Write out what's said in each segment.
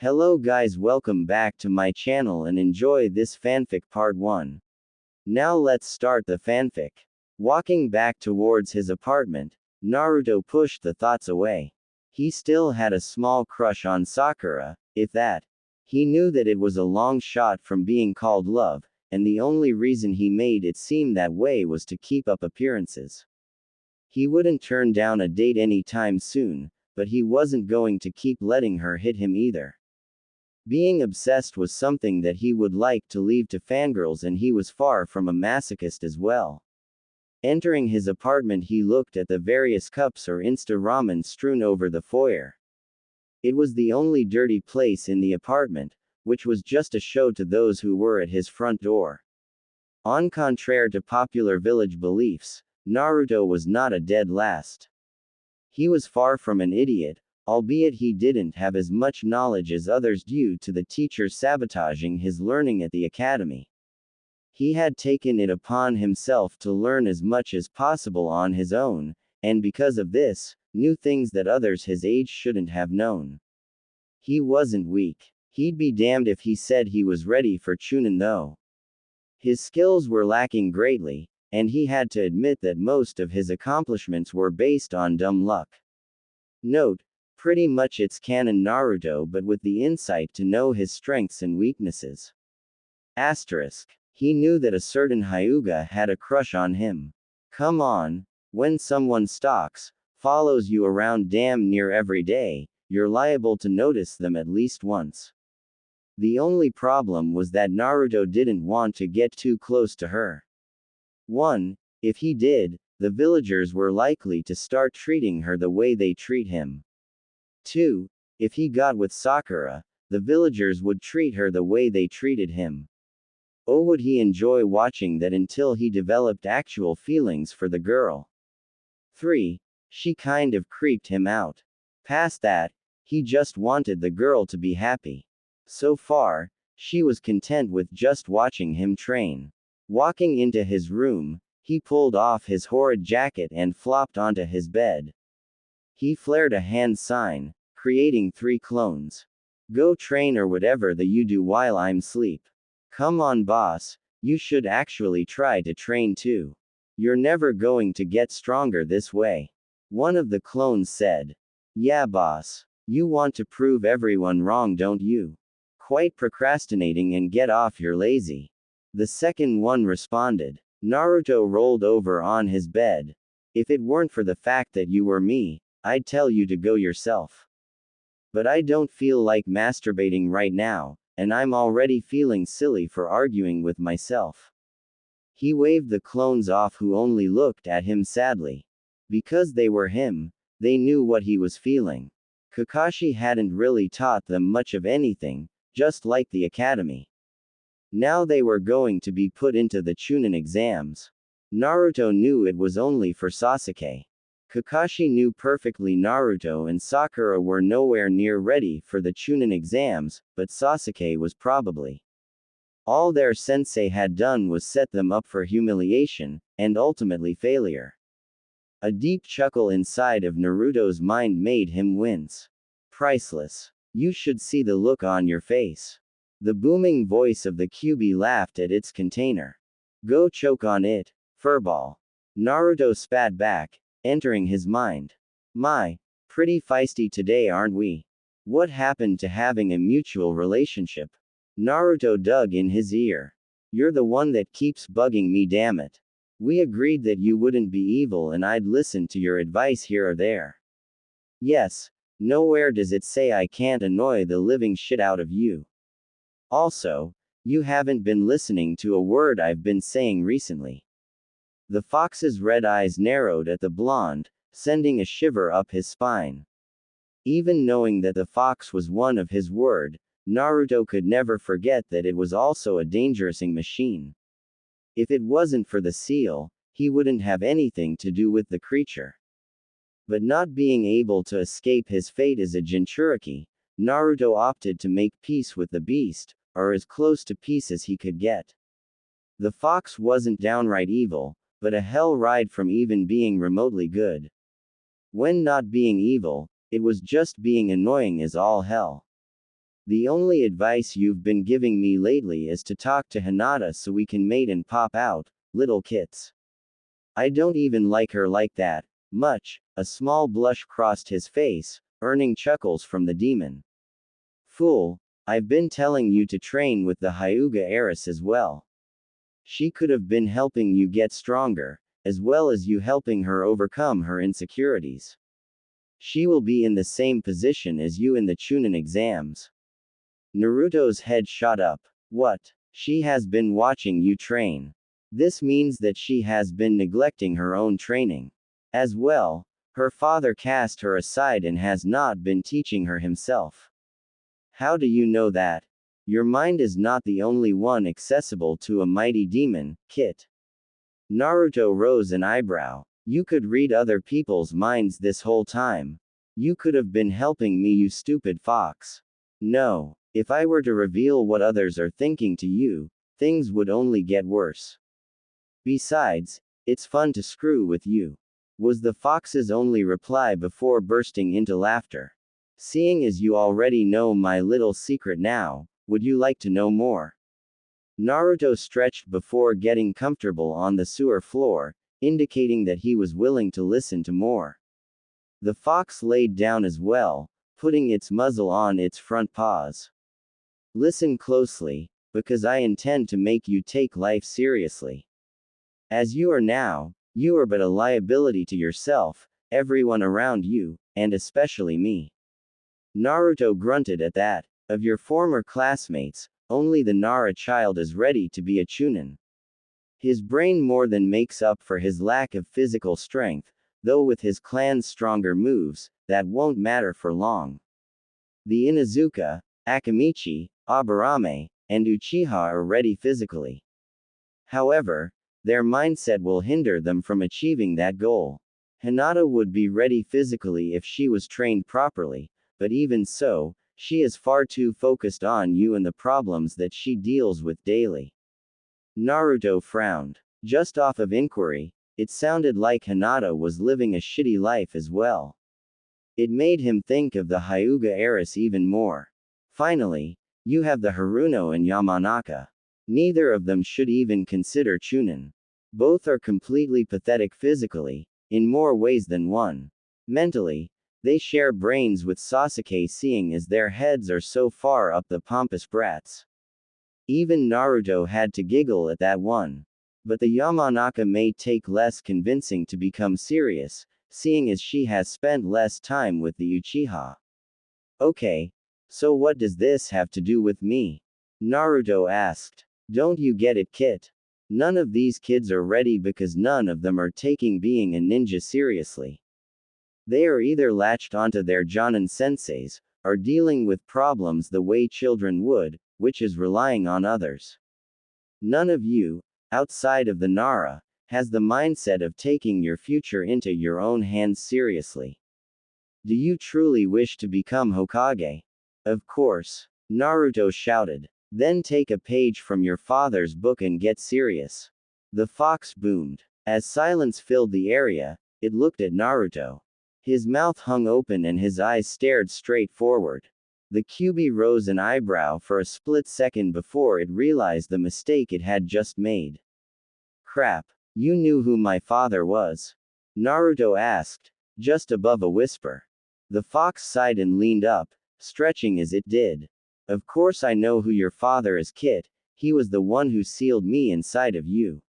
Hello guys, welcome back to my channel and enjoy this fanfic part 1. Now let's start the fanfic. Walking back towards his apartment, Naruto pushed the thoughts away. He still had a small crush on Sakura, if that. He knew that it was a long shot from being called love, and the only reason he made it seem that way was to keep up appearances. He wouldn't turn down a date anytime soon, but he wasn't going to keep letting her hit him either. Being obsessed was something that he would like to leave to fangirls, and he was far from a masochist as well. Entering his apartment, he looked at the various cups or insta ramen strewn over the foyer. It was the only dirty place in the apartment, which was just a show to those who were at his front door. En contraire to popular village beliefs, Naruto was not a dead last. He was far from an idiot, albeit he didn't have as much knowledge as others due to the teachers sabotaging his learning at the academy. He had taken it upon himself to learn as much as possible on his own, and because of this, knew things that others his age shouldn't have known. He wasn't weak. He'd be damned if he said he was ready for Chunin though. His skills were lacking greatly, and he had to admit that most of his accomplishments were based on dumb luck. Note: pretty much it's canon Naruto, but with the insight to know his strengths and weaknesses. Asterisk. He knew that a certain Hyuga had a crush on him. Come on, when someone stalks, follows you around damn near every day, you're liable to notice them at least once. The only problem was that Naruto didn't want to get too close to her. 1. If he did, the villagers were likely to start treating her the way they treat him. 2. If he got with Sakura, the villagers would treat her the way they treated him. Oh, would he enjoy watching that until he developed actual feelings for the girl. 3. She kind of creeped him out. Past that, he just wanted the girl to be happy. So far, she was content with just watching him train. Walking into his room, he pulled off his horrid jacket and flopped onto his bed. He flared a hand sign, creating 3 clones. Go train or whatever the you do while I'm sleep. Come on boss, you should actually try to train too. You're never going to get stronger this way. One of the clones said. Yeah boss. You want to prove everyone wrong, don't you? Quite procrastinating and get off your lazy. The second one responded. Naruto rolled over on his bed. If it weren't for the fact that you were me, I'd tell you to go yourself. But I don't feel like masturbating right now, and I'm already feeling silly for arguing with myself. He waved the clones off, who only looked at him sadly. Because they were him, they knew what he was feeling. Kakashi hadn't really taught them much of anything, just like the academy. Now they were going to be put into the Chunin exams. Naruto knew it was only for Sasuke. Kakashi knew perfectly Naruto and Sakura were nowhere near ready for the Chunin exams, but Sasuke was probably. All their sensei had done was set them up for humiliation, and ultimately failure. A deep chuckle inside of Naruto's mind made him wince. Priceless. You should see the look on your face. The booming voice of the QB laughed at its container. Go choke on it, furball. Naruto spat back, entering his mind. My, pretty feisty today, aren't we? What happened to having a mutual relationship? Naruto dug in his ear. You're the one that keeps bugging me, damn it. We agreed that you wouldn't be evil and I'd listen to your advice here or there. Yes, nowhere does it say I can't annoy the living shit out of you. Also, you haven't been listening to a word I've been saying recently. The fox's red eyes narrowed at the blonde, sending a shiver up his spine. Even knowing that the fox was one of his word, Naruto could never forget that it was also a dangerous machine. If it wasn't for the seal, he wouldn't have anything to do with the creature. But not being able to escape his fate as a Jinchuriki, Naruto opted to make peace with the beast, or as close to peace as he could get. The fox wasn't downright evil, but a hell ride from even being remotely good. When not being evil, it was just being annoying as all hell. The only advice you've been giving me lately is to talk to Hinata so we can mate and pop out, little kits. I don't even like her like that, much. A small blush crossed his face, earning chuckles from the demon. Fool, I've been telling you to train with the Hyuga heiress as well. She could have been helping you get stronger, as well as you helping her overcome her insecurities. She will be in the same position as you in the Chunin exams. Naruto's head shot up. What? She has been watching you train. This means that she has been neglecting her own training. As well, her father cast her aside and has not been teaching her himself. How do you know that? Your mind is not the only one accessible to a mighty demon, Kit. Naruto rose an eyebrow. You could read other people's minds this whole time. You could have been helping me, you stupid fox. No, if I were to reveal what others are thinking to you, things would only get worse. Besides, it's fun to screw with you, was the fox's only reply before bursting into laughter. Seeing as you already know my little secret now, would you like to know more? Naruto stretched before getting comfortable on the sewer floor, indicating that he was willing to listen to more. The fox laid down as well, putting its muzzle on its front paws. Listen closely, because I intend to make you take life seriously. As you are now, you are but a liability to yourself, everyone around you, and especially me. Naruto grunted at that. Of your former classmates, only the Nara child is ready to be a Chunin. His brain more than makes up for his lack of physical strength, though with his clan's stronger moves, that won't matter for long. The Inuzuka, Akamichi, Aburame, and Uchiha are ready physically. However, their mindset will hinder them from achieving that goal. Hinata would be ready physically if she was trained properly, but even so, she is far too focused on you and the problems that she deals with daily. Naruto frowned. Just off of inquiry, it sounded like Hinata was living a shitty life as well. It made him think of the Hyuga heiress even more. Finally, you have the Haruno and Yamanaka. Neither of them should even consider Chunin. Both are completely pathetic physically, in more ways than one. Mentally, they share brains with Sasuke, seeing as their heads are so far up the pompous brats. Even Naruto had to giggle at that one. But the Yamanaka may take less convincing to become serious, seeing as she has spent less time with the Uchiha. Okay. So what does this have to do with me? Naruto asked. Don't you get it, Kit? None of these kids are ready because none of them are taking being a ninja seriously. They are either latched onto their Jonin senseis, or dealing with problems the way children would, which is relying on others. None of you, outside of the Nara, has the mindset of taking your future into your own hands seriously. Do you truly wish to become Hokage? Of course. Naruto shouted. Then take a page from your father's book and get serious. The fox boomed. As silence filled the area, it looked at Naruto. His mouth hung open and his eyes stared straight forward. The Kyuubi rose an eyebrow for a split second before it realized the mistake it had just made. Crap. You knew who my father was? Naruto asked, just above a whisper. The fox sighed and leaned up, stretching as it did. Of course I know who your father is, Kit. He was the one who sealed me inside of you.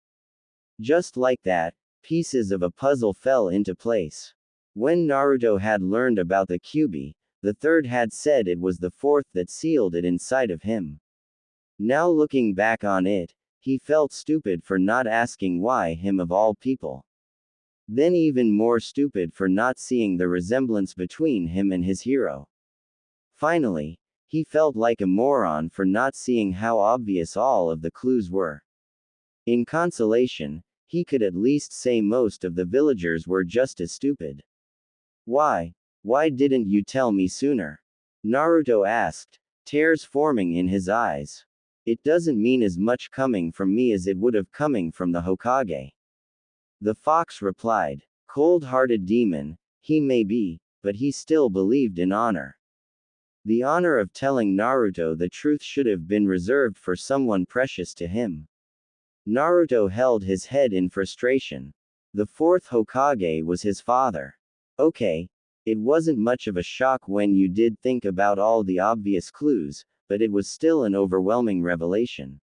Just like that, pieces of a puzzle fell into place. When Naruto had learned about the Kyuubi, the third had said it was the fourth that sealed it inside of him. Now looking back on it, he felt stupid for not asking why him of all people. Then even more stupid for not seeing the resemblance between him and his hero. Finally, he felt like a moron for not seeing how obvious all of the clues were. In consolation, he could at least say most of the villagers were just as stupid. Why didn't you tell me sooner? Naruto asked, tears forming in his eyes. It doesn't mean as much coming from me as it would have coming from the Hokage. The fox replied, cold-hearted demon, he may be, but he still believed in honor. The honor of telling Naruto the truth should have been reserved for someone precious to him. Naruto held his head in frustration. The fourth Hokage was his father. Okay, it wasn't much of a shock when you did think about all the obvious clues, but it was still an overwhelming revelation.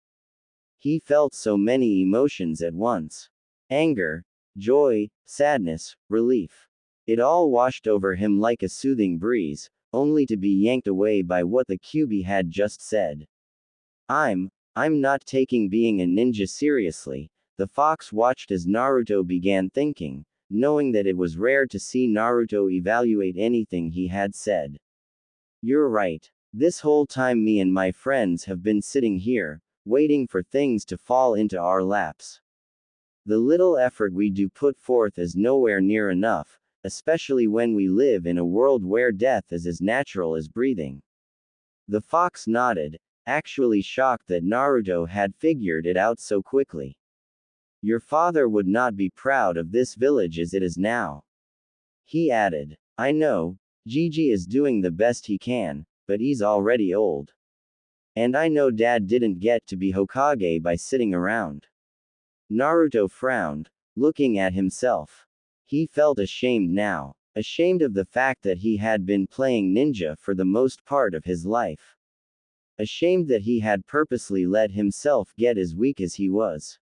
He felt so many emotions at once. Anger, joy, sadness, relief. It all washed over him like a soothing breeze, only to be yanked away by what the QB had just said. I'm not taking being a ninja seriously, the fox watched as Naruto began thinking, knowing that it was rare to see Naruto evaluate anything he had said. You're right. This whole time me and my friends have been sitting here, waiting for things to fall into our laps. The little effort we do put forth is nowhere near enough, especially when we live in a world where death is as natural as breathing. The fox nodded, actually shocked that Naruto had figured it out so quickly. Your father would not be proud of this village as it is now. He added, I know, Gigi is doing the best he can, but he's already old. And I know Dad didn't get to be Hokage by sitting around. Naruto frowned, looking at himself. He felt ashamed now, ashamed of the fact that he had been playing ninja for the most part of his life. Ashamed that he had purposely let himself get as weak as he was.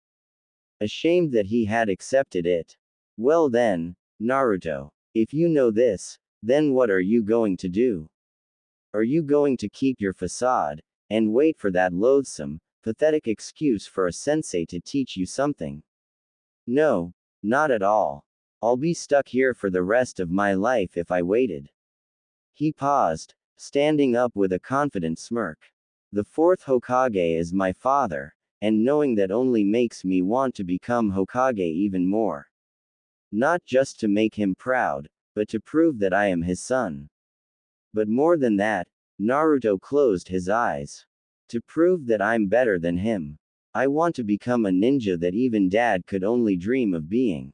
Ashamed that he had accepted it. Well then, Naruto, if you know this, then what are you going to do? Are you going to keep your facade, and wait for that loathsome, pathetic excuse for a sensei to teach you something? No, not at all. I'll be stuck here for the rest of my life if I waited. He paused, standing up with a confident smirk. The fourth Hokage is my father, and knowing that only makes me want to become Hokage even more. Not just to make him proud, but to prove that I am his son. But more than that, Naruto closed his eyes. To prove that I'm better than him. I want to become a ninja that even Dad could only dream of being.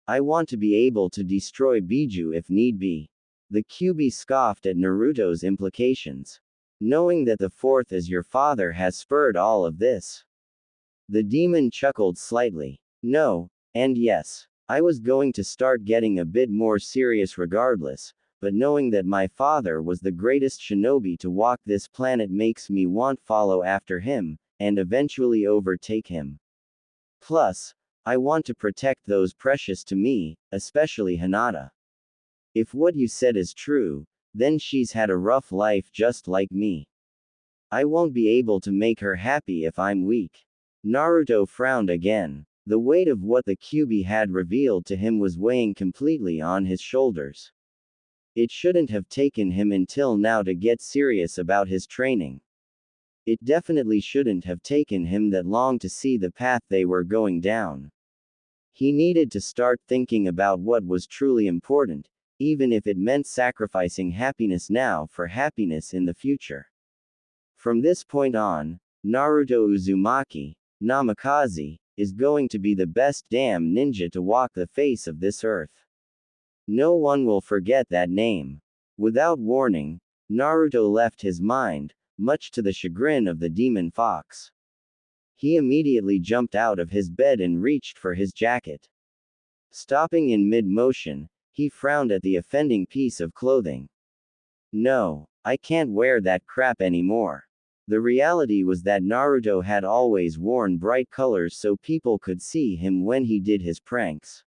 I want to be able to destroy Biju if need be. The QB scoffed at Naruto's implications. Knowing that the fourth is your father has spurred all of this. The demon chuckled slightly. No, and yes. I was going to start getting a bit more serious regardless, but knowing that my father was the greatest shinobi to walk this planet makes me want follow after him, and eventually overtake him. Plus, I want to protect those precious to me, especially Hinata. If what you said is true, then she's had a rough life just like me. I won't be able to make her happy if I'm weak. Naruto frowned again. The weight of what the QB had revealed to him was weighing completely on his shoulders. It shouldn't have taken him until now to get serious about his training. It definitely shouldn't have taken him that long to see the path they were going down. He needed to start thinking about what was truly important, even if it meant sacrificing happiness now for happiness in the future. From this point on, Naruto Uzumaki, Namikaze, is going to be the best damn ninja to walk the face of this earth. No one will forget that name. Without warning, Naruto left his mind, much to the chagrin of the demon fox. He immediately jumped out of his bed and reached for his jacket. Stopping in mid-motion, he frowned at the offending piece of clothing. No, I can't wear that crap anymore. The reality was that Naruto had always worn bright colors so people could see him when he did his pranks.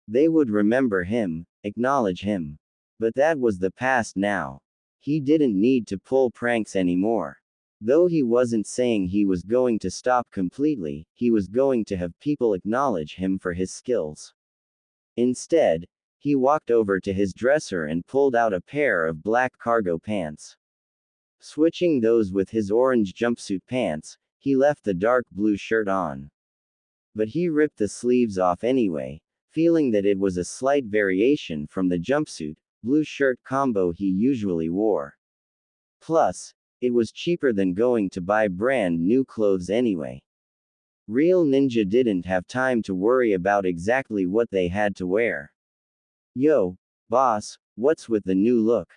They would remember him, acknowledge him. But that was the past now. He didn't need to pull pranks anymore. Though he wasn't saying he was going to stop completely, he was going to have people acknowledge him for his skills. Instead, he walked over to his dresser and pulled out a pair of black cargo pants. Switching those with his orange jumpsuit pants, he left the dark blue shirt on. But he ripped the sleeves off anyway, feeling that it was a slight variation from the jumpsuit, blue shirt combo he usually wore. Plus, it was cheaper than going to buy brand new clothes anyway. Real ninja didn't have time to worry about exactly what they had to wear. Yo, boss, what's with the new look?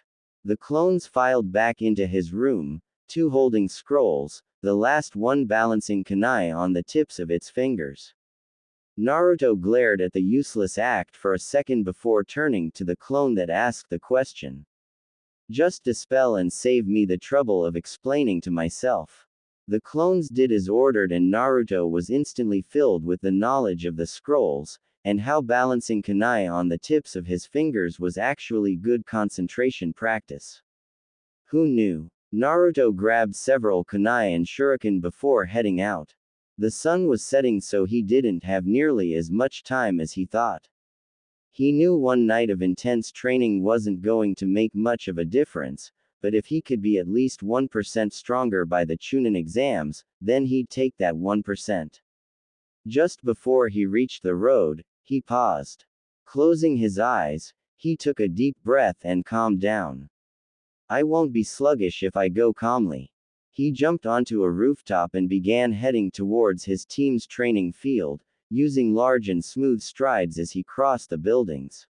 The clones filed back into his room, two holding scrolls, the last one balancing kunai on the tips of its fingers. Naruto glared at the useless act for a second before turning to the clone that asked the question. Just dispel and save me the trouble of explaining to myself. The clones did as ordered and Naruto was instantly filled with the knowledge of the scrolls, and how balancing kunai on the tips of his fingers was actually good concentration practice. Who knew? Naruto grabbed several kunai and shuriken before heading out. The sun was setting, so he didn't have nearly as much time as he thought. He knew one night of intense training wasn't going to make much of a difference, but if he could be at least 1% stronger by the Chunin exams, then he'd take that 1%. Just before he reached the road, he paused. Closing his eyes, he took a deep breath and calmed down. I won't be sluggish if I go calmly. He jumped onto a rooftop and began heading towards his team's training field, using large and smooth strides as he crossed the buildings.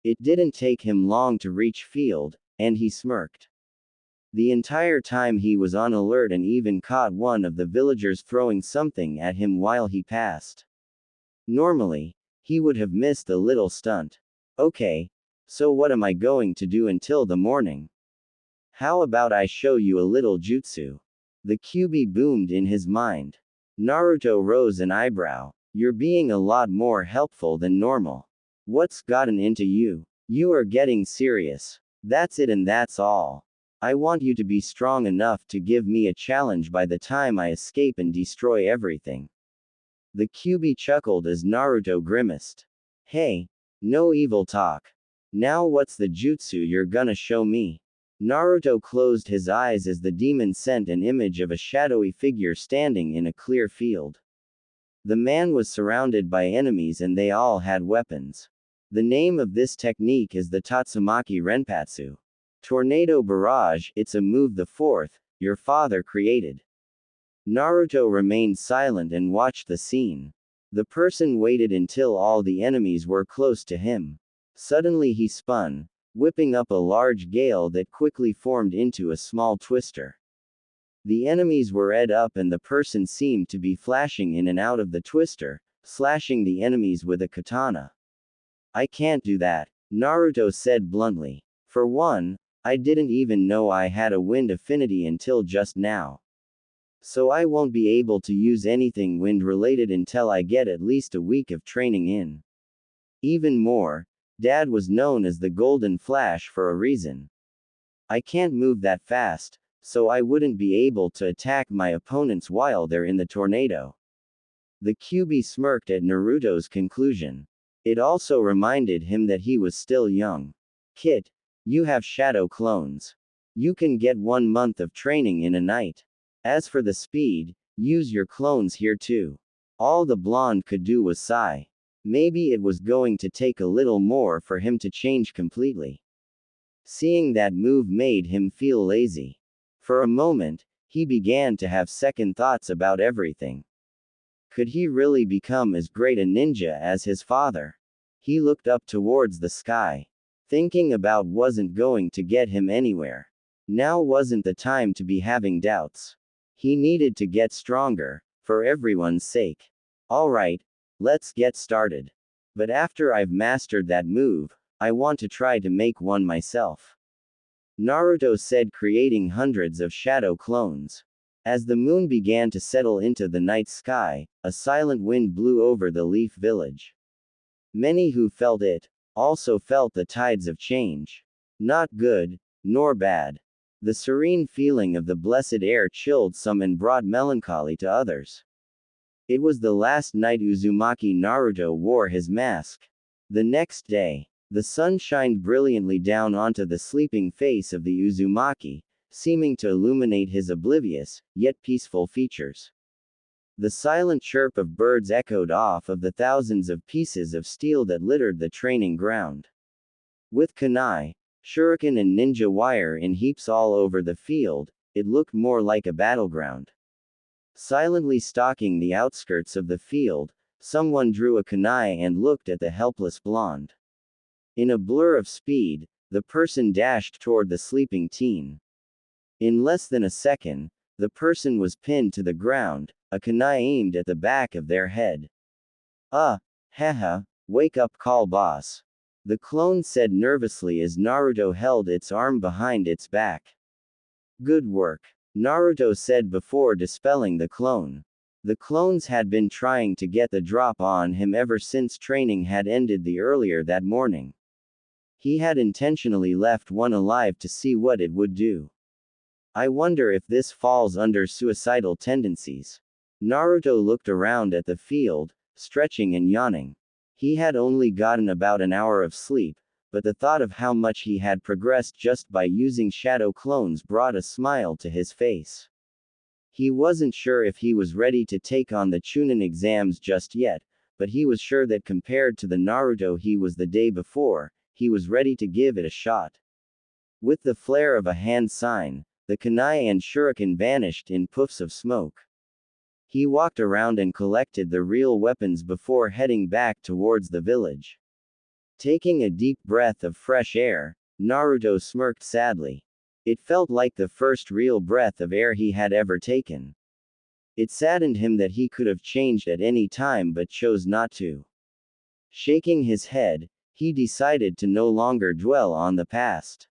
It didn't take him long to reach field, and he smirked. The entire time he was on alert and even caught one of the villagers throwing something at him while he passed. Normally, he would have missed the little stunt. Okay, so what am I going to do until the morning? How about I show you a little jutsu? The QB boomed in his mind. Naruto rose an eyebrow. You're being a lot more helpful than normal. What's gotten into you? You are getting serious. That's it and that's all. I want you to be strong enough to give me a challenge by the time I escape and destroy everything. The QB chuckled as Naruto grimaced. Hey, no evil talk. Now what's the jutsu you're gonna show me? Naruto closed his eyes as the demon sent an image of a shadowy figure standing in a clear field. The man was surrounded by enemies and they all had weapons. The name of this technique is the Tatsumaki Renpatsu. Tornado Barrage, it's a move the fourth, your father created. Naruto remained silent and watched the scene. The person waited until all the enemies were close to him. Suddenly he spun, whipping up a large gale that quickly formed into a small twister. The enemies were ed up and the person seemed to be flashing in and out of the twister, slashing the enemies with a katana. I can't do that, Naruto said bluntly. For one, I didn't even know I had a wind affinity until just now. So I won't be able to use anything wind related until I get at least a week of training in. Even more, Dad was known as the Golden Flash for a reason. I can't move that fast, so I wouldn't be able to attack my opponents while they're in the tornado. The QB smirked at Naruto's conclusion. It also reminded him that he was still young. Kid, you have shadow clones. You can get 1 month of training in a night. As for the speed, use your clones here too. All the blonde could do was sigh. Maybe it was going to take a little more for him to change completely. Seeing that move made him feel lazy. For a moment, he began to have second thoughts about everything. Could he really become as great a ninja as his father? He looked up towards the sky. Thinking about wasn't going to get him anywhere. Now wasn't the time to be having doubts. He needed to get stronger, for everyone's sake. Alright, let's get started. But after I've mastered that move, I want to try to make one myself. Naruto said, creating hundreds of shadow clones. As the moon began to settle into the night sky, a silent wind blew over the Leaf Village. Many who felt it, also felt the tides of change. Not good, nor bad. The serene feeling of the blessed air chilled some and brought melancholy to others. It was the last night Uzumaki Naruto wore his mask. The next day, the sun shined brilliantly down onto the sleeping face of the Uzumaki, seeming to illuminate his oblivious, yet peaceful features. The silent chirp of birds echoed off of the thousands of pieces of steel that littered the training ground. With kunai, shuriken and ninja wire in heaps all over the field, it looked more like a battleground. Silently stalking the outskirts of the field, someone drew a kunai and looked at the helpless blonde. In a blur of speed, the person dashed toward the sleeping teen. In less than a second, the person was pinned to the ground, a kunai aimed at the back of their head. Haha, wake up, call boss. The clone said nervously as Naruto held its arm behind its back. Good work, Naruto said before dispelling the clone. The clones had been trying to get the drop on him ever since training had ended earlier that morning. He had intentionally left one alive to see what it would do. I wonder if this falls under suicidal tendencies. Naruto looked around at the field, stretching and yawning. He had only gotten about an hour of sleep, but the thought of how much he had progressed just by using shadow clones brought a smile to his face. He wasn't sure if he was ready to take on the Chunin exams just yet, but he was sure that compared to the Naruto he was the day before, he was ready to give it a shot. With the flare of a hand sign, the kunai and shuriken vanished in puffs of smoke. He walked around and collected the real weapons before heading back towards the village. Taking a deep breath of fresh air, Naruto smirked sadly. It felt like the first real breath of air he had ever taken. It saddened him that he could have changed at any time but chose not to. Shaking his head, he decided to no longer dwell on the past.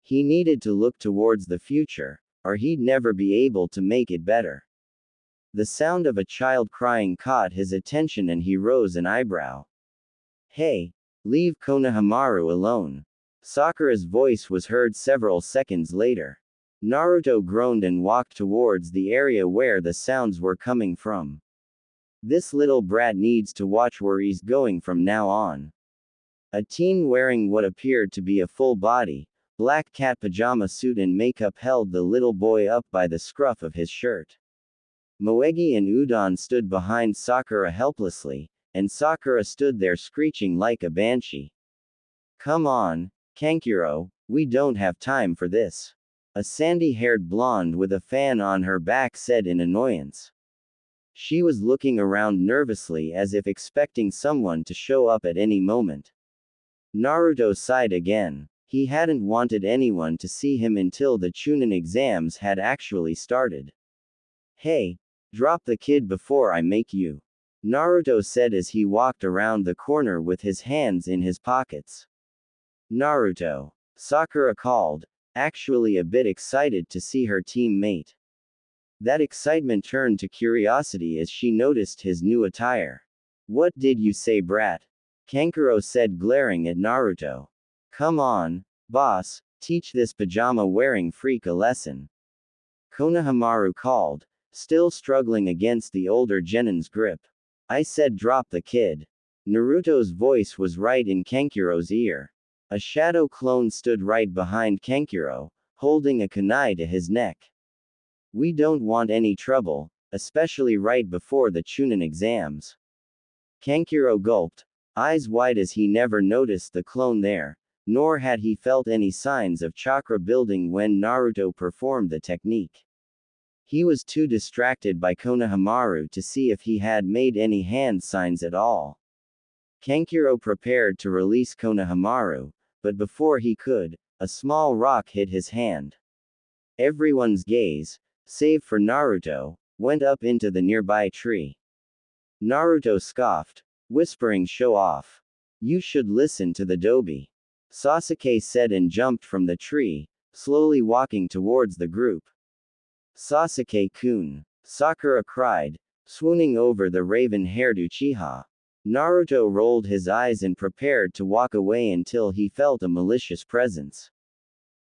He needed to look towards the future, or he'd never be able to make it better. The sound of a child crying caught his attention and he rose an eyebrow. Hey, leave Konohamaru alone. Sakura's voice was heard several seconds later. Naruto groaned and walked towards the area where the sounds were coming from. This little brat needs to watch where he's going from now on. A teen wearing what appeared to be a full-body, black cat pajama suit and makeup held the little boy up by the scruff of his shirt. Moegi and Udon stood behind Sakura helplessly, and Sakura stood there screeching like a banshee. Come on, Kankuro, we don't have time for this. A sandy-haired blonde with a fan on her back said in annoyance. She was looking around nervously as if expecting someone to show up at any moment. Naruto sighed again. He hadn't wanted anyone to see him until the Chunin exams had actually started. Hey, drop the kid before I make you. Naruto said as he walked around the corner with his hands in his pockets. Naruto, Sakura called, actually a bit excited to see her teammate. That excitement turned to curiosity as she noticed his new attire. What did you say, brat? Kankuro said, glaring at Naruto. Come on, boss, teach this pajama-wearing freak a lesson. Konohamaru called, still struggling against the older Genin's grip. I said drop the kid. Naruto's voice was right in Kankuro's ear. A shadow clone stood right behind Kankuro, holding a kunai to his neck. We don't want any trouble, especially right before the Chunin exams. Kankuro gulped, eyes wide as he never noticed the clone there, nor had he felt any signs of chakra building when Naruto performed the technique. He was too distracted by Konohamaru to see if he had made any hand signs at all. Kankuro prepared to release Konohamaru, but before he could, a small rock hit his hand. Everyone's gaze, save for Naruto, went up into the nearby tree. Naruto scoffed, whispering show off. You should listen to the Dobi. Sasuke said and jumped from the tree, slowly walking towards the group. Sasuke-kun, Sakura cried, swooning over the raven-haired Uchiha. Naruto rolled his eyes and prepared to walk away until he felt a malicious presence.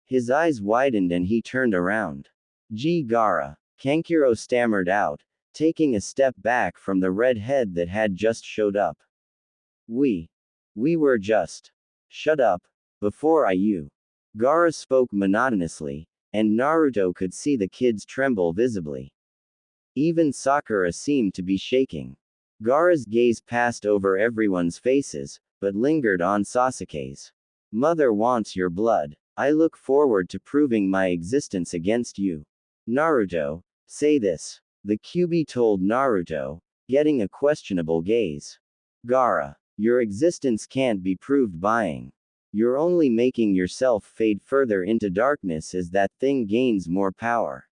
His eyes widened and he turned around. Gaara, Kankuro stammered out, taking a step back from the red head that had just showed up. We were just. Shut up, before you. Gaara spoke monotonously, and Naruto could see the kids tremble visibly. Even Sakura seemed to be shaking. Gaara's gaze passed over everyone's faces, but lingered on Sasuke's. Mother wants your blood. I look forward to proving my existence against you. Naruto, say this. The Kyuubi told Naruto, getting a questionable gaze. Gaara, your existence can't be proved buying. You're only making yourself fade further into darkness as that thing gains more power.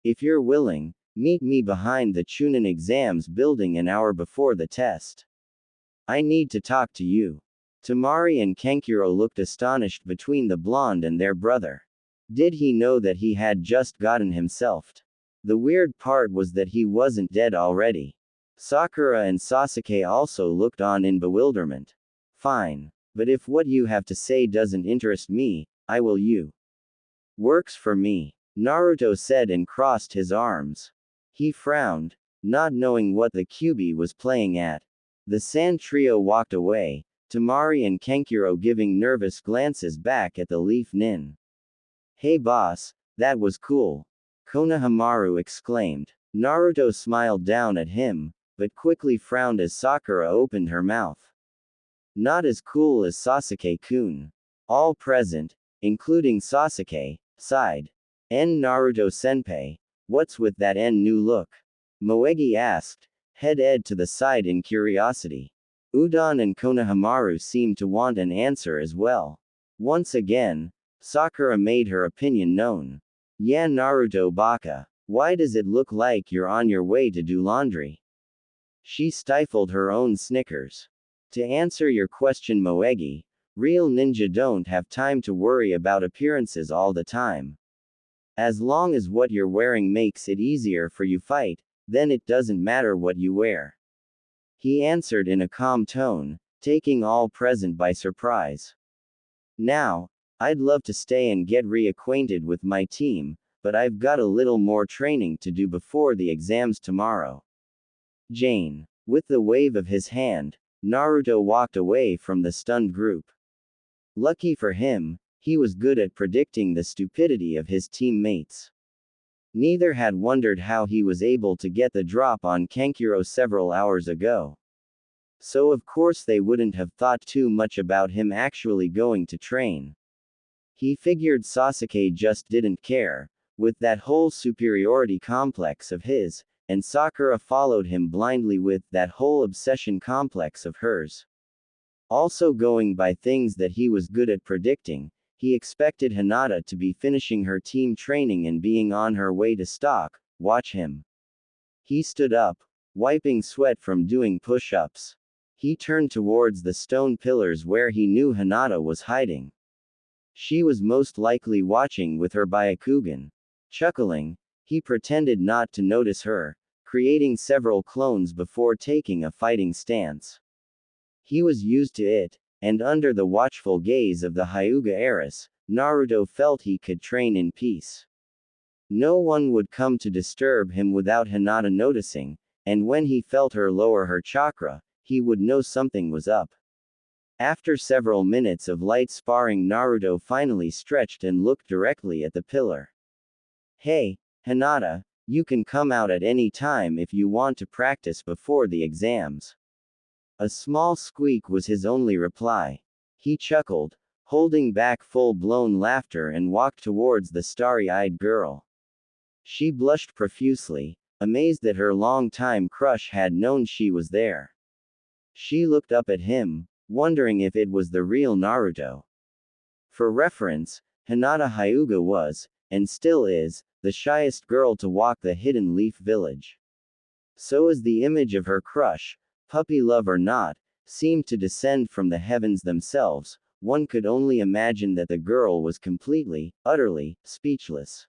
If you're willing, meet me behind the Chunin exams building an hour before the test. I need to talk to you. Temari and Kankuro looked astonished between the blonde and their brother. Did he know that he had just gotten himself? The weird part was that he wasn't dead already. Sakura and Sasuke also looked on in bewilderment. Fine. But if what you have to say doesn't interest me, I will you. Works for me. Naruto said and crossed his arms. He frowned, not knowing what the Kyuubi was playing at. The Sand Trio walked away, Temari and Kankuro giving nervous glances back at the Leaf Nin. Hey boss, that was cool. Konohamaru exclaimed. Naruto smiled down at him, but quickly frowned as Sakura opened her mouth. Not as cool as Sasuke-kun. All present, including Sasuke, sighed. Naruto-senpai, what's with that new look? Moegi asked, head to the side in curiosity. Udon and Konohamaru seemed to want an answer as well. Once again, Sakura made her opinion known. Yeah, Naruto baka, why does it look like you're on your way to do laundry? She stifled her own snickers. To answer your question, Moegi, real ninja don't have time to worry about appearances all the time. As long as what you're wearing makes it easier for you fight, then it doesn't matter what you wear. He answered in a calm tone, taking all present by surprise. Now, I'd love to stay and get reacquainted with my team, but I've got a little more training to do before the exams tomorrow. Jane. With the wave of his hand, Naruto walked away from the stunned group. Lucky for him, he was good at predicting the stupidity of his teammates. Neither had wondered how he was able to get the drop on Kankuro several hours ago. So of course they wouldn't have thought too much about him actually going to train. He figured Sasuke just didn't care, with that whole superiority complex of his, and Sakura followed him blindly with that whole obsession complex of hers. Also going by things that he was good at predicting, he expected Hinata to be finishing her team training and being on her way to stock, watch him. He stood up, wiping sweat from doing push-ups. He turned towards the stone pillars where he knew Hinata was hiding. She was most likely watching with her Byakugan. Chuckling, he pretended not to notice her, creating several clones before taking a fighting stance. He was used to it, and under the watchful gaze of the Hyuga heiress, Naruto felt he could train in peace. No one would come to disturb him without Hinata noticing, and when he felt her lower her chakra, he would know something was up. After several minutes of light sparring, Naruto finally stretched and looked directly at the pillar. Hey, Hinata, you can come out at any time if you want to practice before the exams. A small squeak was his only reply. He chuckled, holding back full-blown laughter and walked towards the starry-eyed girl. She blushed profusely, amazed that her long-time crush had known she was there. She looked up at him, wondering if it was the real Naruto. For reference, Hinata Hyuga was, and still is, the shyest girl to walk the Hidden Leaf Village. So as the image of her crush, puppy love or not, seemed to descend from the heavens themselves, one could only imagine that the girl was completely, utterly, speechless.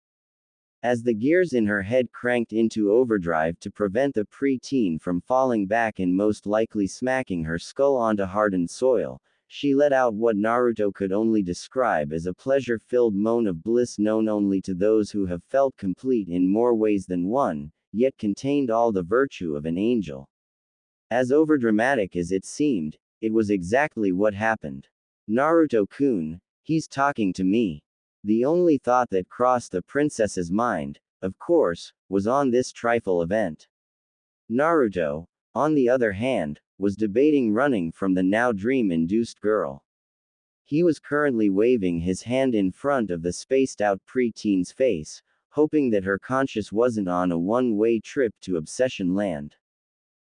As the gears in her head cranked into overdrive to prevent the pre-teen from falling back and most likely smacking her skull onto hardened soil, she let out what Naruto could only describe as a pleasure-filled moan of bliss known only to those who have felt complete in more ways than one, yet contained all the virtue of an angel. As overdramatic as it seemed, it was exactly what happened. Naruto-kun, he's talking to me. The only thought that crossed the princess's mind, of course, was on this trifle event. Naruto, on the other hand, was debating running from the now dream-induced girl. He was currently waving his hand in front of the spaced-out pre-teen's face, hoping that her conscience wasn't on a one-way trip to Obsession Land.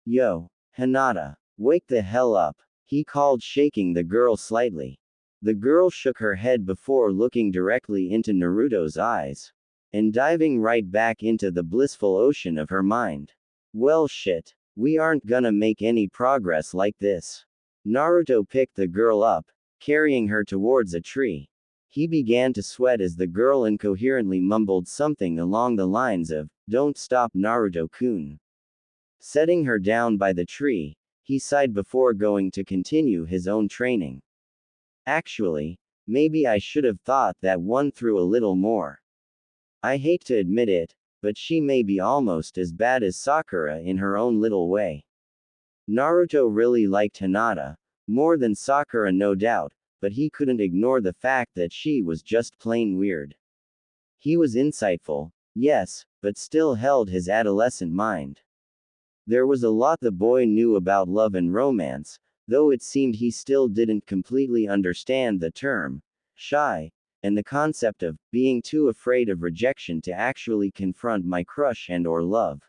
Yo, Hinata, wake the hell up, he called, shaking the girl slightly. The girl shook her head before looking directly into Naruto's eyes. And diving right back into the blissful ocean of her mind. Well shit. We aren't gonna make any progress like this. Naruto picked the girl up, carrying her towards a tree. He began to sweat as the girl incoherently mumbled something along the lines of, "Don't stop, Naruto-kun." Setting her down by the tree, he sighed before going to continue his own training. Actually, maybe I should have thought that one through a little more. I hate to admit it, but she may be almost as bad as Sakura in her own little way. Naruto really liked Hinata, more than Sakura no doubt, but he couldn't ignore the fact that she was just plain weird. He was insightful, yes, but still held his adolescent mind. There was a lot the boy knew about love and romance, though it seemed he still didn't completely understand the term, shy, and the concept of being too afraid of rejection to actually confront my crush and or love.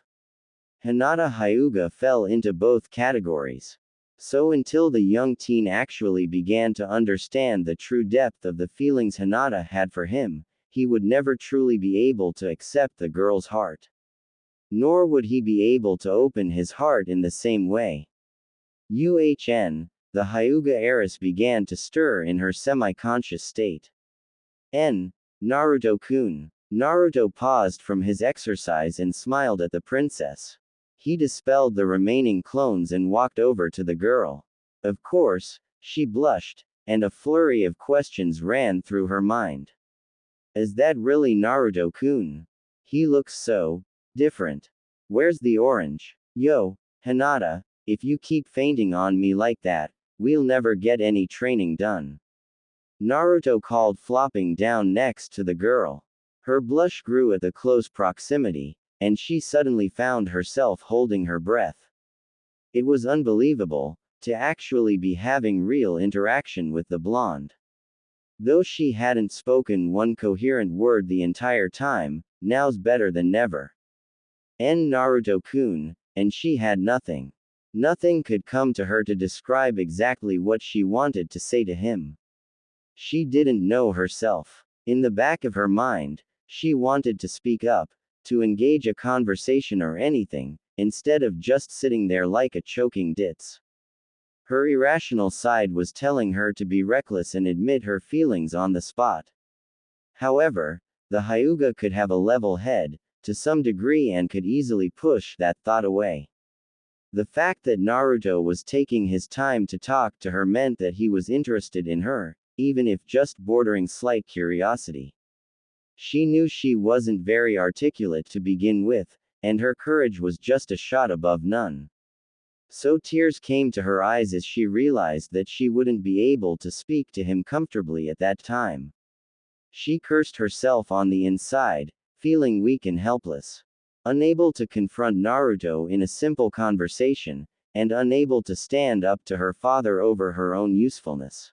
Hinata Hyuga fell into both categories. So until the young teen actually began to understand the true depth of the feelings Hinata had for him, he would never truly be able to accept the girl's heart. Nor would he be able to open his heart in the same way. The Hyuga heiress began to stir in her semi-conscious state. Naruto-kun. Naruto paused from his exercise and smiled at the princess. He dispelled the remaining clones and walked over to the girl. Of course, she blushed, and a flurry of questions ran through her mind. Is that really Naruto-kun? He looks so different. Where's the orange? Yo, Hinata, if you keep fainting on me like that, we'll never get any training done. Naruto called, flopping down next to the girl. Her blush grew at the close proximity, and she suddenly found herself holding her breath. It was unbelievable, to actually be having real interaction with the blonde. Though she hadn't spoken one coherent word the entire time, now's better than never. Naruto-kun, and she had nothing. Nothing could come to her to describe exactly what she wanted to say to him. She didn't know herself. In the back of her mind, she wanted to speak up, to engage a conversation or anything, instead of just sitting there like a choking ditz. Her irrational side was telling her to be reckless and admit her feelings on the spot. However, the Hyuga could have a level head, to some degree, and could easily push that thought away. The fact that Naruto was taking his time to talk to her meant that he was interested in her, even if just bordering slight curiosity. She knew she wasn't very articulate to begin with, and her courage was just a shot above none. So tears came to her eyes as she realized that she wouldn't be able to speak to him comfortably at that time. She cursed herself on the inside, feeling weak and helpless. Unable to confront Naruto in a simple conversation, and unable to stand up to her father over her own usefulness.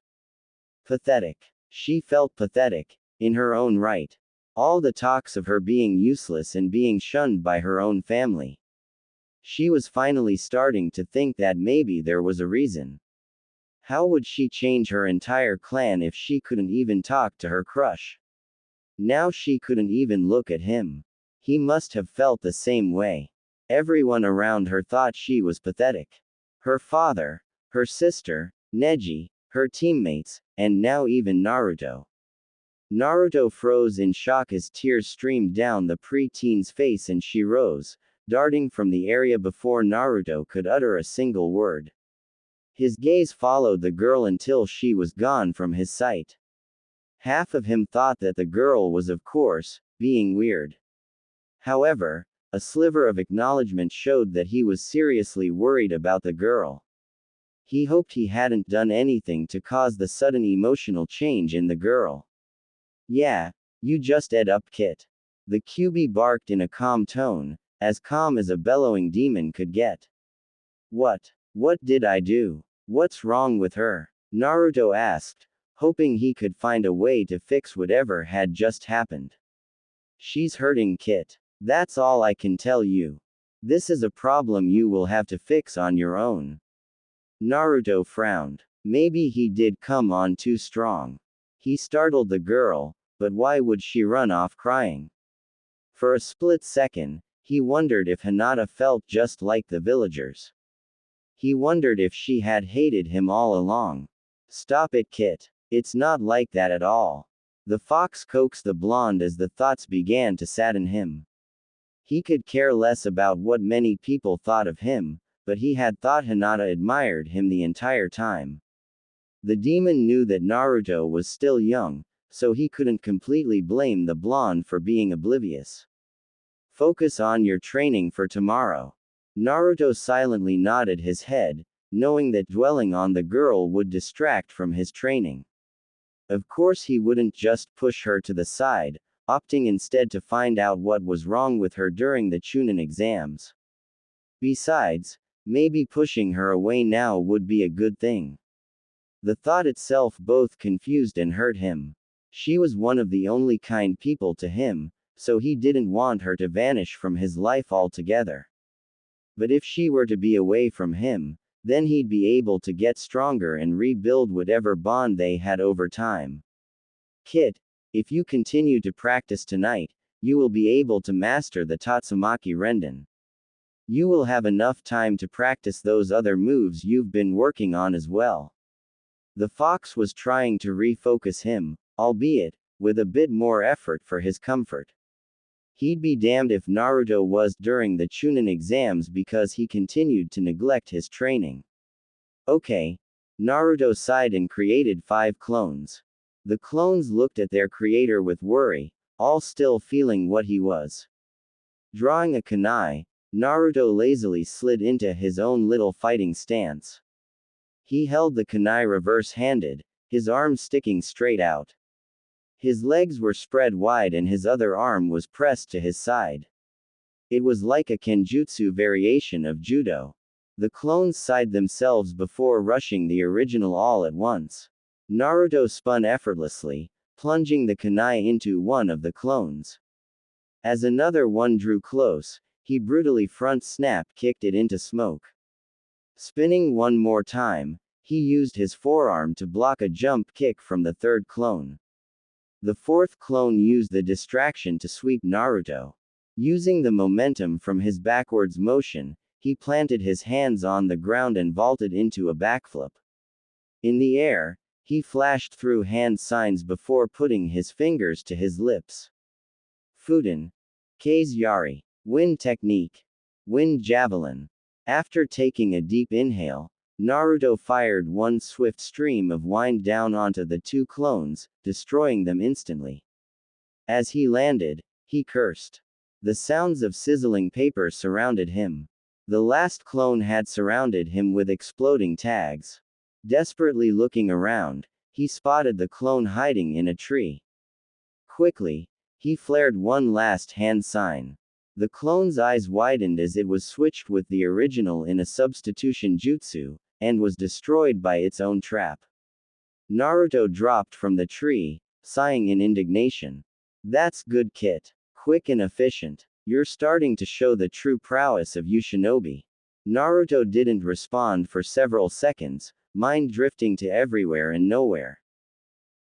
Pathetic. She felt pathetic, in her own right. All the talks of her being useless and being shunned by her own family. She was finally starting to think that maybe there was a reason. How would she change her entire clan if she couldn't even talk to her crush? Now she couldn't even look at him. He must have felt the same way. Everyone around her thought she was pathetic. Her father, her sister, Neji, her teammates, and now even Naruto. Naruto froze in shock as tears streamed down the pre-teen's face and she rose, darting from the area before Naruto could utter a single word. His gaze followed the girl until she was gone from his sight. Half of him thought that the girl was, of course, being weird. However, a sliver of acknowledgement showed that he was seriously worried about the girl. He hoped he hadn't done anything to cause the sudden emotional change in the girl. Yeah, you just ed up, Kit. The QB barked in a calm tone, as calm as a bellowing demon could get. What did I do? What's wrong with her? Naruto asked, hoping he could find a way to fix whatever had just happened. She's hurting, Kit. That's all I can tell you. This is a problem you will have to fix on your own. Naruto frowned. Maybe he did come on too strong. He startled the girl, but why would she run off crying? For a split second, he wondered if Hinata felt just like the villagers. He wondered if she had hated him all along. Stop it, Kit. It's not like that at all. The fox coaxed the blonde as the thoughts began to sadden him. He could care less about what many people thought of him, but he had thought Hinata admired him the entire time. The demon knew that Naruto was still young, so he couldn't completely blame the blonde for being oblivious. Focus on your training for tomorrow. Naruto silently nodded his head, knowing that dwelling on the girl would distract from his training. Of course he wouldn't just push her to the side, opting instead to find out what was wrong with her during the Chunin exams. Besides, maybe pushing her away now would be a good thing. The thought itself both confused and hurt him. She was one of the only kind people to him, so he didn't want her to vanish from his life altogether. But if she were to be away from him, then he'd be able to get stronger and rebuild whatever bond they had over time. Kit, if you continue to practice tonight, you will be able to master the Tatsumaki Renden. You will have enough time to practice those other moves you've been working on as well. The fox was trying to refocus him, albeit with a bit more effort for his comfort. He'd be damned if Naruto was during the Chunin exams because he continued to neglect his training. Okay. Naruto sighed and created 5 clones. The clones looked at their creator with worry, all still feeling what he was. Drawing a kunai, Naruto lazily slid into his own little fighting stance. He held the kunai reverse-handed, his arm sticking straight out. His legs were spread wide and his other arm was pressed to his side. It was like a kenjutsu variation of judo. The clones sighed themselves before rushing the original all at once. Naruto spun effortlessly, plunging the kunai into one of the clones. As another one drew close, he brutally front snap kicked it into smoke. Spinning one more time, he used his forearm to block a jump kick from the third clone. The fourth clone used the distraction to sweep Naruto. Using the momentum from his backwards motion, he planted his hands on the ground and vaulted into a backflip. In the air, he flashed through hand signs before putting his fingers to his lips. Futen. Kei's Yari. Wind Technique. Wind Javelin. After taking a deep inhale, Naruto fired one swift stream of wind down onto the 2 clones, destroying them instantly. As he landed, he cursed. The sounds of sizzling paper surrounded him. The last clone had surrounded him with exploding tags. Desperately looking around, he spotted the clone hiding in a tree. Quickly, he flared one last hand sign. The clone's eyes widened as it was switched with the original in a substitution jutsu, and was destroyed by its own trap. Naruto dropped from the tree, sighing in indignation. That's good, Kit. Quick and efficient. You're starting to show the true prowess of you shinobi. Naruto didn't respond for several seconds, mind drifting to everywhere and nowhere.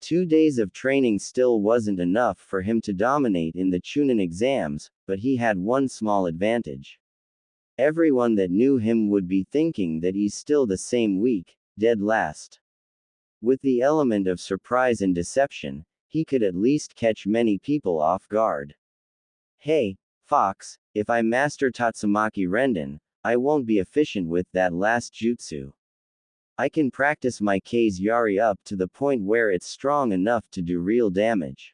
2 days of training still wasn't enough for him to dominate in the Chunin exams, but he had one small advantage. Everyone that knew him would be thinking that he's still the same weak, dead last. With the element of surprise and deception, he could at least catch many people off guard. Hey, Fox, if I master Tatsumaki Renden, I won't be efficient with that last jutsu. I can practice my Kei's Yari up to the point where it's strong enough to do real damage.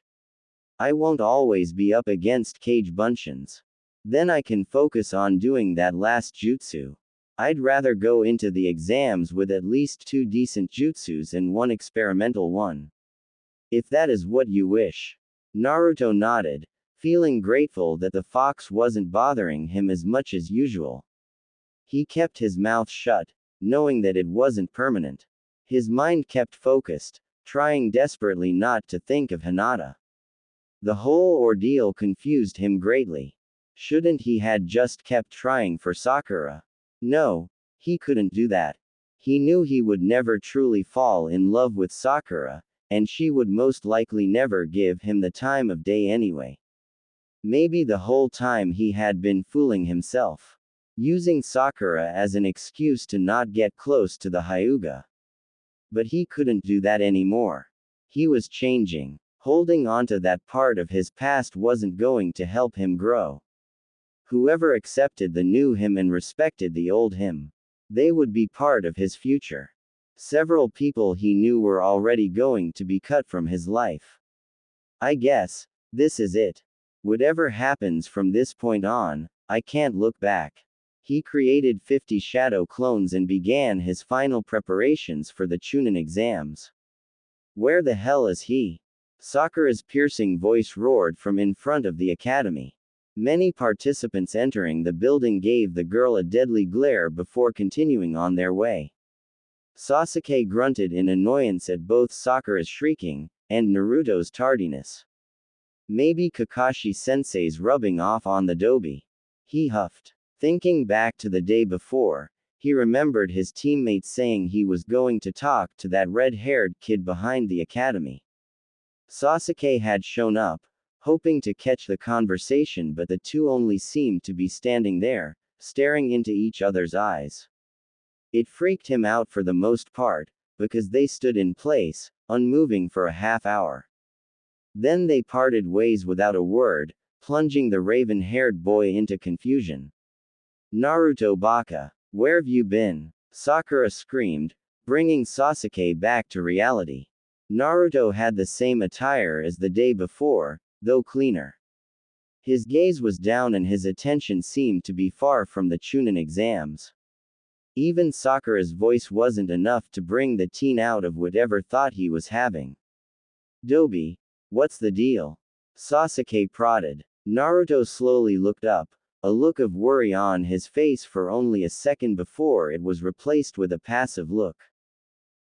I won't always be up against Cage Bunshins. Then I can focus on doing that last jutsu. I'd rather go into the exams with at least 2 decent jutsus and 1 experimental one. If that is what you wish. Naruto nodded, feeling grateful that the fox wasn't bothering him as much as usual. He kept his mouth shut, knowing that it wasn't permanent. His mind kept focused, trying desperately not to think of Hinata. The whole ordeal confused him greatly. Shouldn't he had just kept trying for Sakura? No, he couldn't do that. He knew he would never truly fall in love with Sakura, and she would most likely never give him the time of day anyway. Maybe the whole time he had been fooling himself, using Sakura as an excuse to not get close to the Hyuga. But he couldn't do that anymore. He was changing. Holding onto that part of his past wasn't going to help him grow. Whoever accepted the new him and respected the old him, they would be part of his future. Several people he knew were already going to be cut from his life. I guess, this is it. Whatever happens from this point on, I can't look back. He created 50 shadow clones and began his final preparations for the Chunin exams. Where the hell is he? Sakura's piercing voice roared from in front of the academy. Many participants entering the building gave the girl a deadly glare before continuing on their way. Sasuke grunted in annoyance at both Sakura's shrieking and Naruto's tardiness. Maybe Kakashi-sensei's rubbing off on the dobi. He huffed. Thinking back to the day before, he remembered his teammates saying he was going to talk to that red-haired kid behind the academy. Sasuke had shown up, hoping to catch the conversation, but the two only seemed to be standing there, staring into each other's eyes. It freaked him out for the most part, because they stood in place, unmoving for a half hour. Then they parted ways without a word, plunging the raven-haired boy into confusion. Naruto Baka, where've you been? Sakura screamed, bringing Sasuke back to reality. Naruto had the same attire as the day before, though cleaner. His gaze was down and his attention seemed to be far from the Chunin exams. Even Sakura's voice wasn't enough to bring the teen out of whatever thought he was having. Dobi, what's the deal? Sasuke prodded. Naruto slowly looked up, a look of worry on his face for only a second before it was replaced with a passive look.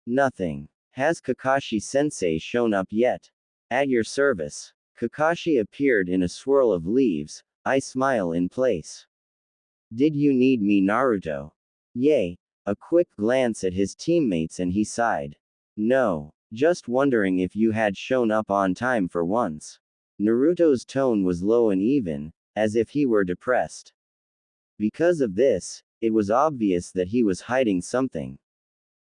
Nothing. Has Kakashi-sensei shown up yet? At your service. Kakashi appeared in a swirl of leaves, I smile in place. Did you need me, Naruto? Yay. A quick glance at his teammates and he sighed. No. Just wondering if you had shown up on time for once. Naruto's tone was low and even, as if he were depressed. Because of this, it was obvious that he was hiding something.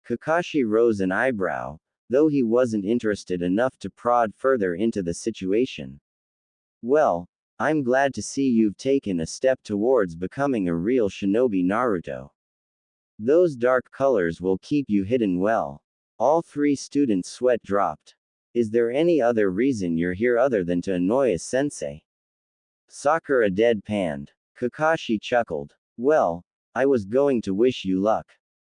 Kakashi rose an eyebrow, though he wasn't interested enough to prod further into the situation. Well, I'm glad to see you've taken a step towards becoming a real shinobi, Naruto. Those dark colors will keep you hidden well. All three students' sweat dropped. Is there any other reason you're here other than to annoy us, sensei? Sakura deadpanned. Kakashi chuckled. Well, I was going to wish you luck.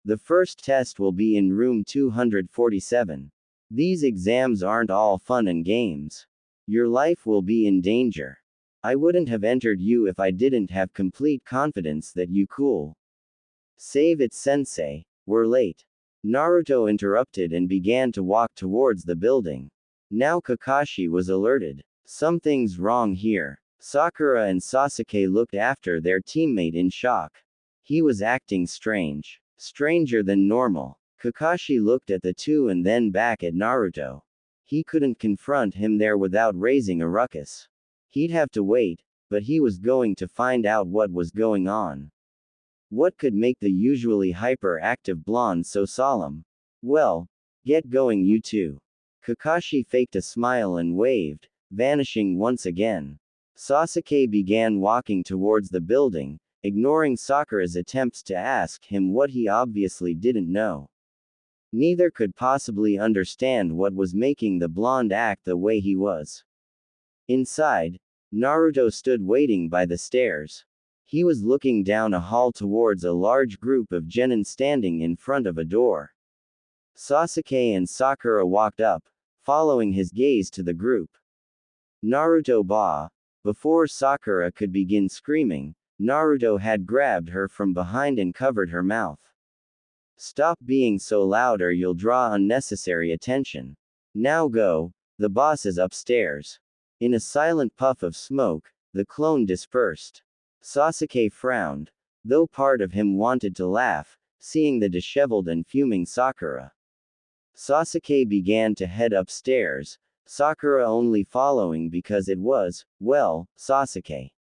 The first test will be in room 247. These exams aren't all fun and games. Your life will be in danger. I wouldn't have entered you if I didn't have complete confidence that you cool. Save it, sensei, we're late. Naruto interrupted and began to walk towards the building. Now Kakashi was alerted. Something's wrong here. Sakura and Sasuke looked after their teammate in shock. He was acting strange. Stranger than normal. Kakashi looked at the two and then back at Naruto. He couldn't confront him there without raising a ruckus. He'd have to wait, but he was going to find out what was going on. What could make the usually hyperactive blonde so solemn? Well, get going, you two. Kakashi faked a smile and waved, vanishing once again. Sasuke began walking towards the building, ignoring Sakura's attempts to ask him what he obviously didn't know. Neither could possibly understand what was making the blonde act the way he was. Inside, Naruto stood waiting by the stairs. He was looking down a hall towards a large group of genin standing in front of a door. Sasuke and Sakura walked up, following his gaze to the group. Naruto ba. Before Sakura could begin screaming, Naruto had grabbed her from behind and covered her mouth. Stop being so loud or you'll draw unnecessary attention. Now go, the boss is upstairs. In a silent puff of smoke, the clone dispersed. Sasuke frowned. Though part of him wanted to laugh, seeing the disheveled and fuming Sakura. Sasuke began to head upstairs, Sakura only following because it was, well, Sasuke.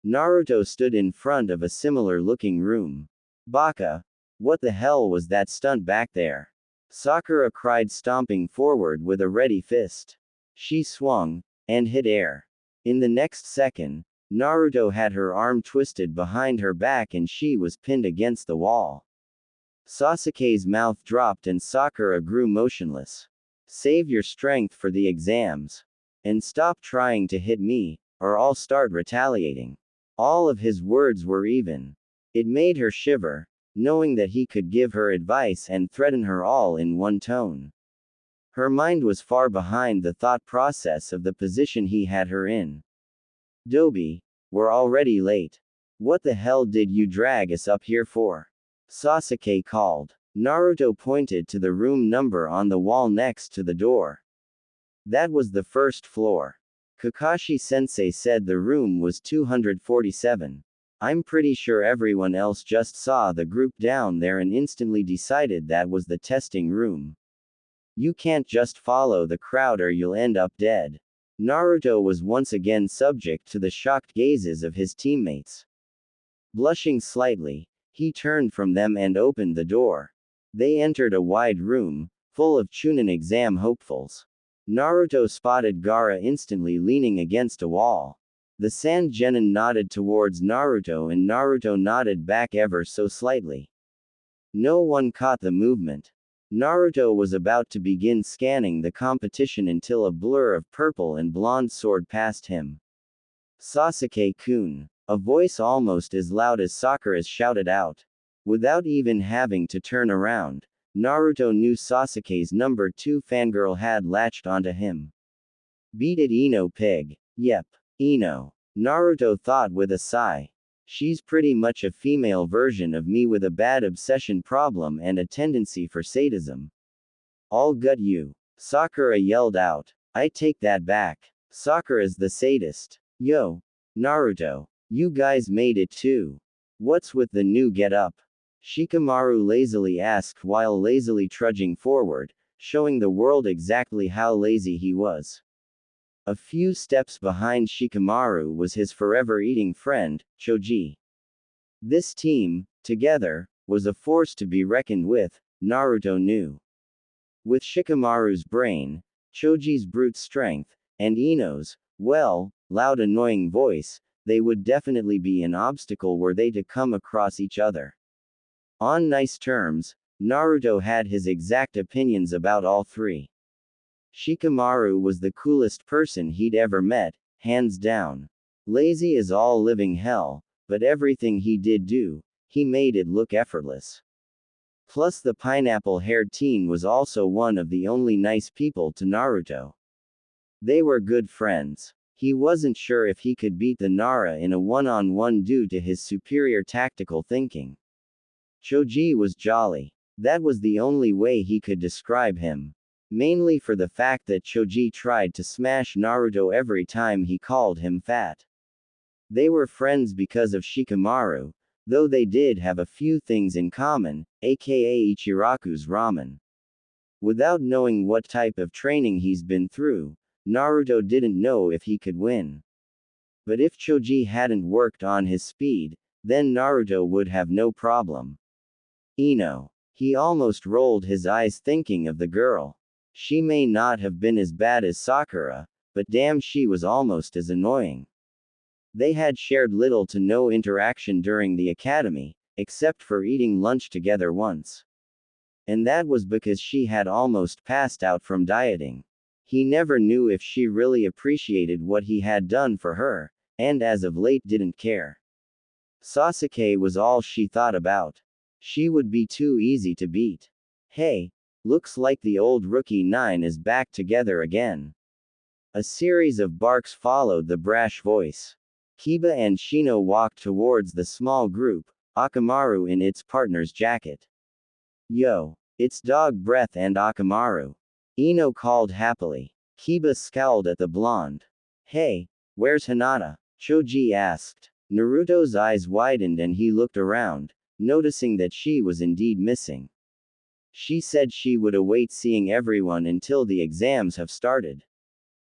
Naruto stood in front of a similar-looking room. Baka! What the hell was that stunt back there? Sakura cried, stomping forward with a ready fist. She swung, and hit air. In the next second, Naruto had her arm twisted behind her back and she was pinned against the wall. Sasuke's mouth dropped and Sakura grew motionless. Save your strength for the exams. And stop trying to hit me, or I'll start retaliating. All of his words were even. It made her shiver, knowing that he could give her advice and threaten her all in one tone. Her mind was far behind the thought process of the position he had her in. Dobi, we're already late. What the hell did you drag us up here for? Sasuke called. Naruto pointed to the room number on the wall next to the door. That was the first floor. Kakashi-sensei said the room was 247. I'm pretty sure everyone else just saw the group down there and instantly decided that was the testing room. You can't just follow the crowd or you'll end up dead. Naruto was once again subject to the shocked gazes of his teammates. Blushing slightly, he turned from them and opened the door. They entered a wide room, full of Chunin exam hopefuls. Naruto spotted Gaara instantly leaning against a wall. The Sand Genin nodded towards Naruto and Naruto nodded back ever so slightly. No one caught the movement. Naruto was about to begin scanning the competition until a blur of purple and blonde soared past him. Sasuke-kun. A voice almost as loud as Sakura's shouted out. Without even having to turn around, Naruto knew Sasuke's number 2 fangirl had latched onto him. Beat it, Ino pig. Yep, Ino. Naruto thought with a sigh. She's pretty much a female version of me with a bad obsession problem and a tendency for sadism. I'll gut you. Sakura yelled out. I take that back. Sakura's the sadist. Yo. Naruto. You guys made it too. What's with the new get-up? Shikamaru lazily asked while lazily trudging forward, showing the world exactly how lazy he was. A few steps behind Shikamaru was his forever-eating friend, Choji. This team, together, was a force to be reckoned with, Naruto knew. With Shikamaru's brain, Choji's brute strength, and Ino's, well, loud annoying voice, they would definitely be an obstacle were they to come across each other. On nice terms, Naruto had his exact opinions about all three. Shikamaru was the coolest person he'd ever met, hands down. Lazy as all living hell, but everything he did do, he made it look effortless. Plus the pineapple-haired teen was also one of the only nice people to Naruto. They were good friends. He wasn't sure if he could beat the Nara in a one-on-one due to his superior tactical thinking. Choji was jolly. That was the only way he could describe him. Mainly for the fact that Choji tried to smash Naruto every time he called him fat. They were friends because of Shikamaru, though they did have a few things in common, aka Ichiraku's ramen. Without knowing what type of training he's been through, Naruto didn't know if he could win. But if Choji hadn't worked on his speed, then Naruto would have no problem. Ino. He almost rolled his eyes thinking of the girl. She may not have been as bad as Sakura, but damn, she was almost as annoying. They had shared little to no interaction during the academy, except for eating lunch together once. And that was because she had almost passed out from dieting. He never knew if she really appreciated what he had done for her, and as of late didn't care. Sasuke was all she thought about. She would be too easy to beat. Hey, looks like the old rookie 9 is back together again. A series of barks followed the brash voice. Kiba and Shino walked towards the small group, Akamaru in its partner's jacket. Yo, it's dog breath and Akamaru. Ino called happily. Kiba scowled at the blonde. Hey, where's Hinata? Choji asked. Naruto's eyes widened and he looked around, noticing that she was indeed missing. She said she would await seeing everyone until the exams have started.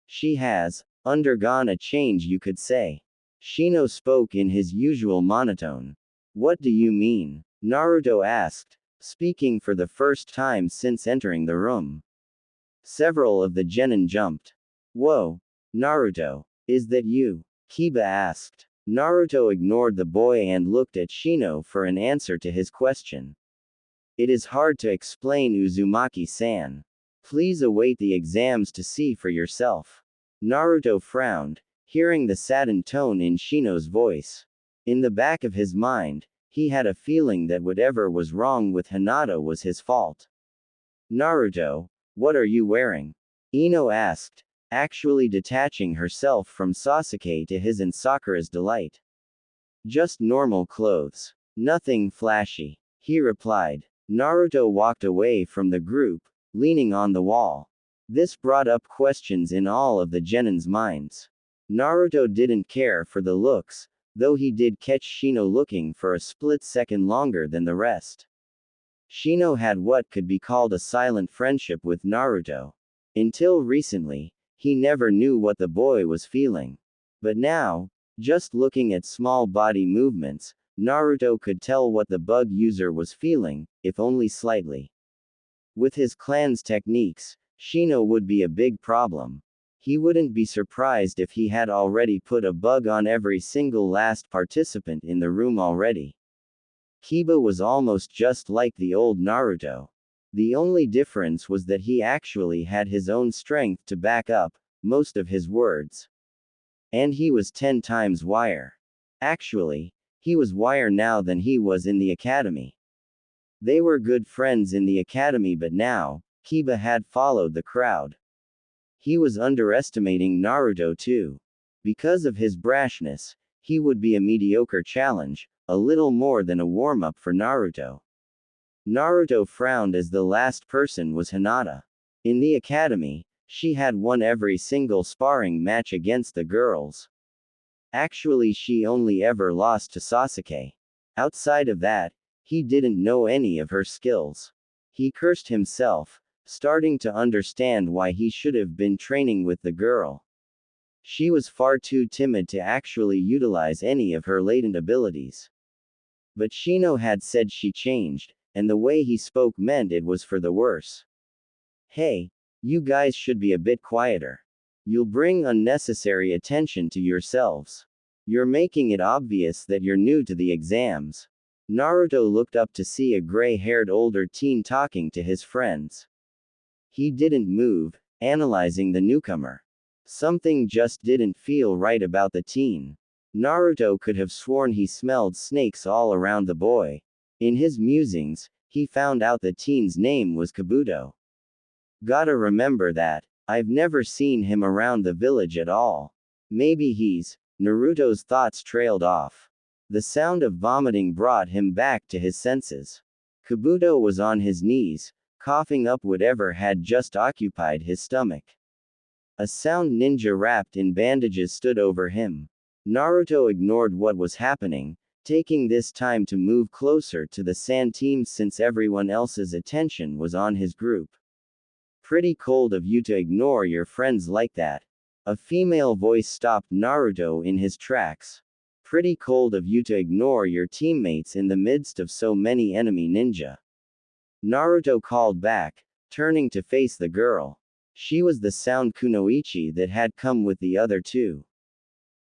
She has undergone a change, you could say. Shino spoke in his usual monotone. What do you mean? Naruto asked, speaking for the first time since entering the room. Several of the genin jumped. Whoa, Naruto, is that you? Kiba asked. Naruto ignored the boy and looked at Shino for an answer to his question. It is hard to explain, Uzumaki-san. Please await the exams to see for yourself. Naruto frowned, hearing the saddened tone in Shino's voice. In the back of his mind, he had a feeling that whatever was wrong with Hinata was his fault. Naruto, what are you wearing? Ino asked, actually detaching herself from Sasuke to his and Sakura's delight. Just normal clothes. Nothing flashy, he replied. Naruto walked away from the group, leaning on the wall. This brought up questions in all of the genin's minds. Naruto didn't care for the looks, though he did catch Shino looking for a split second longer than the rest. Shino had what could be called a silent friendship with Naruto. Until recently, he never knew what the boy was feeling. But now, just looking at small body movements, Naruto could tell what the bug user was feeling, if only slightly. With his clan's techniques, Shino would be a big problem. He wouldn't be surprised if he had already put a bug on every single last participant in the room already. Kiba was almost just like the old Naruto. The only difference was that he actually had his own strength to back up most of his words. And he was 10 times wire. Actually, he was wire now than he was in the academy. They were good friends in the academy, but now, Kiba had followed the crowd. He was underestimating Naruto too. Because of his brashness, he would be a mediocre challenge, a little more than a warm-up for Naruto. Naruto frowned as the last person was Hinata. In the academy, she had won every single sparring match against the girls. Actually, she only ever lost to Sasuke. Outside of that, he didn't know any of her skills. He cursed himself, starting to understand why he should have been training with the girl. She was far too timid to actually utilize any of her latent abilities. But Shino had said she changed, and the way he spoke meant it was for the worse. Hey, you guys should be a bit quieter. You'll bring unnecessary attention to yourselves. You're making it obvious that you're new to the exams. Naruto looked up to see a gray-haired older teen talking to his friends. He didn't move, analyzing the newcomer. Something just didn't feel right about the teen. Naruto could have sworn he smelled snakes all around the boy. In his musings, he found out the teen's name was Kabuto. Gotta remember that. I've never seen him around the village at all. Maybe he's. Naruto's thoughts trailed off. The sound of vomiting brought him back to his senses. Kabuto was on his knees, coughing up whatever had just occupied his stomach. A sound ninja wrapped in bandages stood over him. Naruto ignored what was happening, taking this time to move closer to the sand team since everyone else's attention was on his group. Pretty cold of you to ignore your friends like that. A female voice stopped Naruto in his tracks. Pretty cold of you to ignore your teammates in the midst of so many enemy ninja. Naruto called back, turning to face the girl. She was the sound kunoichi that had come with the other two.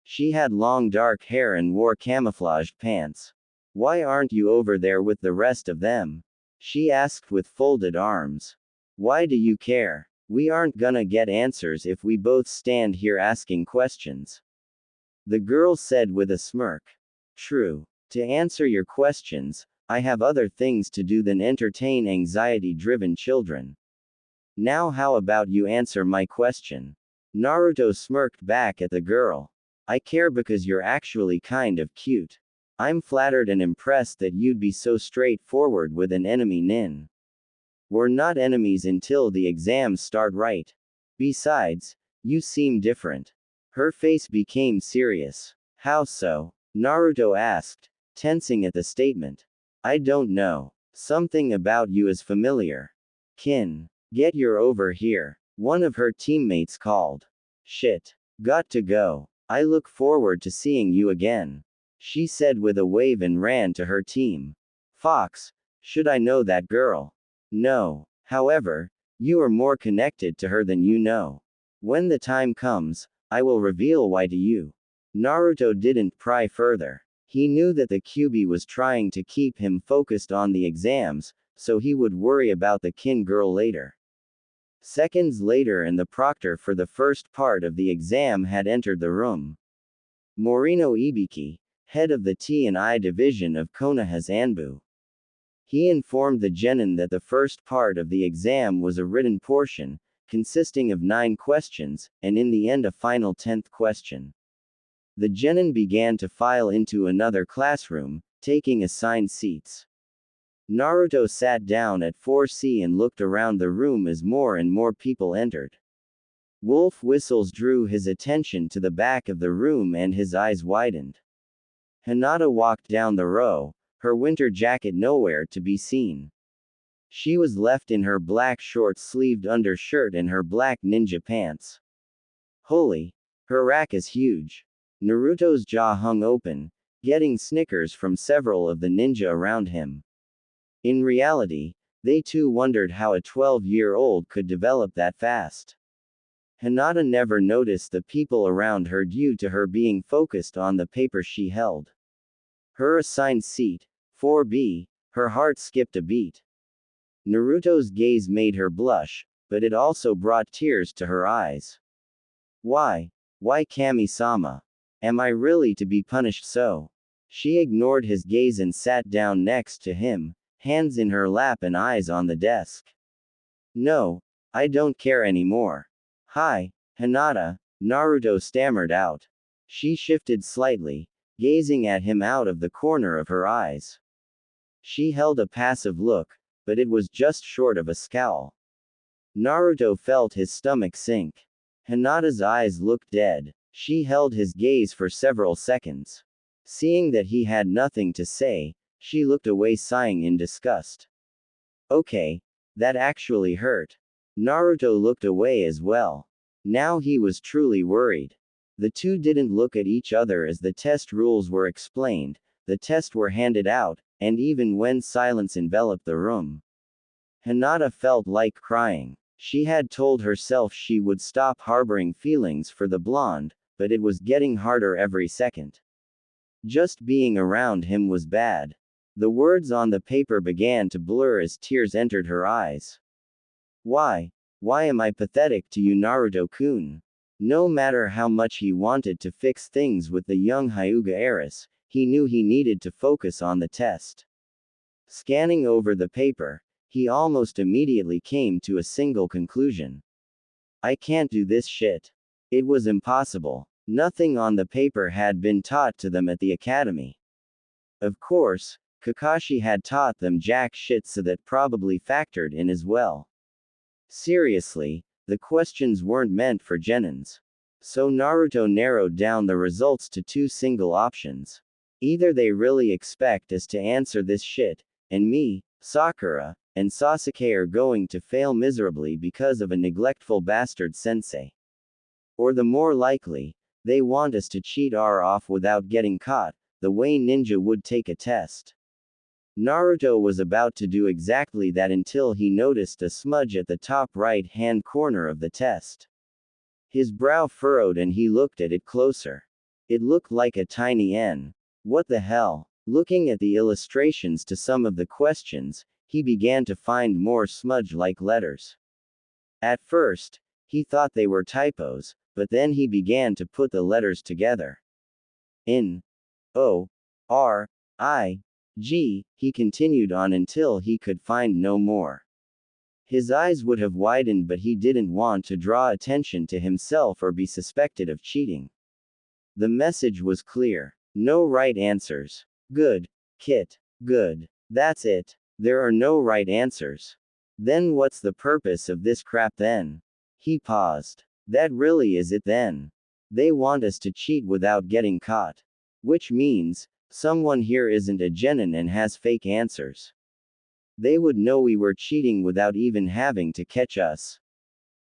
She had long dark hair and wore camouflaged pants. Why aren't you over there with the rest of them? She asked with folded arms. Why do you care? We aren't gonna get answers if we both stand here asking questions. The girl said with a smirk. True. To answer your questions, I have other things to do than entertain anxiety-driven children. Now how about you answer my question? Naruto smirked back at the girl. I care because you're actually kind of cute. I'm flattered and impressed that you'd be so straightforward with an enemy nin. We're not enemies until the exams start, right? Besides, you seem different. Her face became serious. How so? Naruto asked, tensing at the statement. I don't know. Something about you is familiar. Kin. Get your over here. One of her teammates called. Shit. Got to go. I look forward to seeing you again. She said with a wave and ran to her team. Fox. Should I know that girl? No. However, you are more connected to her than you know. When the time comes, I will reveal why to you. Naruto didn't pry further. He knew that the QB was trying to keep him focused on the exams, so he would worry about the kin girl later. Seconds later, and the proctor for the first part of the exam had entered the room. Morino Ibiki, head of the T&I division of Konoha's Anbu. He informed the genin that the first part of the exam was a written portion, consisting of 9 questions, and in the end a final 10th question. The genin began to file into another classroom, taking assigned seats. Naruto sat down at 4C and looked around the room as more and more people entered. Wolf whistles drew his attention to the back of the room and his eyes widened. Hinata walked down the row, her winter jacket nowhere to be seen. She was left in her black short-sleeved undershirt and her black ninja pants. Holy! Her rack is huge. Naruto's jaw hung open, getting snickers from several of the ninja around him. In reality, they too wondered how a 12-year-old could develop that fast. Hinata never noticed the people around her due to her being focused on the paper she held. Her assigned seat, 4B, her heart skipped a beat. Naruto's gaze made her blush, but it also brought tears to her eyes. Why? Why Kami-sama? Am I really to be punished so? She ignored his gaze and sat down next to him, hands in her lap and eyes on the desk. No, I don't care anymore. Hi, Hinata, Naruto stammered out. She shifted slightly, gazing at him out of the corner of her eyes. She held a passive look, but it was just short of a scowl. Naruto felt his stomach sink. Hinata's eyes looked dead. She held his gaze for several seconds. Seeing that he had nothing to say, she looked away sighing in disgust. Okay. That actually hurt. Naruto looked away as well. Now he was truly worried. The two didn't look at each other as the test rules were explained, the tests were handed out, and even when silence enveloped the room. Hinata felt like crying. She had told herself she would stop harboring feelings for the blonde, but it was getting harder every second. Just being around him was bad. The words on the paper began to blur as tears entered her eyes. Why? Why am I pathetic to you, Naruto-kun? No matter how much he wanted to fix things with the young Hyuga heiress, he knew he needed to focus on the test. Scanning over the paper, he almost immediately came to a single conclusion. I can't do this shit. It was impossible. Nothing on the paper had been taught to them at the academy. Of course, Kakashi had taught them jack shit, so that probably factored in as well. Seriously, the questions weren't meant for genins. So Naruto narrowed down the results to 2 single options. Either they really expect us to answer this shit, and me, Sakura, and Sasuke are going to fail miserably because of a neglectful bastard sensei. Or the more likely, they want us to cheat our off without getting caught, the way ninja would take a test. Naruto was about to do exactly that until he noticed a smudge at the top right-hand corner of the test. His brow furrowed and he looked at it closer. It looked like a tiny N. What the hell? Looking at the illustrations to some of the questions, he began to find more smudge-like letters. At first, he thought they were typos, but then he began to put the letters together. N, O, R, I, G, he continued on until he could find no more. His eyes would have widened, but he didn't want to draw attention to himself or be suspected of cheating. The message was clear. No right answers. Good, Kit. Good. That's it. There are no right answers. Then what's the purpose of this crap then? He paused. That really is it then. They want us to cheat without getting caught. Which means, Someone here isn't a genin and has fake answers. They would know we were cheating without even having to catch us.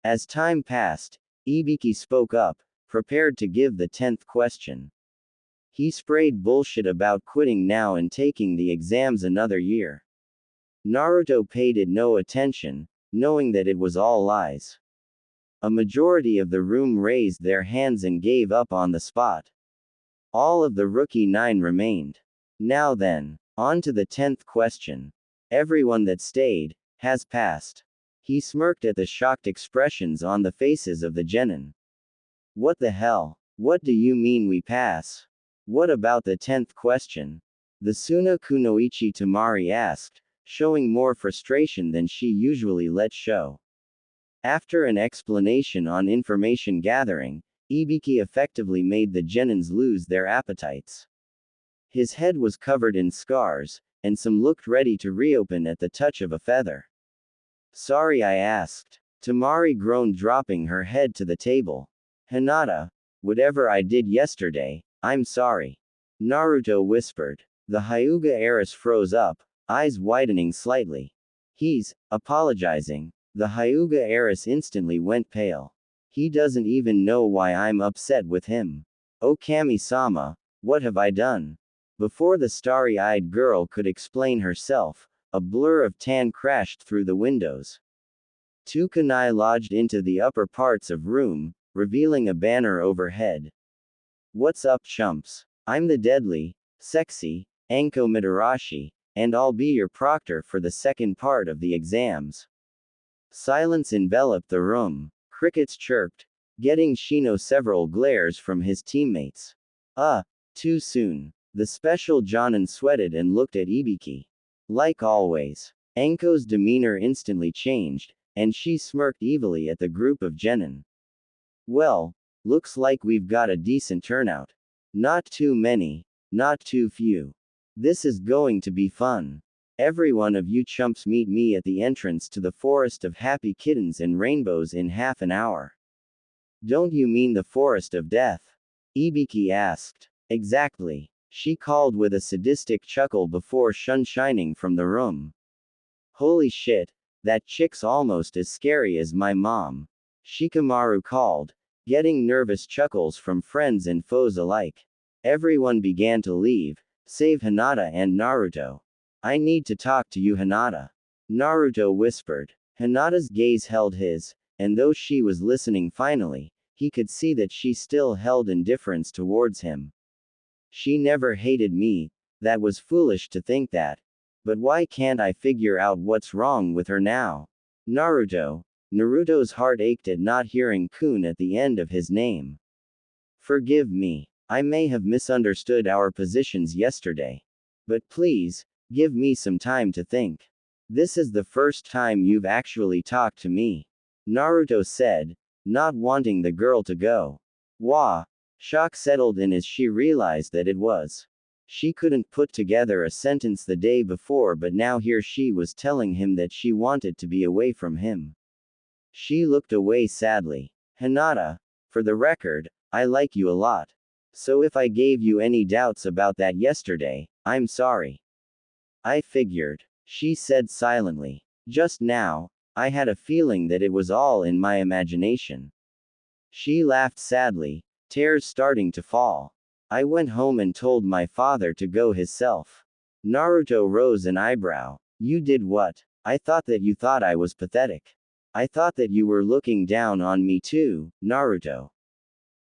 As time passed, Ibiki spoke up, prepared to give the 10th question. He sprayed bullshit about quitting now and taking the exams another year. Naruto paid it no attention, knowing that it was all lies. A majority of the room raised their hands and gave up on the spot. All of the rookie 9 remained. Now then, on to the 10th question. Everyone that stayed has passed. He smirked at the shocked expressions on the faces of the genin. What the hell? What do you mean we pass? What about the 10th question? The Suna Kunoichi Tamari asked, showing more frustration than she usually let show. After an explanation on information gathering, Ibiki effectively made the genins lose their appetites. His head was covered in scars, and some looked ready to reopen at the touch of a feather. Sorry, I asked. Tamari groaned, dropping her head to the table. Hinata, whatever I did yesterday, I'm sorry. Naruto whispered. The Hyuga heiress froze up, eyes widening slightly. He's apologizing. The Hyuga heiress instantly went pale. He doesn't even know why I'm upset with him. Oh Kami-sama, what have I done? Before the starry-eyed girl could explain herself, a blur of tan crashed through the windows. Two kunai lodged into the upper parts of room, revealing a banner overhead. What's up, chumps? I'm the deadly, sexy, Anko Mitarashi, and I'll be your proctor for the second part of the exams. Silence enveloped the room. Crickets chirped, getting Shino several glares from his teammates. Too soon. The special Jonin sweated and looked at Ibiki. Like always. Anko's demeanor instantly changed, and she smirked evilly at the group of genin. Well, looks like we've got a decent turnout. Not too many, not too few. This is going to be fun. Every one of you chumps meet me at the entrance to the forest of happy kittens and rainbows in half an hour. Don't you mean the forest of death? Ibiki asked. Exactly. She called with a sadistic chuckle before shining from the room. Holy shit, that chick's almost as scary as my mom. Shikamaru called, getting nervous chuckles from friends and foes alike. Everyone began to leave, save Hinata and Naruto. I need to talk to you, Hinata. Naruto whispered. Hinata's gaze held his, and though she was listening finally, he could see that she still held indifference towards him. She never hated me, that was foolish to think that. But why can't I figure out what's wrong with her now? Naruto's heart ached at not hearing Kun at the end of his name. Forgive me. I may have misunderstood our positions yesterday. But please, give me some time to think. This is the first time you've actually talked to me. Naruto said, not wanting the girl to go. Wah! Shock settled in as she realized that it was. She couldn't put together a sentence the day before, but now here she was telling him that she wanted to be away from him. She looked away sadly. Hinata, for the record, I like you a lot. So if I gave you any doubts about that yesterday, I'm sorry. I figured, she said silently. Just now, I had a feeling that it was all in my imagination. She laughed sadly, tears starting to fall. I went home and told my father to go himself. Naruto rose an eyebrow. You did what? I thought that you thought I was pathetic. I thought that you were looking down on me too, Naruto.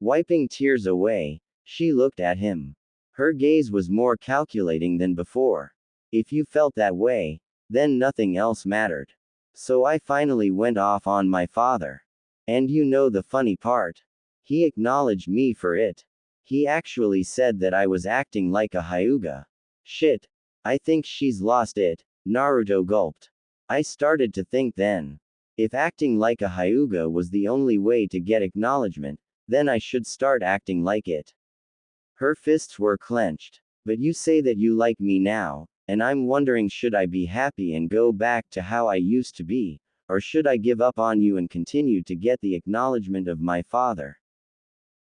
Wiping tears away, she looked at him. Her gaze was more calculating than before. If you felt that way, then nothing else mattered. So I finally went off on my father. And you know the funny part? He acknowledged me for it. He actually said that I was acting like a Hyuga. Shit. I think she's lost it, Naruto gulped. I started to think then. If acting like a Hyuga was the only way to get acknowledgement, then I should start acting like it. Her fists were clenched. But you say that you like me now, and I'm wondering, should I be happy and go back to how I used to be, or should I give up on you and continue to get the acknowledgement of my father?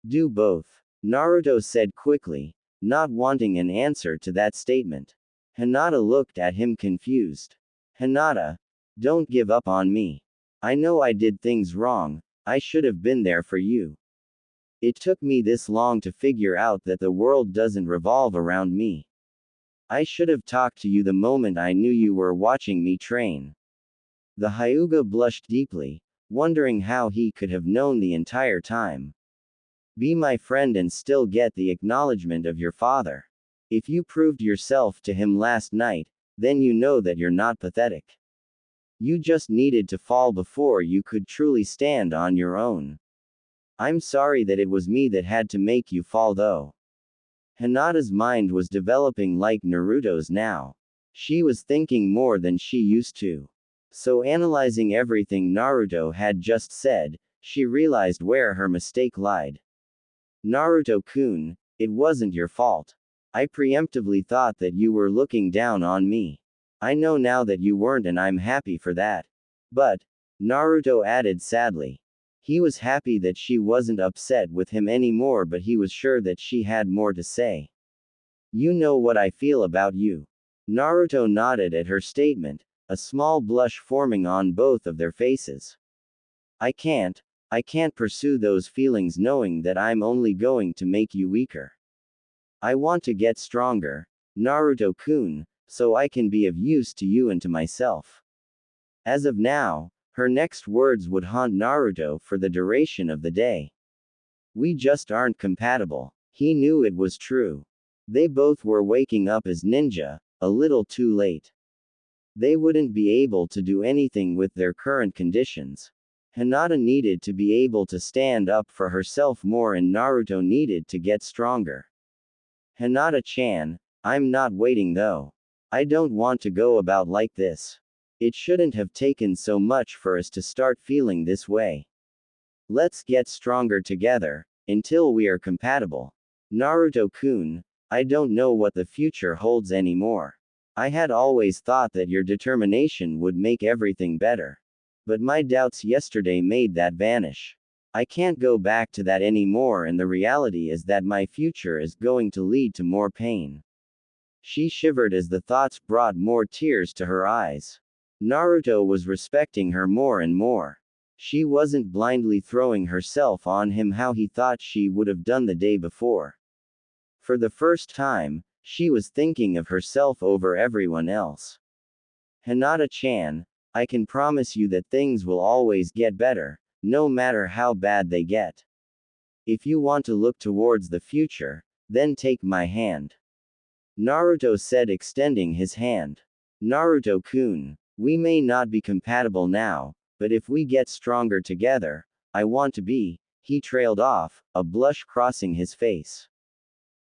Do both. Naruto said quickly, not wanting an answer to that statement. Hinata looked at him confused. Hinata, don't give up on me. I know I did things wrong, I should have been there for you. It took me this long to figure out that the world doesn't revolve around me. I should have talked to you the moment I knew you were watching me train. The Hyuga blushed deeply, wondering how he could have known the entire time. Be my friend and still get the acknowledgement of your father. If you proved yourself to him last night, then you know that you're not pathetic. You just needed to fall before you could truly stand on your own. I'm sorry that it was me that had to make you fall though. Hinata's mind was developing like Naruto's now. She was thinking more than she used to. So analyzing everything Naruto had just said, she realized where her mistake lied. Naruto-kun, it wasn't your fault. I preemptively thought that you were looking down on me. I know now that you weren't and I'm happy for that. But, Naruto added sadly. He was happy that she wasn't upset with him anymore, but he was sure that she had more to say. You know what I feel about you. Naruto nodded at her statement, a small blush forming on both of their faces. I can't pursue those feelings knowing that I'm only going to make you weaker. I want to get stronger, Naruto-kun, so I can be of use to you and to myself. As of now, her next words would haunt Naruto for the duration of the day. We just aren't compatible. He knew it was true. They both were waking up as ninja, a little too late. They wouldn't be able to do anything with their current conditions. Hinata needed to be able to stand up for herself more and Naruto needed to get stronger. Hinata-chan, I'm not waiting though. I don't want to go about like this. It shouldn't have taken so much for us to start feeling this way. Let's get stronger together, until we are compatible. Naruto-kun, I don't know what the future holds anymore. I had always thought that your determination would make everything better. But my doubts yesterday made that vanish. I can't go back to that anymore, and the reality is that my future is going to lead to more pain. She shivered as the thoughts brought more tears to her eyes. Naruto was respecting her more and more. She wasn't blindly throwing herself on him how he thought she would have done the day before. For the first time, she was thinking of herself over everyone else. Hinata-chan, I can promise you that things will always get better, no matter how bad they get. If you want to look towards the future, then take my hand. Naruto said, extending his hand. Naruto-kun, we may not be compatible now, but if we get stronger together, I want to be. He trailed off, a blush crossing his face.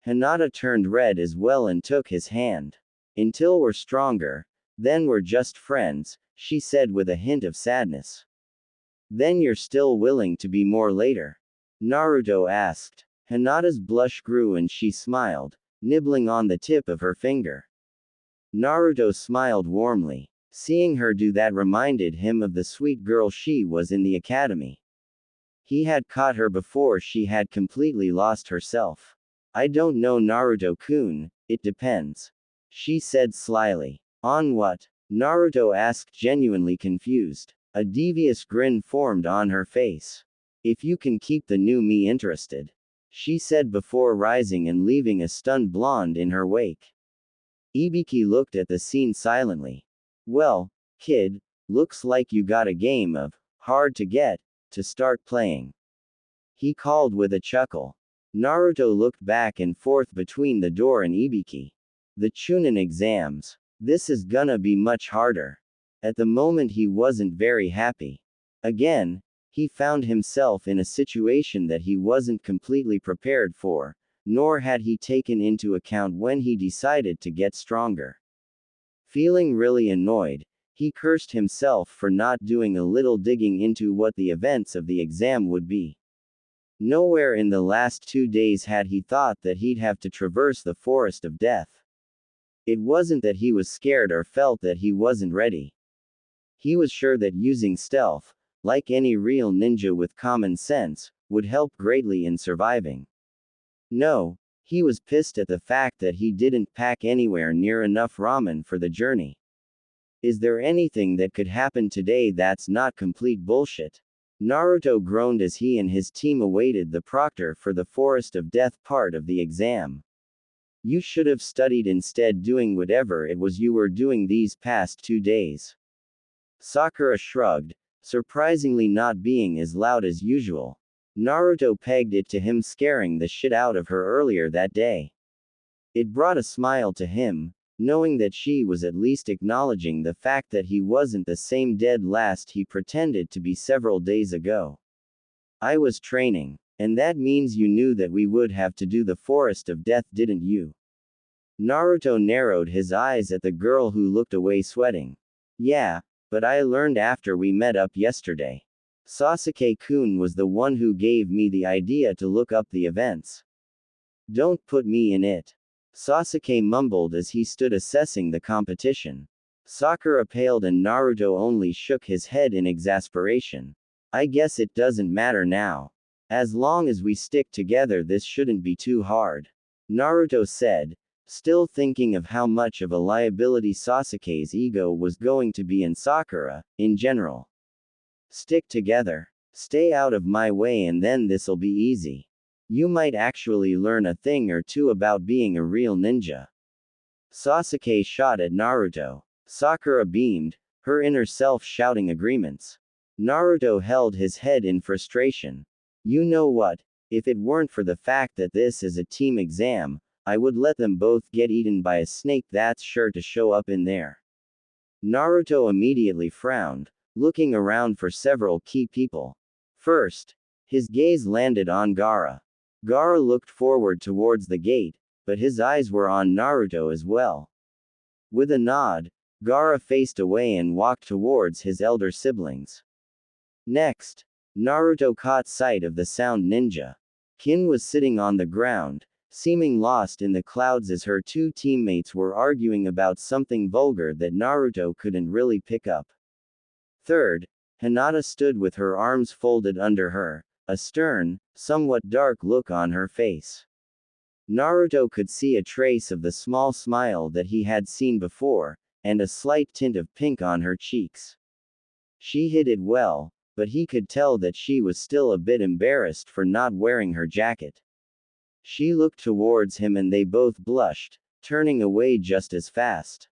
Hinata turned red as well and took his hand. Until we're stronger, then we're just friends, she said with a hint of sadness. Then you're still willing to be more later? Naruto asked. Hinata's blush grew and she smiled, nibbling on the tip of her finger. Naruto smiled warmly. Seeing her do that reminded him of the sweet girl she was in the academy. He had caught her before she had completely lost herself. I don't know, Naruto-kun, it depends. She said slyly. On what? Naruto asked, genuinely confused. A devious grin formed on her face. If you can keep the new me interested. She said before rising and leaving a stunned blonde in her wake. Ibiki looked at the scene silently. Well, kid, looks like you got a game of hard to get to start playing. He called with a chuckle. Naruto looked back and forth between the door and Ibiki. The Chunin exams. This is gonna be much harder. At the moment he wasn't very happy. Again, he found himself in a situation that he wasn't completely prepared for, nor had he taken into account when he decided to get stronger. Feeling really annoyed, he cursed himself for not doing a little digging into what the events of the exam would be. Nowhere in the last 2 days had he thought that he'd have to traverse the forest of death. It wasn't that he was scared or felt that he wasn't ready. He was sure that using stealth, like any real ninja with common sense, would help greatly in surviving. No, He was pissed at the fact that he didn't pack anywhere near enough ramen for the journey. Is there anything that could happen today that's not complete bullshit? Naruto groaned as he and his team awaited the proctor for the Forest of Death part of the exam. You should have studied instead, doing whatever it was you were doing these past 2 days. Sakura shrugged, surprisingly not being as loud as usual. Naruto pegged it to him scaring the shit out of her earlier that day. It brought a smile to him, knowing that she was at least acknowledging the fact that he wasn't the same dead last he pretended to be several days ago. I was training. And that means you knew that we would have to do the Forest of Death, didn't you? Naruto narrowed his eyes at the girl who looked away sweating. Yeah, but I learned after we met up yesterday. Sasuke-kun was the one who gave me the idea to look up the events. Don't put me in it. Sasuke mumbled as he stood assessing the competition. Sakura paled and Naruto only shook his head in exasperation. I guess it doesn't matter now. As long as we stick together, this shouldn't be too hard. Naruto said, still thinking of how much of a liability Sasuke's ego was going to be in Sakura, in general. Stick together. Stay out of my way and then this'll be easy. You might actually learn a thing or two about being a real ninja. Sasuke shot at Naruto. Sakura beamed, her inner self shouting agreements. Naruto held his head in frustration. You know what? If it weren't for the fact that this is a team exam, I would let them both get eaten by a snake that's sure to show up in there. Naruto immediately frowned, looking around for several key people. First, his gaze landed on Gaara. Gaara looked forward towards the gate, but his eyes were on Naruto as well. With a nod, Gaara faced away and walked towards his elder siblings. Next, Naruto caught sight of the sound ninja. Kin was sitting on the ground, seeming lost in the clouds as her two teammates were arguing about something vulgar that Naruto couldn't really pick up. Third, Hinata stood with her arms folded under her, a stern, somewhat dark look on her face. Naruto could see a trace of the small smile that he had seen before, and a slight tint of pink on her cheeks. She hid it well, but he could tell that she was still a bit embarrassed for not wearing her jacket. She looked towards him and they both blushed, turning away just as fast.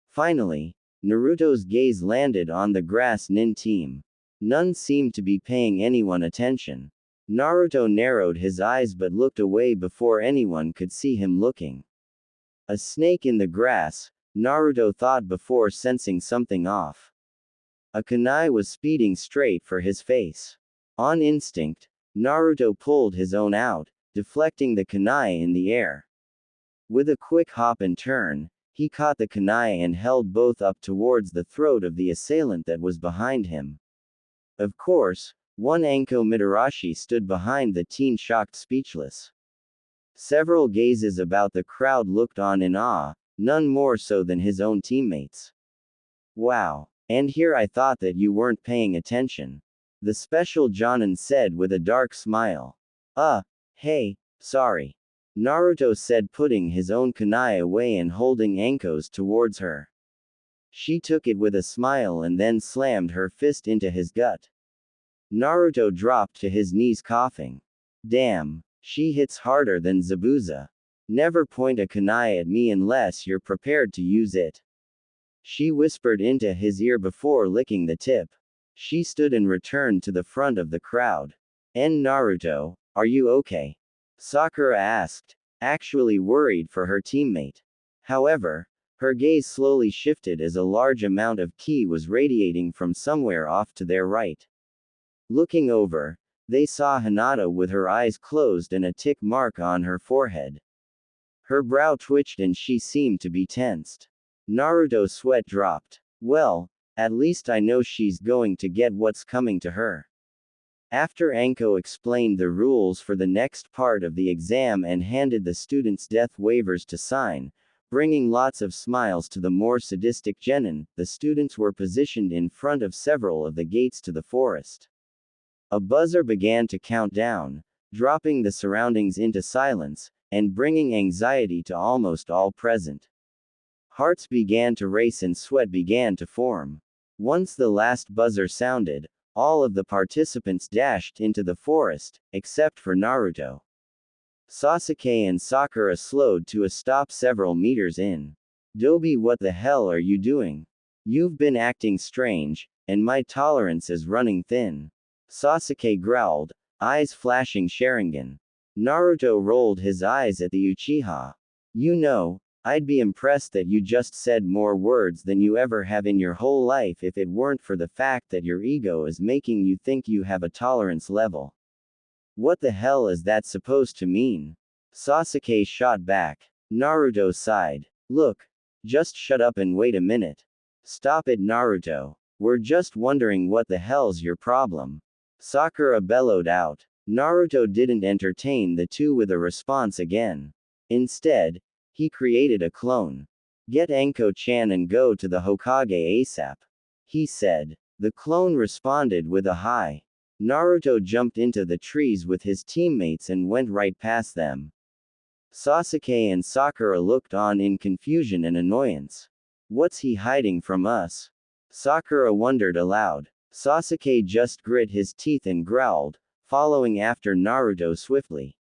Finally, Naruto's gaze landed on the grass nin team. None seemed to be paying anyone attention. Naruto narrowed his eyes but looked away before anyone could see him looking. A snake in the grass, Naruto thought before sensing something off. A kunai was speeding straight for his face. On instinct, Naruto pulled his own out, deflecting the kunai in the air. With a quick hop and turn, he caught the kunai and held both up towards the throat of the assailant that was behind him. Of course, one Anko Mitarashi stood behind the teen, shocked, speechless. Several gazes about the crowd looked on in awe, none more so than his own teammates. Wow. And here I thought that you weren't paying attention. The special Jonin said with a dark smile. Hey, sorry. Naruto said, putting his own kunai away and holding Anko's towards her. She took it with a smile and then slammed her fist into his gut. Naruto dropped to his knees coughing. Damn, she hits harder than Zabuza. Never point a kunai at me unless you're prepared to use it. She whispered into his ear before licking the tip. She stood and returned to the front of the crowd. Naruto, are you okay? Sakura asked, actually worried for her teammate. However, her gaze slowly shifted as a large amount of ki was radiating from somewhere off to their right. Looking over, they saw Hinata with her eyes closed and a tick mark on her forehead. Her brow twitched and she seemed to be tensed. Naruto's sweat dropped. Well, at least I know she's going to get what's coming to her. After Anko explained the rules for the next part of the exam and handed the students' death waivers to sign, bringing lots of smiles to the more sadistic genin, the students were positioned in front of several of the gates to the forest. A buzzer began to count down, dropping the surroundings into silence, and bringing anxiety to almost all present. Hearts began to race and sweat began to form. Once the last buzzer sounded, all of the participants dashed into the forest, except for Naruto. Sasuke and Sakura slowed to a stop several meters in. Dobi, what the hell are you doing? You've been acting strange, and my tolerance is running thin. Sasuke growled, eyes flashing Sharingan. Naruto rolled his eyes at the Uchiha. You know, I'd be impressed that you just said more words than you ever have in your whole life if it weren't for the fact that your ego is making you think you have a tolerance level. What the hell is that supposed to mean? Sasuke shot back. Naruto sighed. Look, just shut up and wait a minute. Stop it, Naruto. We're just wondering what the hell's your problem. Sakura bellowed out. Naruto didn't entertain the two with a response again. Instead, he created a clone. Get Anko-chan and go to the Hokage ASAP. He said. The clone responded with a hi. Naruto jumped into the trees with his teammates and went right past them. Sasuke and Sakura looked on in confusion and annoyance. What's he hiding from us? Sakura wondered aloud. Sasuke just grit his teeth and growled, following after Naruto swiftly.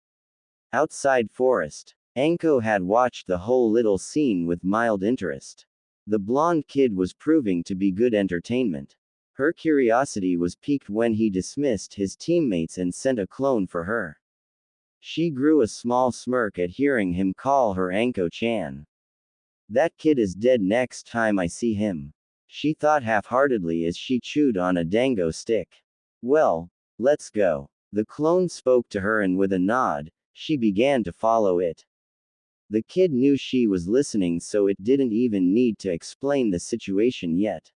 Outside forest, Anko had watched the whole little scene with mild interest. The blonde kid was proving to be good entertainment. Her curiosity was piqued when he dismissed his teammates and sent a clone for her. She grew a small smirk at hearing him call her Anko-chan. That kid is dead next time I see him. She thought half-heartedly as she chewed on a dango stick. Well, let's go. The clone spoke to her and with a nod, she began to follow it. The kid knew she was listening, so it didn't even need to explain the situation yet.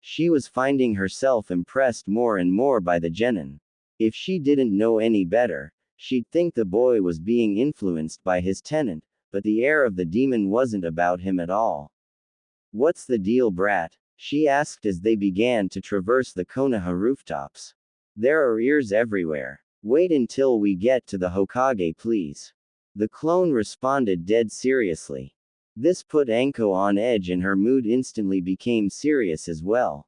She was finding herself impressed more and more by the genin. If she didn't know any better, she'd think the boy was being influenced by his tenant, but the air of the demon wasn't about him at all. What's the deal, brat? She asked as they began to traverse the Konoha rooftops. There are ears everywhere. Wait until we get to the Hokage, please. The clone responded dead seriously. This put Anko on edge and her mood instantly became serious as well.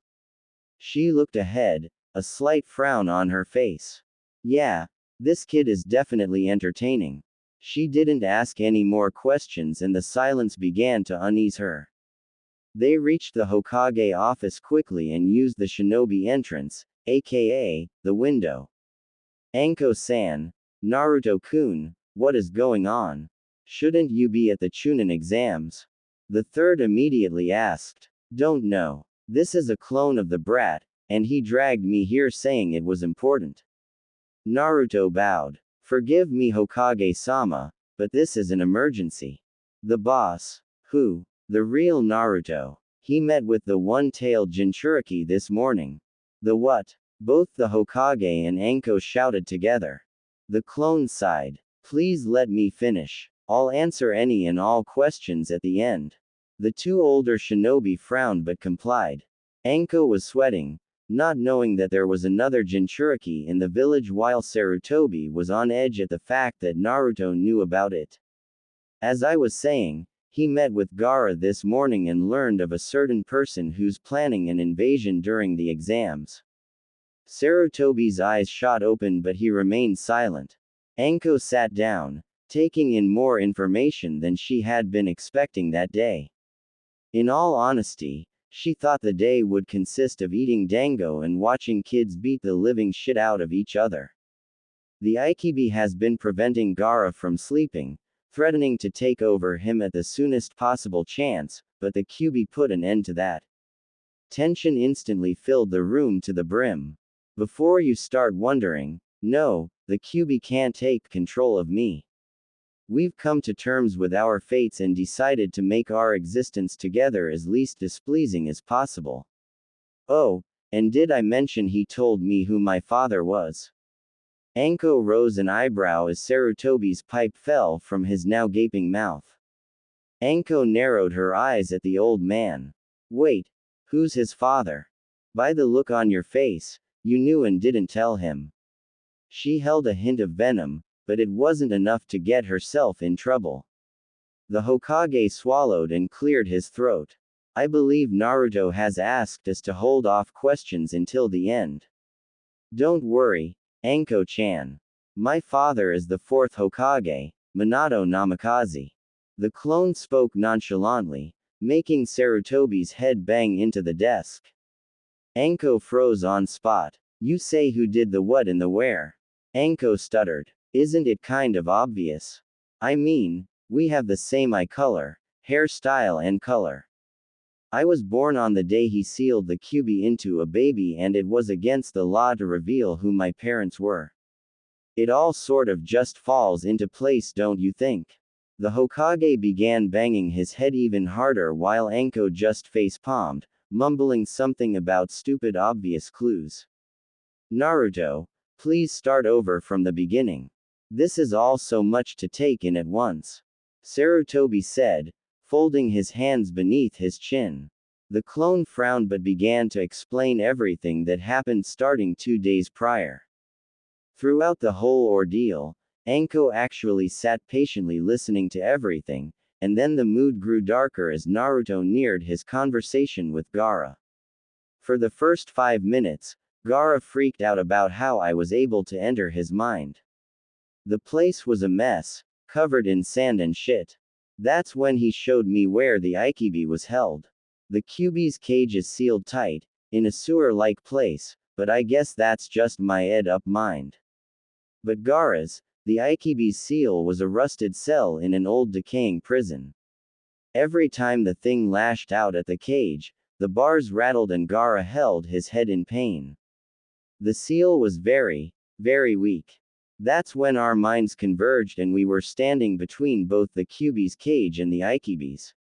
She looked ahead, a slight frown on her face. Yeah, this kid is definitely entertaining. She didn't ask any more questions and the silence began to unease her. They reached the Hokage office quickly and used the shinobi entrance, aka, the window. Anko-san, Naruto-kun, what is going on? Shouldn't you be at the Chunin exams? The third immediately asked. Don't know. This is a clone of the brat, and he dragged me here saying it was important. Naruto bowed. Forgive me, Hokage-sama, but this is an emergency. The boss. Who? The real Naruto. He met with the one-tailed Jinchuriki this morning. The what? Both the Hokage and Anko shouted together. The clone sighed. Please let me finish. I'll answer any and all questions at the end. The two older shinobi frowned but complied. Anko was sweating, not knowing that there was another Jinchuriki in the village, while Sarutobi was on edge at the fact that Naruto knew about it. As I was saying, he met with Gaara this morning and learned of a certain person who's planning an invasion during the exams. Sarutobi's eyes shot open but he remained silent. Anko sat down, taking in more information than she had been expecting that day. In all honesty, she thought the day would consist of eating dango and watching kids beat the living shit out of each other. The Aikibi has been preventing Gaara from sleeping, threatening to take over him at the soonest possible chance, but the Kyuubi put an end to that. Tension instantly filled the room to the brim. Before you start wondering, no, the Kyuubi can't take control of me. We've come to terms with our fates and decided to make our existence together as least displeasing as possible. Oh, and did I mention he told me who my father was? Anko rose an eyebrow as Sarutobi's pipe fell from his now gaping mouth. Anko narrowed her eyes at the old man. Wait, who's his father? By the look on your face, you knew and didn't tell him. She held a hint of venom, but it wasn't enough to get herself in trouble. The Hokage swallowed and cleared his throat. I believe Naruto has asked us to hold off questions until the end. Don't worry, Anko-chan. My father is the fourth Hokage, Minato Namikaze. The clone spoke nonchalantly, making Sarutobi's head bang into the desk. Anko froze on spot. You say who did the what and the where? Anko stuttered. Isn't it kind of obvious? I mean, we have the same eye color, hairstyle and color. I was born on the day he sealed the Kyuubi into a baby, and it was against the law to reveal who my parents were. It all sort of just falls into place, don't you think? The Hokage began banging his head even harder while Anko just face-palmed, mumbling something about stupid obvious clues. Naruto, please start over from the beginning. This is all so much to take in at once. Sarutobi said, folding his hands beneath his chin. The clone frowned but began to explain everything that happened starting 2 days prior. Throughout the whole ordeal, Anko actually sat patiently listening to everything, and then the mood grew darker as Naruto neared his conversation with Gaara. For the first 5 minutes, Gaara freaked out about how I was able to enter his mind. The place was a mess, covered in sand and shit. That's when he showed me where the Aikibi was held. The Kyuubi's cage is sealed tight, in a sewer-like place, but I guess that's just my ed-up mind. But Gaara's, the Aikibi's seal was a rusted cell in an old decaying prison. Every time the thing lashed out at the cage, the bars rattled and Gaara held his head in pain. The seal was very, very weak. That's when our minds converged and we were standing between both the Kyuubi's cage and the Aikibi's.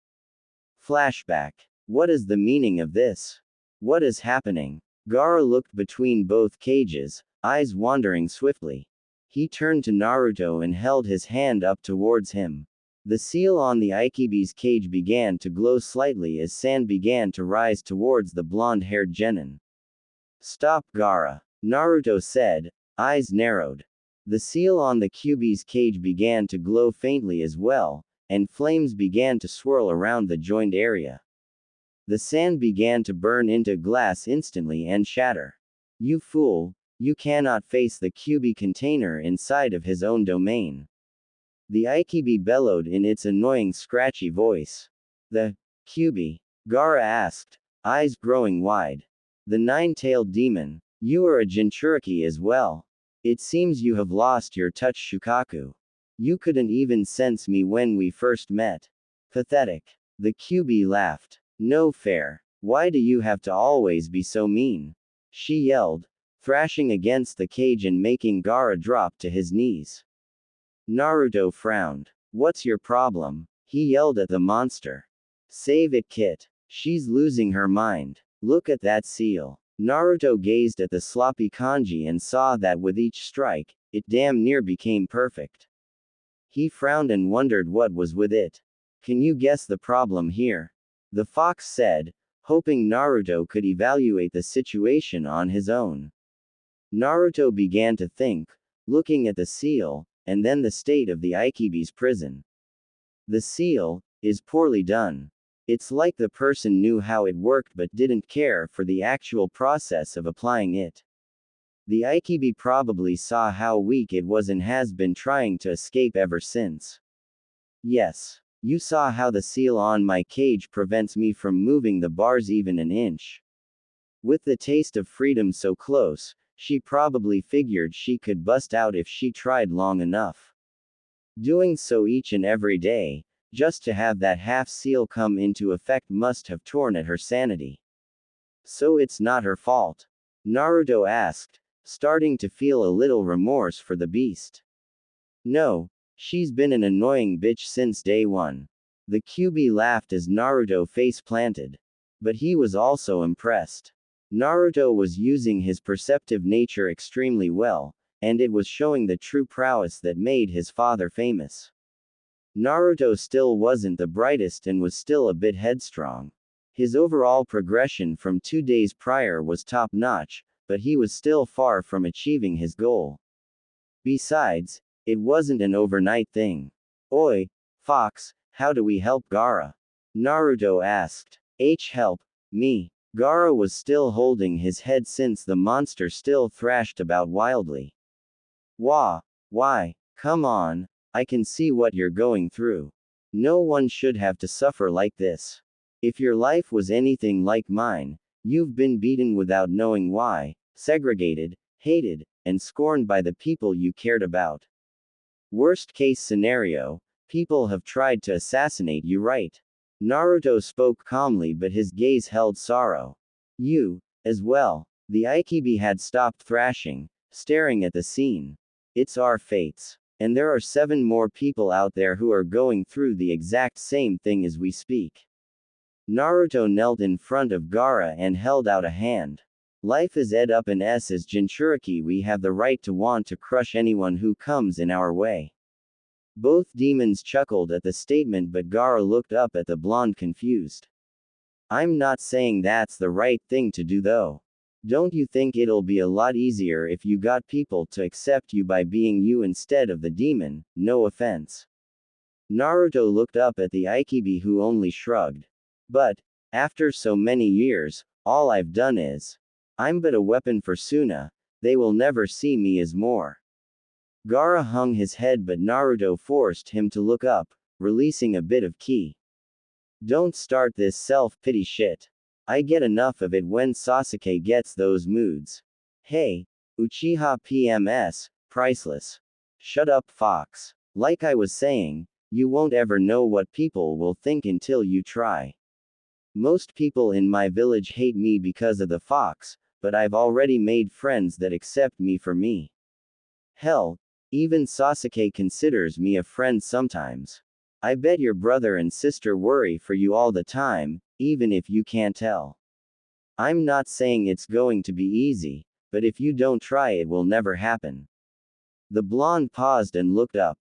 Flashback. What is the meaning of this? What is happening? Gaara looked between both cages, eyes wandering swiftly. He turned to Naruto and held his hand up towards him. The seal on the Aikibi's cage began to glow slightly as sand began to rise towards the blonde-haired genin. Stop, Gaara, Naruto said, eyes narrowed. The seal on the Kyuubi's cage began to glow faintly as well, and flames began to swirl around the joined area. The sand began to burn into glass instantly and shatter. You fool, you cannot face the Kyuubi container inside of his own domain. The Aikibi bellowed in its annoying scratchy voice. The Kyuubi? Gaara asked, eyes growing wide. The nine-tailed demon, you are a Jinchuriki as well. It seems you have lost your touch, Shukaku. You couldn't even sense me when we first met. Pathetic. The Kyuubi laughed. No fair. Why do you have to always be so mean? She yelled, thrashing against the cage and making Gaara drop to his knees. Naruto frowned. What's your problem? He yelled at the monster. Save it, Kit. She's losing her mind. Look at that seal. Naruto gazed at the sloppy kanji and saw that with each strike, it damn near became perfect. He frowned and wondered what was with it. Can you guess the problem here? The fox said, hoping Naruto could evaluate the situation on his own. Naruto began to think, looking at the seal, and then the state of the Aikibi's prison. The seal is poorly done. It's like the person knew how it worked but didn't care for the actual process of applying it. The Aikibi probably saw how weak it was and has been trying to escape ever since. Yes. You saw how the seal on my cage prevents me from moving the bars even an inch. With the taste of freedom so close, she probably figured she could bust out if she tried long enough. Doing so each and every day, just to have that half seal come into effect must have torn at her sanity. So it's not her fault? Naruto asked, starting to feel a little remorse for the beast. No, she's been an annoying bitch since day one. The Kyuubi laughed as Naruto face planted. But he was also impressed. Naruto was using his perceptive nature extremely well, and it was showing the true prowess that made his father famous. Naruto still wasn't the brightest and was still a bit headstrong. His overall progression from 2 days prior was top-notch, but he was still far from achieving his goal. Besides, It wasn't an overnight thing. Oi, Fox, how do we help Gaara? Naruto asked. Help me. Gaara was still holding his head since the monster still thrashed about wildly. Why? Come on, I can see what you're going through. No one should have to suffer like this. If your life was anything like mine, you've been beaten without knowing why, segregated, hated, and scorned by the people you cared about. Worst case scenario, people have tried to assassinate you, right? Naruto spoke calmly, but his gaze held sorrow. You, as well. The Aikibi had stopped thrashing, staring at the scene. It's our fates. And there are 7 more people out there who are going through the exact same thing as we speak. Naruto knelt in front of Gaara and held out a hand. Life is ed up, and as Jinchuriki we have the right to want to crush anyone who comes in our way. Both demons chuckled at the statement, but Gaara looked up at the blonde confused. I'm not saying that's the right thing to do though. Don't you think it'll be a lot easier if you got people to accept you by being you instead of the demon? No offense. Naruto looked up at the Aikibi, who only shrugged. But, after so many years, all I've done is. I'm but a weapon for Suna, they will never see me as more. Gaara hung his head, but Naruto forced him to look up, releasing a bit of ki. Don't start this self-pity shit. I get enough of it when Sasuke gets those moods. Hey, Uchiha PMS, priceless. Shut up, Fox. Like I was saying, you won't ever know what people will think until you try. Most people in my village hate me because of the fox, but I've already made friends that accept me for me. Hell, even Sasuke considers me a friend sometimes. I bet your brother and sister worry for you all the time, even if you can't tell. I'm not saying it's going to be easy, but if you don't try it will never happen. The blonde paused and looked up.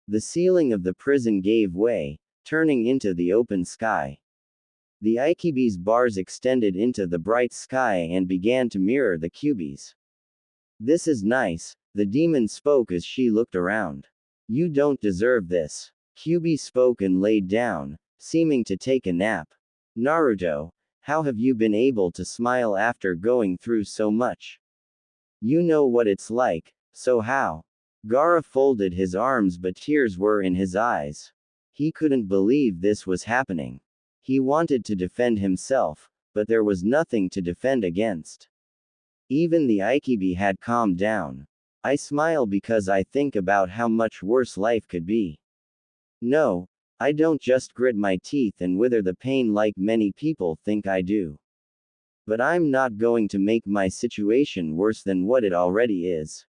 The ceiling of the prison gave way, turning into the open sky. The Aikibi's bars extended into the bright sky and began to mirror the Kyuubi's. This is nice, the demon spoke as she looked around. You don't deserve this. Kyuubi spoke and laid down, seeming to take a nap. Naruto, how have you been able to smile after going through so much? You know what it's like, so how? Gaara folded his arms, but tears were in his eyes. He couldn't believe this was happening. He wanted to defend himself, but there was nothing to defend against. Even the Aikibi had calmed down. I smile because I think about how much worse life could be. No, I don't just grit my teeth and wither the pain like many people think I do. But I'm not going to make my situation worse than what it already is.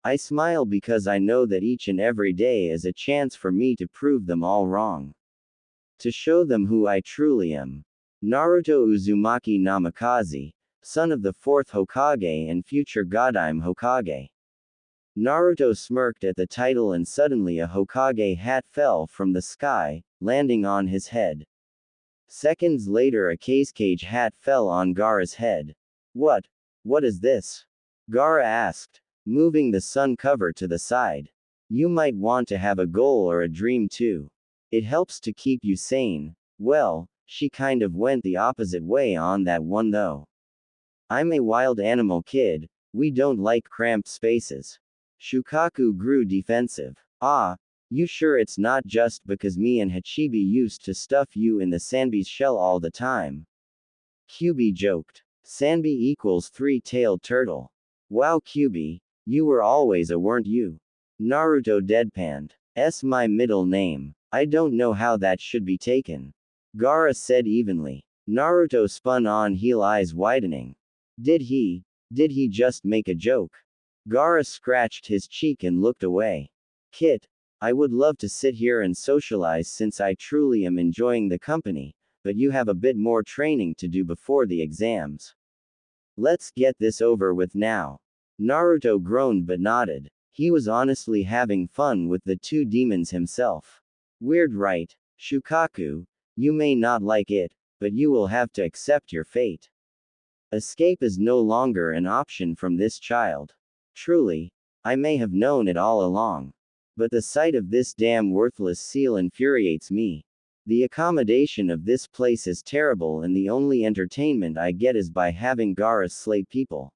I smile because I know that each and every day is a chance for me to prove them all wrong. To show them who I truly am. Naruto Uzumaki Namikaze, son of the 4th Hokage and future Godime Hokage. Naruto smirked at the title, and suddenly a Hokage hat fell from the sky, landing on his head. Seconds later a Kazekage hat fell on Gaara's head. What is this? Gaara asked, moving the sun cover to the side. You might want to have a goal or a dream too. It helps to keep you sane. Well, she kind of went the opposite way on that one though. I'm a wild animal kid, we don't like cramped spaces. Shukaku grew defensive. Ah, you sure it's not just because me and Hachibi used to stuff you in the Sanbi's shell all the time? Kyuubi joked. Sanbi equals 3-tailed turtle. Wow, Kyuubi, you were always a, weren't you? Naruto deadpanned. S my middle name. I don't know how that should be taken. Gaara said evenly. Naruto spun on heel, eyes widening. Did he just make a joke? Gaara scratched his cheek and looked away. Kit, I would love to sit here and socialize since I truly am enjoying the company, but you have a bit more training to do before the exams. Let's get this over with now. Naruto groaned but nodded. He was honestly having fun with the 2 demons himself. Weird, right? Shukaku, you may not like it, but you will have to accept your fate. Escape is no longer an option from this child. Truly, I may have known it all along. But the sight of this damn worthless seal infuriates me. The accommodation of this place is terrible and the only entertainment I get is by having Gaara slay people.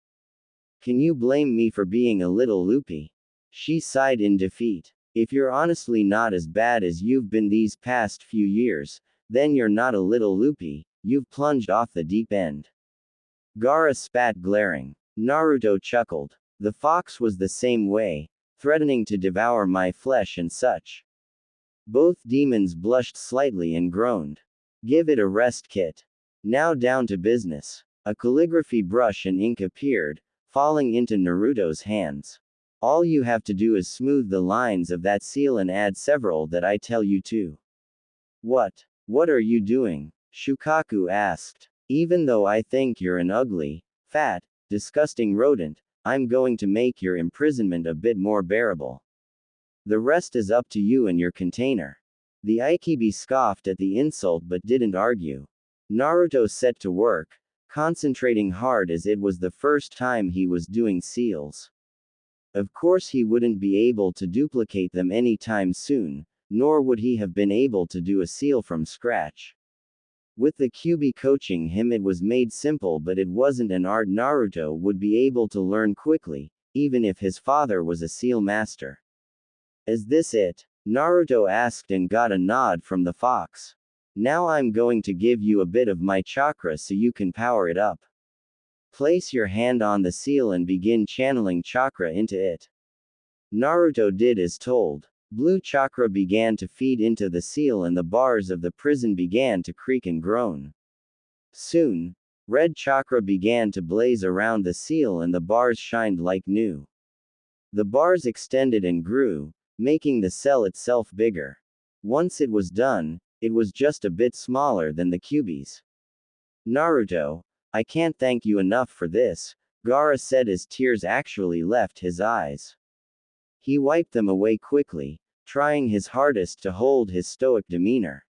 Can you blame me for being a little loopy? She sighed in defeat. If you're honestly not as bad as you've been these past few years, then you're not a little loopy, you've plunged off the deep end. Gaara spat glaring. Naruto chuckled. The fox was the same way, threatening to devour my flesh and such. Both demons blushed slightly and groaned. Give it a rest, Kit. Now down to business. A calligraphy brush and ink appeared, falling into Naruto's hands. All you have to do is smooth the lines of that seal and add several that I tell you to. What are you doing? Shukaku asked. Even though I think you're an ugly, fat, disgusting rodent, I'm going to make your imprisonment a bit more bearable. The rest is up to you and your container. The Aikibi scoffed at the insult but didn't argue. Naruto set to work, concentrating hard as it was the first time he was doing seals. Of course he wouldn't be able to duplicate them anytime soon, nor would he have been able to do a seal from scratch. With the Kyuubi coaching him it was made simple, but it wasn't an art Naruto would be able to learn quickly, even if his father was a seal master. Is this it? Naruto asked and got a nod from the fox. Now I'm going to give you a bit of my chakra so you can power it up. Place your hand on the seal and begin channeling chakra into it. Naruto did as told. Blue chakra began to feed into the seal and the bars of the prison began to creak and groan. Soon, red chakra began to blaze around the seal and the bars shined like new. The bars extended and grew, making the cell itself bigger. Once it was done, it was just a bit smaller than the Kyuubi's. Naruto, I can't thank you enough for this, Gaara said as tears actually left his eyes. He wiped them away quickly, trying his hardest to hold his stoic demeanor.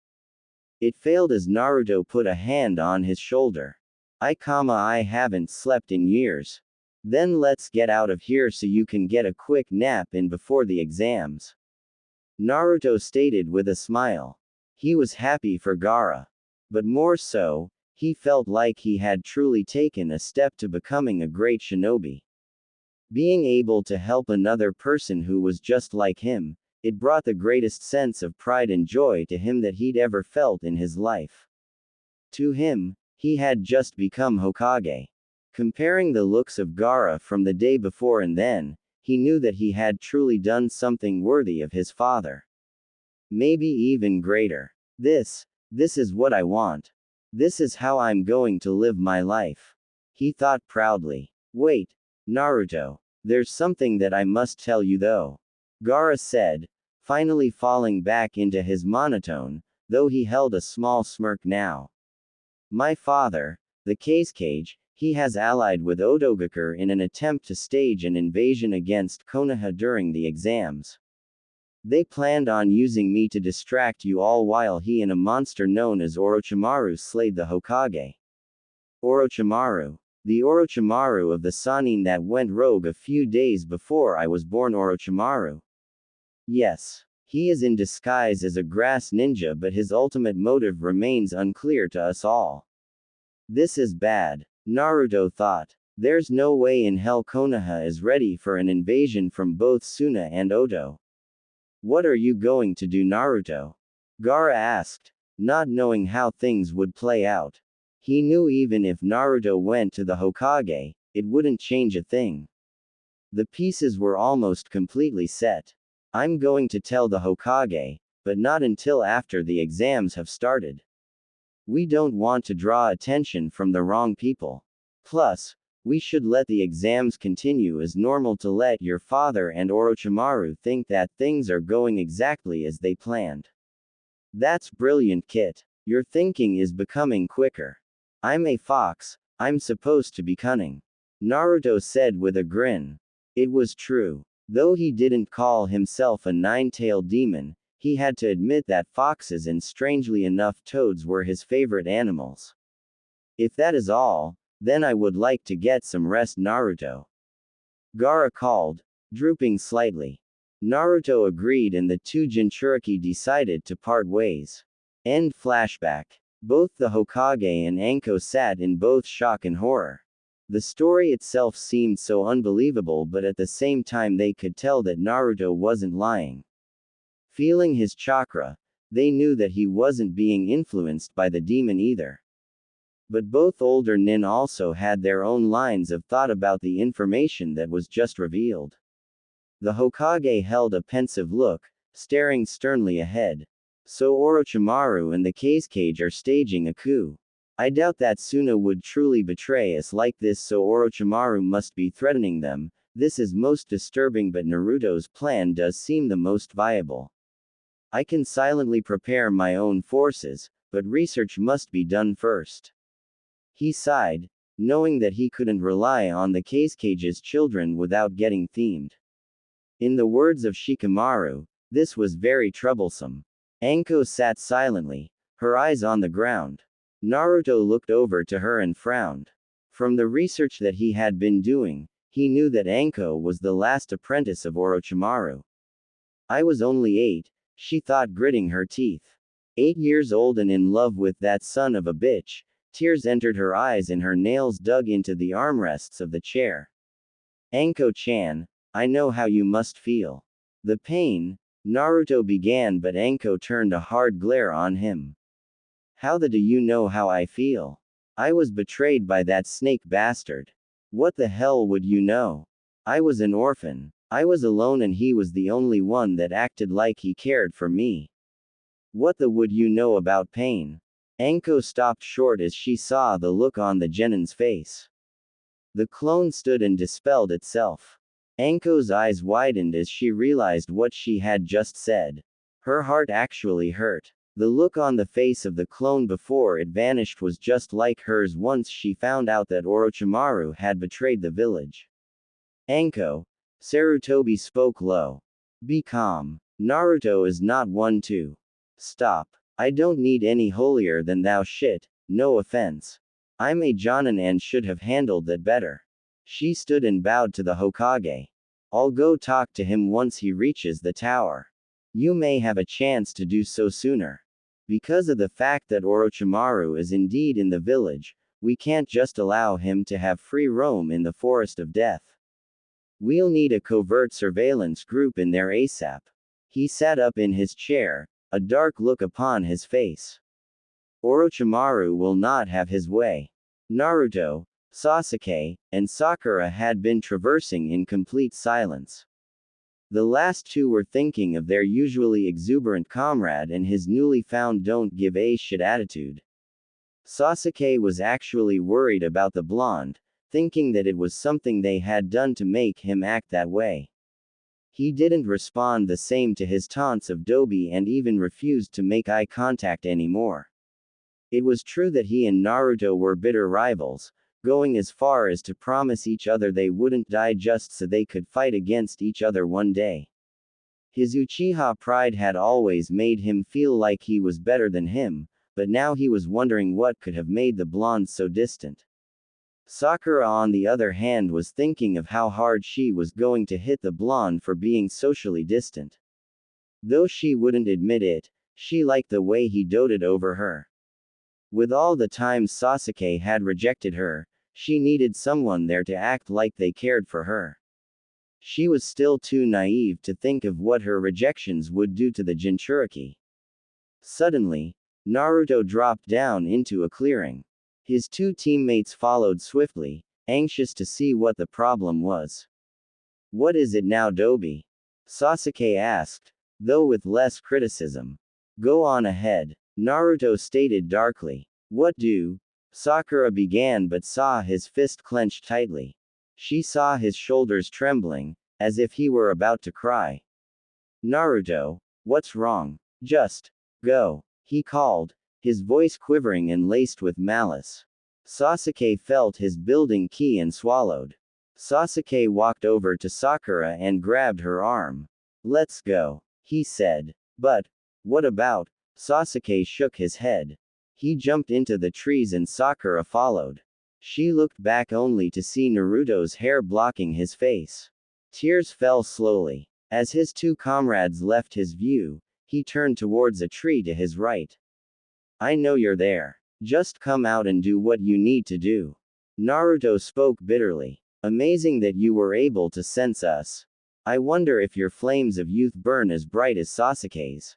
It failed as Naruto put a hand on his shoulder. I haven't slept in years. Then let's get out of here so you can get a quick nap in before the exams. Naruto stated with a smile. He was happy for Gaara. But more so, he felt like he had truly taken a step to becoming a great shinobi. Being able to help another person who was just like him, it brought the greatest sense of pride and joy to him that he'd ever felt in his life. To him, he had just become Hokage. Comparing the looks of Gaara from the day before and then, he knew that he had truly done something worthy of his father. Maybe even greater. This is what I want. This is how I'm going to live my life. He thought proudly. Wait, Naruto. There's something that I must tell you though. Gaara said, finally falling back into his monotone, though he held a small smirk now. My father, the Kazekage, he has allied with Otogakur in an attempt to stage an invasion against Konoha during the exams. They planned on using me to distract you all while he and a monster known as Orochimaru slayed the Hokage. Orochimaru. The Orochimaru of the Sannin that went rogue a few days before I was born. Orochimaru. Yes. He is in disguise as a grass ninja, but his ultimate motive remains unclear to us all. This is bad, Naruto thought. There's no way in hell Konoha is ready for an invasion from both Suna and Oto. What are you going to do, Naruto? Gaara asked, not knowing how things would play out. He knew even if Naruto went to the Hokage, it wouldn't change a thing. The pieces were almost completely set. I'm going to tell the Hokage, but not until after the exams have started. We don't want to draw attention from the wrong people. Plus, we should let the exams continue as normal to let your father and Orochimaru think that things are going exactly as they planned. That's brilliant, Kit. Your thinking is becoming quicker. I'm a fox, I'm supposed to be cunning. Naruto said with a grin. It was true. Though he didn't call himself a nine-tailed demon, he had to admit that foxes and strangely enough toads were his favorite animals. If that is all, then I would like to get some rest, Naruto. Gaara called, drooping slightly. Naruto agreed and the two Jinchuriki decided to part ways. End flashback. Both the Hokage and Anko sat in both shock and horror. The story itself seemed so unbelievable, but at the same time they could tell that Naruto wasn't lying. Feeling his chakra, they knew that he wasn't being influenced by the demon either. But both older nin also had their own lines of thought about the information that was just revealed. The Hokage held a pensive look, staring sternly ahead. So Orochimaru and the Kazekage are staging a coup. I doubt that Suna would truly betray us like this, so Orochimaru must be threatening them. This is most disturbing, but Naruto's plan does seem the most viable. I can silently prepare my own forces, but research must be done first. He sighed, knowing that he couldn't rely on the Kazekage's children without getting themed. In the words of Shikamaru, this was very troublesome. Anko sat silently, her eyes on the ground. Naruto looked over to her and frowned. From the research that he had been doing, he knew that Anko was the last apprentice of Orochimaru. I was only 8, she thought, gritting her teeth. 8 years old and in love with that son of a bitch. Tears entered her eyes and her nails dug into the armrests of the chair. Anko-chan, I know how you must feel. The pain, Naruto began, but Anko turned a hard glare on him. How do you know how I feel? I was betrayed by that snake bastard. What the hell would you know? I was an orphan. I was alone and he was the only one that acted like he cared for me. What the would you know about pain? Anko stopped short as she saw the look on the genin's face. The clone stood and dispelled itself. Anko's eyes widened as she realized what she had just said. Her heart actually hurt. The look on the face of the clone before it vanished was just like hers once she found out that Orochimaru had betrayed the village. Anko, Sarutobi spoke low. Be calm. Naruto is not one to stop. I don't need any holier than thou shit, no offense. I'm a Jonin and should have handled that better. She stood and bowed to the Hokage. I'll go talk to him once he reaches the tower. You may have a chance to do so sooner. Because of the fact that Orochimaru is indeed in the village, we can't just allow him to have free roam in the forest of death. We'll need a covert surveillance group in there ASAP. He sat up in his chair, a dark look upon his face. Orochimaru will not have his way. Naruto, Sasuke, and Sakura had been traversing in complete silence. The last two were thinking of their usually exuberant comrade and his newly found don't give a shit attitude. Sasuke was actually worried about the blonde, thinking that it was something they had done to make him act that way. He didn't respond the same to his taunts of Dobi and even refused to make eye contact anymore. It was true that he and Naruto were bitter rivals, going as far as to promise each other they wouldn't die just so they could fight against each other one day. His Uchiha pride had always made him feel like he was better than him, but now he was wondering what could have made the blonde so distant. Sakura on the other hand was thinking of how hard she was going to hit the blonde for being socially distant. Though she wouldn't admit it, she liked the way he doted over her. With all the times Sasuke had rejected her, she needed someone there to act like they cared for her. She was still too naive to think of what her rejections would do to the Jinchuriki. Suddenly, Naruto dropped down into a clearing. His two teammates followed swiftly, anxious to see what the problem was. What is it now, Dobi? Sasuke asked, though with less criticism. Go on ahead, Naruto stated darkly. What do? Sakura began but saw his fist clenched tightly. She saw his shoulders trembling, as if he were about to cry. Naruto, what's wrong? Just go, he called, his voice quivering and laced with malice. Sasuke felt his building ki and swallowed. Sasuke walked over to Sakura and grabbed her arm. Let's go, he said. But what about? Sasuke shook his head. He jumped into the trees and Sakura followed. She looked back only to see Naruto's hair blocking his face. Tears fell slowly. As his two comrades left his view, he turned towards a tree to his right. I know you're there. Just come out and do what you need to do. Naruto spoke bitterly. Amazing that you were able to sense us. I wonder if your flames of youth burn as bright as Sasuke's.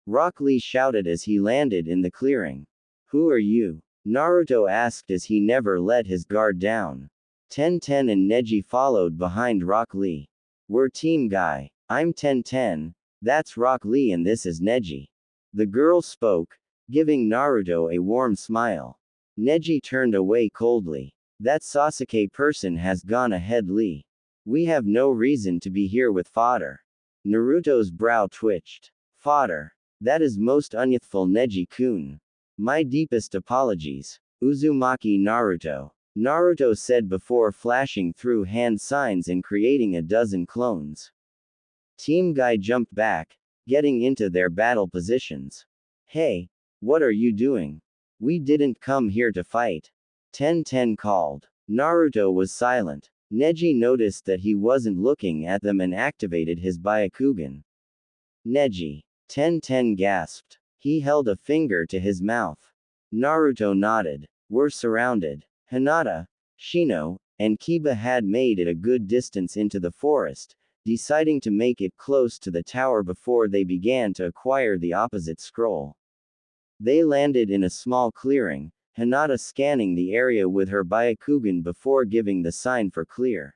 Rock Lee shouted as he landed in the clearing. Who are you? Naruto asked as he never let his guard down. Ten and Neji followed behind Rock Lee. We're Team Guy. I'm Ten, that's Rock Lee and this is Neji. The girl spoke, giving Naruto a warm smile. Neji turned away coldly. That Sasuke person has gone ahead, Lee. We have no reason to be here with fodder. Naruto's brow twitched. Fodder. That is most unyouthful Neji-kun. My deepest apologies. Uzumaki Naruto. Naruto said before flashing through hand signs and creating a dozen clones. Team Guy jumped back, getting into their battle positions. Hey, what are you doing? We didn't come here to fight. Ten called. Naruto was silent. Neji noticed that he wasn't looking at them and activated his Byakugan. Neji. Ten gasped. He held a finger to his mouth. Naruto nodded. We're surrounded. Hinata, Shino, and Kiba had made it a good distance into the forest, deciding to make it close to the tower before they began to acquire the opposite scroll. They landed in a small clearing, Hinata scanning the area with her Byakugan before giving the sign for clear.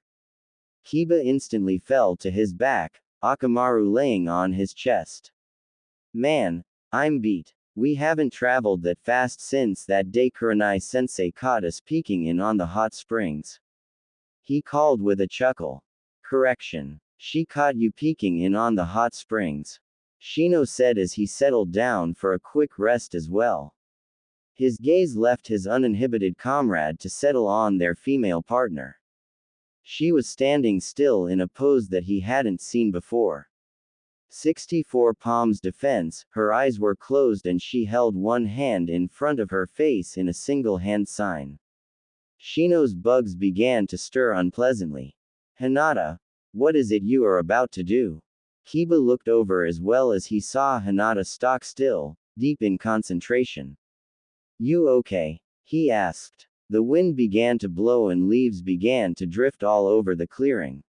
Kiba instantly fell to his back, Akamaru laying on his chest. Man, I'm beat. We haven't traveled that fast since that day Kurenai-sensei caught us peeking in on the hot springs. He called with a chuckle. Correction. She caught you peeking in on the hot springs. Shino said as he settled down for a quick rest as well. His gaze left his uninhibited comrade to settle on their female partner. She was standing still in a pose that he hadn't seen before. 64 palms defense, her eyes were closed and she held one hand in front of her face in a single hand sign. Shino's bugs began to stir unpleasantly. Hinata, what is it you are about to do? Kiba looked over as well as he saw Hinata stock still, deep in concentration. You okay? He asked. The wind began to blow and leaves began to drift all over the clearing.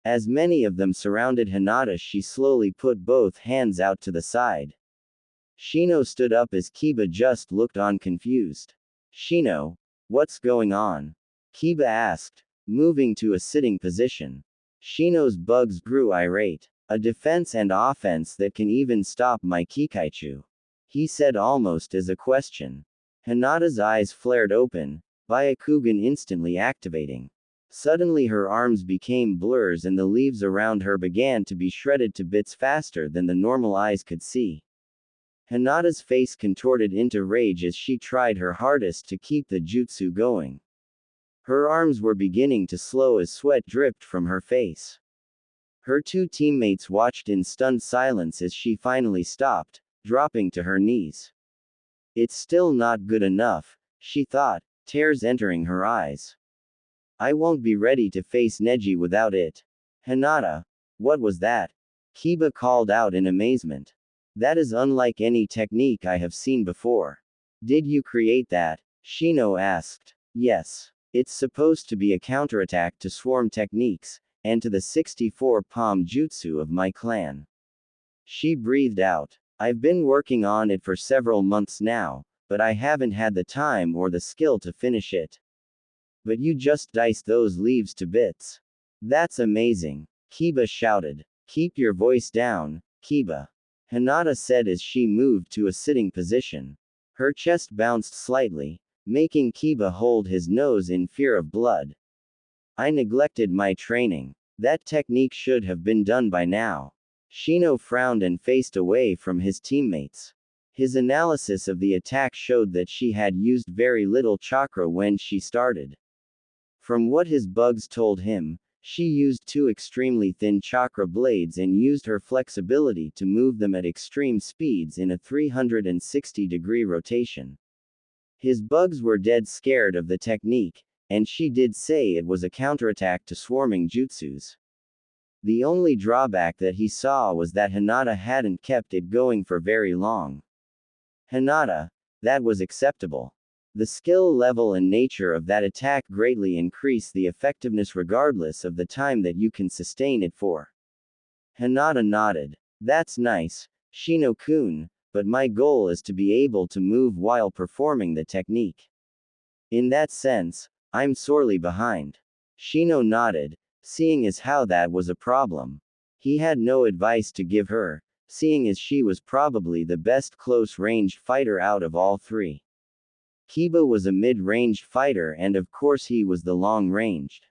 As many of them surrounded Hinata, she slowly put both hands out to the side. Shino stood up as Kiba just looked on confused. Shino, what's going on? Kiba asked, moving to a sitting position. Shino's bugs grew irate. A defense and offense that can even stop my Kikaichu. He said almost as a question. Hinata's eyes flared open, Byakugan instantly activating. Suddenly her arms became blurs and the leaves around her began to be shredded to bits faster than the normal eyes could see. Hinata's face contorted into rage as she tried her hardest to keep the jutsu going. Her arms were beginning to slow as sweat dripped from her face. Her two teammates watched in stunned silence as she finally stopped, dropping to her knees. It's still not good enough, she thought, tears entering her eyes. I won't be ready to face Neji without it. Hinata, what was that? Kiba called out in amazement. That is unlike any technique I have seen before. Did you create that? Shino asked. Yes. It's supposed to be a counterattack to swarm techniques, and to the 64-palm jutsu of my clan. She breathed out. I've been working on it for several months now, but I haven't had the time or the skill to finish it. But you just diced those leaves to bits. That's amazing. Kiba shouted. Keep your voice down, Kiba. Hinata said as she moved to a sitting position. Her chest bounced slightly, making Kiba hold his nose in fear of blood. I neglected my training. That technique should have been done by now. Shino frowned and faced away from his teammates. His analysis of the attack showed that she had used very little chakra when she started. From what his bugs told him, she used two extremely thin chakra blades and used her flexibility to move them at extreme speeds in a 360-degree rotation. His bugs were dead scared of the technique, and she did say it was a counterattack to swarming jutsus. The only drawback that he saw was that Hinata hadn't kept it going for very long. Hinata, that was acceptable. The skill level and nature of that attack greatly increase the effectiveness regardless of the time that you can sustain it for. Hinata nodded. That's nice, Shino-kun, but my goal is to be able to move while performing the technique. In that sense, I'm sorely behind. Shino nodded, seeing as how that was a problem. He had no advice to give her, seeing as she was probably the best close-ranged fighter out of all three. Kiba was a mid-ranged fighter and of course he was the long-ranged.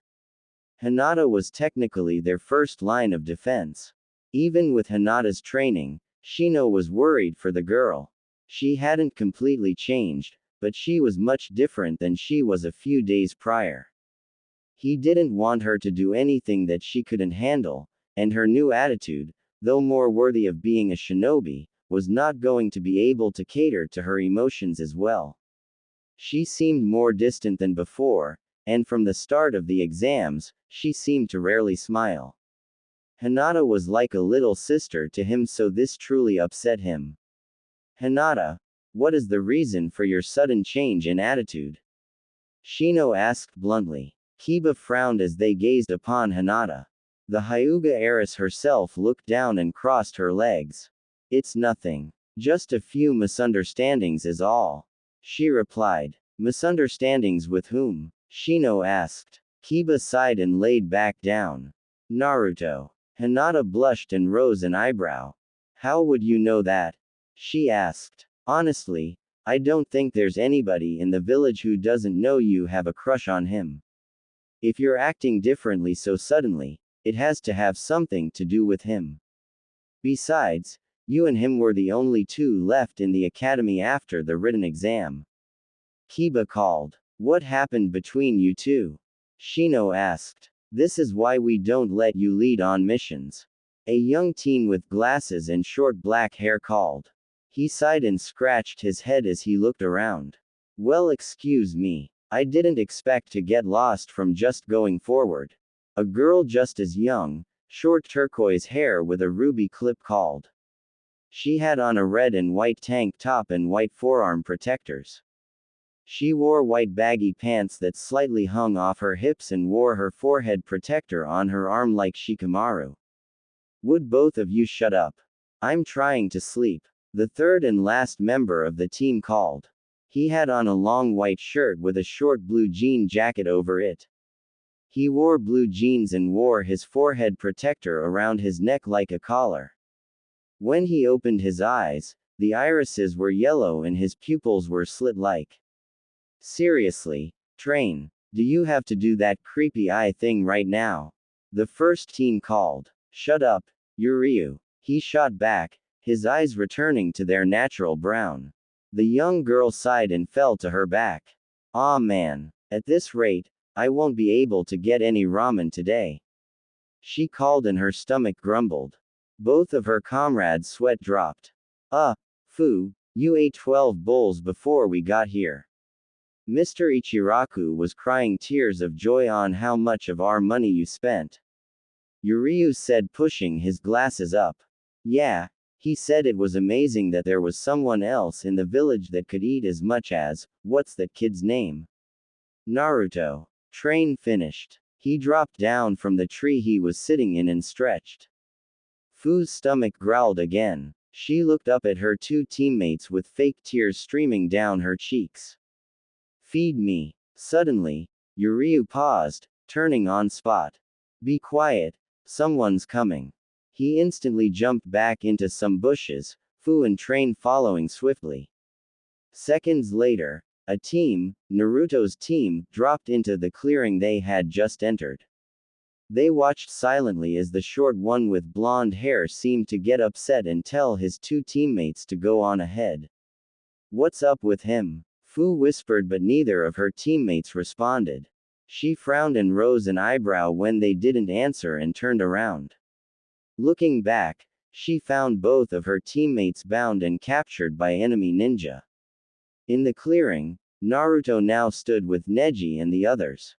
Hinata was technically their first line of defense. Even with Hinata's training, Shino was worried for the girl. She hadn't completely changed, but she was much different than she was a few days prior. He didn't want her to do anything that she couldn't handle, and her new attitude, though more worthy of being a shinobi, was not going to be able to cater to her emotions as well. She seemed more distant than before, and from the start of the exams, she seemed to rarely smile. Hinata was like a little sister to him, so this truly upset him. Hinata, what is the reason for your sudden change in attitude? Shino asked bluntly. Kiba frowned as they gazed upon Hinata. The Hyuga heiress herself looked down and crossed her legs. It's nothing. Just a few misunderstandings is all. She replied. Misunderstandings with whom? Shino asked. Kiba sighed and laid back down. Naruto. Hinata blushed and rose an eyebrow. How would you know that? She asked. Honestly, I don't think there's anybody in the village who doesn't know you have a crush on him. If you're acting differently so suddenly, it has to have something to do with him. Besides, you and him were the only two left in the academy after the written exam. Kiba called. What happened between you two? Shino asked. This is why we don't let you lead on missions. A young teen with glasses and short black hair called. He sighed and scratched his head as he looked around. Well, excuse me. I didn't expect to get lost from just going forward. A girl just as young, short turquoise hair with a ruby clip called. She had on a red and white tank top and white forearm protectors. She wore white baggy pants that slightly hung off her hips and wore her forehead protector on her arm like Shikamaru. Would both of you shut up? I'm trying to sleep. The third and last member of the team called. He had on a long white shirt with a short blue jean jacket over it. He wore blue jeans and wore his forehead protector around his neck like a collar. When he opened his eyes, the irises were yellow and his pupils were slit-like. Seriously, Train, do you have to do that creepy eye thing right now? The first teen called. Shut up, Yuryu. He shot back, his eyes returning to their natural brown. The young girl sighed and fell to her back. Aw man, at this rate, I won't be able to get any ramen today. She called and her stomach grumbled. Both of her comrades' sweat dropped. Fu, you ate 12 bowls before we got here. Mr. Ichiraku was crying tears of joy on how much of our money you spent. Yuryu said, pushing his glasses up. Yeah, he said it was amazing that there was someone else in the village that could eat as much as, what's that kid's name? Naruto. Train finished. He dropped down from the tree he was sitting in and stretched. Fu's stomach growled again. She looked up at her two teammates with fake tears streaming down her cheeks. Feed me. Suddenly, Yuryu paused, turning on spot. Be quiet, someone's coming. He instantly jumped back into some bushes, Fu and Train following swiftly. Seconds later, a team, Naruto's team, dropped into the clearing they had just entered. They watched silently as the short one with blonde hair seemed to get upset and tell his two teammates to go on ahead. What's up with him? Fu whispered, but neither of her teammates responded. She frowned and rose an eyebrow when they didn't answer and turned around. Looking back, she found both of her teammates bound and captured by enemy ninja. In the clearing, Naruto now stood with Neji and the others.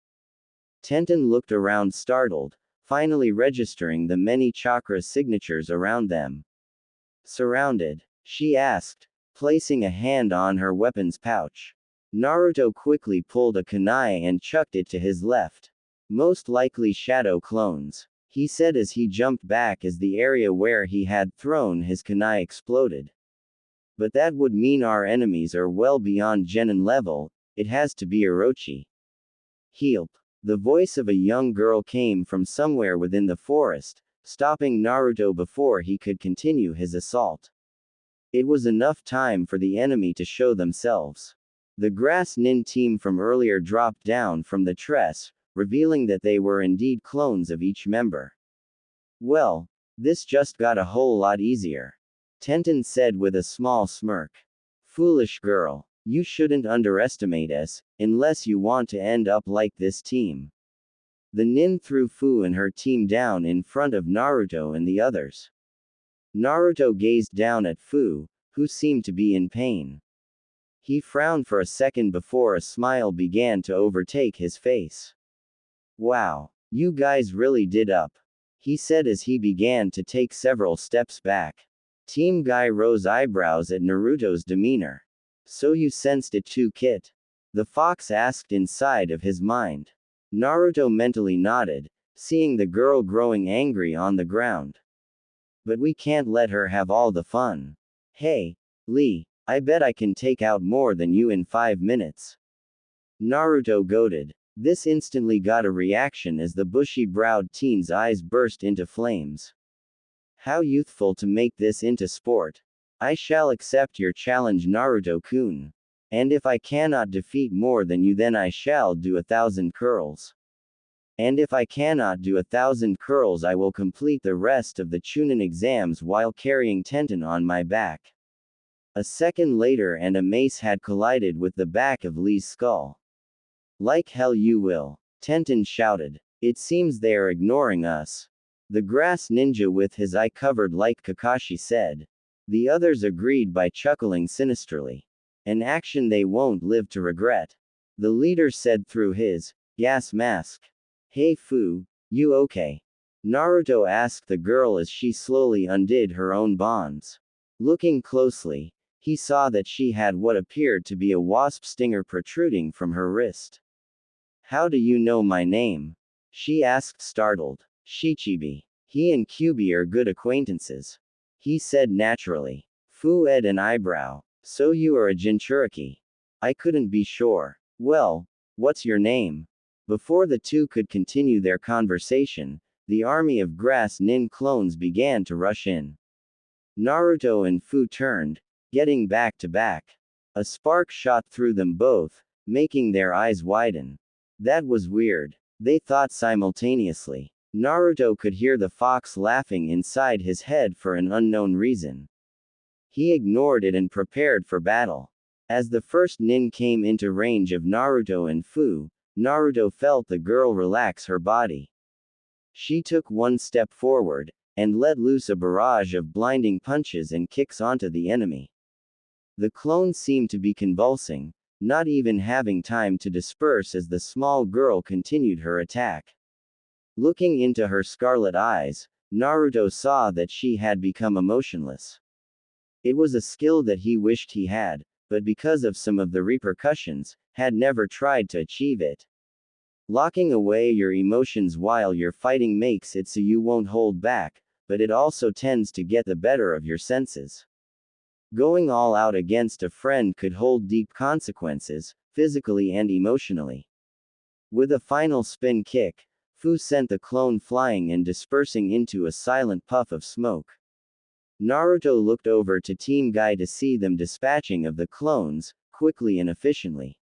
Tenten looked around startled, finally registering the many chakra signatures around them. Surrounded? She asked, placing a hand on her weapon's pouch. Naruto quickly pulled a kunai and chucked it to his left. Most likely shadow clones, he said as he jumped back as the area where he had thrown his kunai exploded. But that would mean our enemies are well beyond genin level, it has to be Orochi. Help! The voice of a young girl came from somewhere within the forest, stopping Naruto before he could continue his assault. It was enough time for the enemy to show themselves. The grass nin team from earlier dropped down from the tress, revealing that they were indeed clones of each member. Well, this just got a whole lot easier. Tenten said with a small smirk. Foolish girl, you shouldn't underestimate us, unless you want to end up like this team. The nin threw Fu and her team down in front of Naruto and the others. Naruto gazed down at Fu, who seemed to be in pain. He frowned for a second before a smile began to overtake his face. Wow, you guys really did up, he said as he began to take several steps back. Team Guy rose eyebrows at Naruto's demeanor. So you sensed it too, Kit? The fox asked inside of his mind. Naruto mentally nodded, seeing the girl growing angry on the ground. But we can't let her have all the fun. Hey, Lee, I bet I can take out more than you in 5 minutes. Naruto goaded. This instantly got a reaction as the bushy-browed teen's eyes burst into flames. How youthful to make this into sport. I shall accept your challenge, Naruto-kun. And if I cannot defeat more than you, then I shall do 1,000 curls. And if I cannot do 1,000 curls, I will complete the rest of the Chunin exams while carrying Tenten on my back. A second later and a mace had collided with the back of Lee's skull. Like hell you will, Tenten shouted. It seems they are ignoring us. The grass ninja with his eye covered like Kakashi said. The others agreed by chuckling sinisterly. An action they won't live to regret. The leader said through his gas mask. Hey Fu, you okay? Naruto asked the girl as she slowly undid her own bonds. Looking closely, he saw that she had what appeared to be a wasp stinger protruding from her wrist. How do you know my name? She asked startled. Shichibi. He and Kyubi are good acquaintances. He said naturally. Fu ed an eyebrow. So you are a Jinchuriki. I couldn't be sure. Well, what's your name? Before the two could continue their conversation, the army of grass nin clones began to rush in. Naruto and Fu turned, getting back to back. A spark shot through them both, making their eyes widen. That was weird, they thought simultaneously. Naruto could hear the fox laughing inside his head for an unknown reason. He ignored it and prepared for battle. As the first nin came into range of Naruto and Fu, Naruto felt the girl relax her body. She took one step forward, and let loose a barrage of blinding punches and kicks onto the enemy. The clones seemed to be convulsing, not even having time to disperse as the small girl continued her attack. Looking into her scarlet eyes, Naruto saw that she had become emotionless. It was a skill that he wished he had, but because of some of the repercussions, had never tried to achieve it. Locking away your emotions while you're fighting makes it so you won't hold back, but it also tends to get the better of your senses. Going all out against a friend could hold deep consequences, physically and emotionally. With a final spin kick, Fu sent the clone flying and dispersing into a silent puff of smoke. Naruto looked over to Team Guy to see them dispatching of the clones, quickly and efficiently.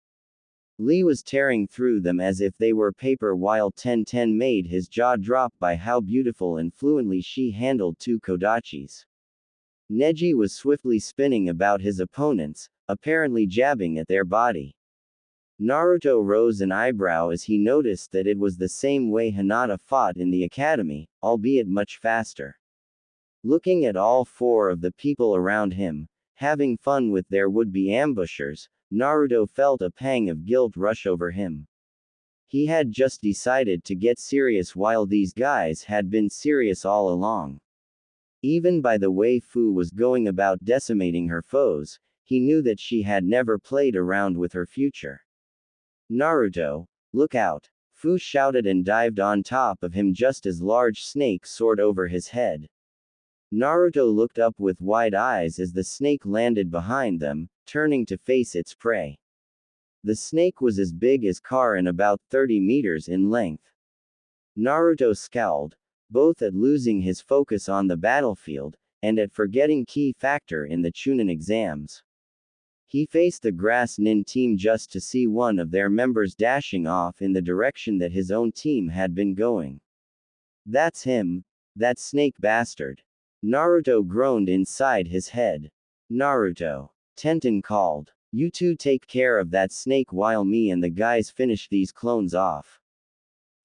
Lee was tearing through them as if they were paper while Tenten made his jaw drop by how beautiful and fluently she handled two kodachis. Neji was swiftly spinning about his opponents, apparently jabbing at their body. Naruto rose an eyebrow as he noticed that it was the same way Hinata fought in the academy, albeit much faster. Looking at all four of the people around him, having fun with their would-be ambushers, Naruto felt a pang of guilt rush over him. He had just decided to get serious while these guys had been serious all along. Even by the way Fu was going about decimating her foes, he knew that she had never played around with her future. Naruto, look out! Fu shouted and dived on top of him just as large snake soared over his head. Naruto looked up with wide eyes as the snake landed behind them, turning to face its prey. The snake was as big as car and about 30 meters in length. Naruto scowled, both at losing his focus on the battlefield, and at forgetting key factor in the Chunin exams. He faced the Grass Nin team just to see one of their members dashing off in the direction that his own team had been going. That's him, that snake bastard. Naruto groaned inside his head. Naruto. Tenten called. You two take care of that snake while me and the guys finish these clones off.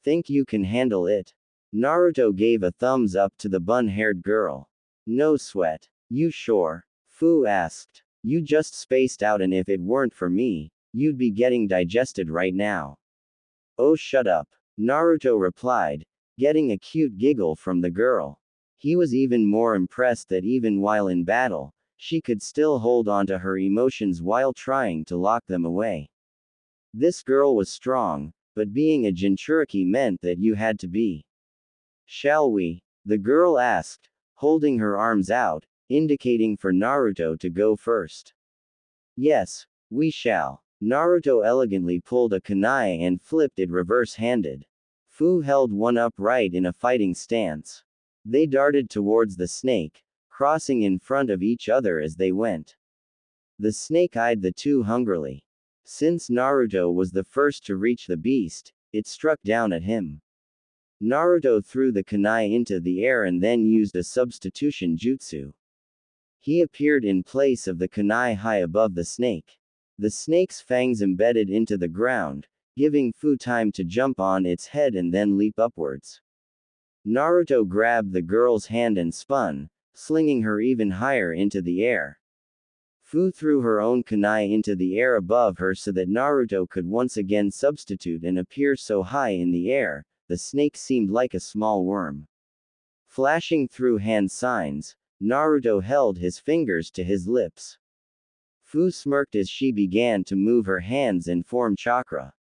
Think you can handle it? Naruto gave a thumbs up to the bun-haired girl. No sweat. You sure? Fu asked. You just spaced out, and if it weren't for me, you'd be getting digested right now. Oh, shut up. Naruto replied, getting a cute giggle from the girl. He was even more impressed that even while in battle, she could still hold on to her emotions while trying to lock them away. This girl was strong, but being a Jinchuriki meant that you had to be. Shall we? The girl asked, holding her arms out, indicating for Naruto to go first. Yes, we shall. Naruto elegantly pulled a kunai and flipped it reverse-handed. Fu held one upright in a fighting stance. They darted towards the snake, crossing in front of each other as they went. The snake eyed the two hungrily. Since Naruto was the first to reach the beast, it struck down at him. Naruto threw the kunai into the air and then used a substitution jutsu. He appeared in place of the kunai high above the snake. The snake's fangs embedded into the ground, giving Fu time to jump on its head and then leap upwards. Naruto grabbed the girl's hand and spun, slinging her even higher into the air. Fu threw her own kunai into the air above her so that Naruto could once again substitute and appear so high in the air, the snake seemed like a small worm. Flashing through hand signs, Naruto held his fingers to his lips. Fu smirked as she began to move her hands and form chakra.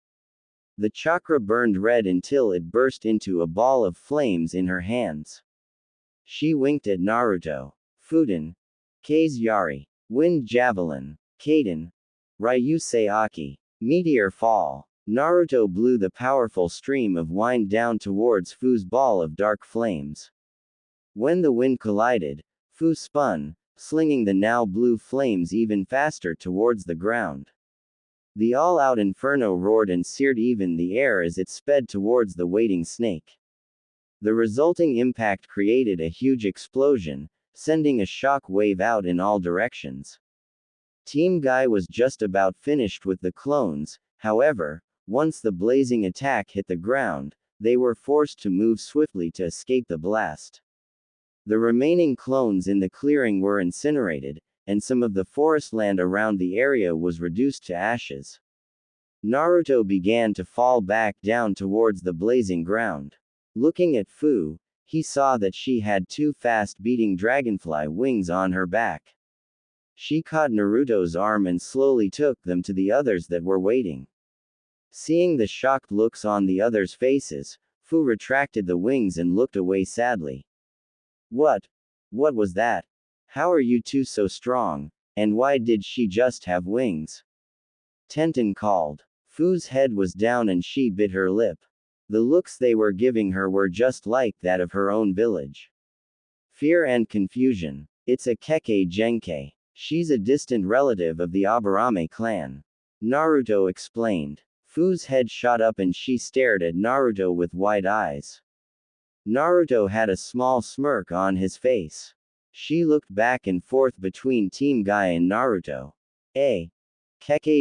The chakra burned red until it burst into a ball of flames in her hands. She winked at Naruto. Fuden. Kei's Yari. Wind Javelin. Kaden. Ryusei Aki. Meteor Fall. Naruto blew the powerful stream of wind down towards Fu's ball of dark flames. When the wind collided, Fu spun, slinging the now blue flames even faster towards the ground. The all-out inferno roared and seared even the air as it sped towards the waiting snake. The resulting impact created a huge explosion, sending a shock wave out in all directions. Team Guy was just about finished with the clones, however, once the blazing attack hit the ground, they were forced to move swiftly to escape the blast. The remaining clones in the clearing were incinerated, and some of the forest land around the area was reduced to ashes. Naruto began to fall back down towards the blazing ground. Looking at Fu, he saw that she had two fast-beating dragonfly wings on her back. She caught Naruto's arm and slowly took them to the others that were waiting. Seeing the shocked looks on the others' faces, Fu retracted the wings and looked away sadly. What was that? How are you two so strong, and why did she just have wings? Tenten called. Fu's head was down and she bit her lip. The looks they were giving her were just like that of her own village. Fear and confusion. It's a Kekkei Genkei. She's a distant relative of the Aburame clan. Naruto explained. Fu's head shot up and she stared at Naruto with wide eyes. Naruto had a small smirk on his face. She looked back and forth between Team Guy and Naruto. Kekkei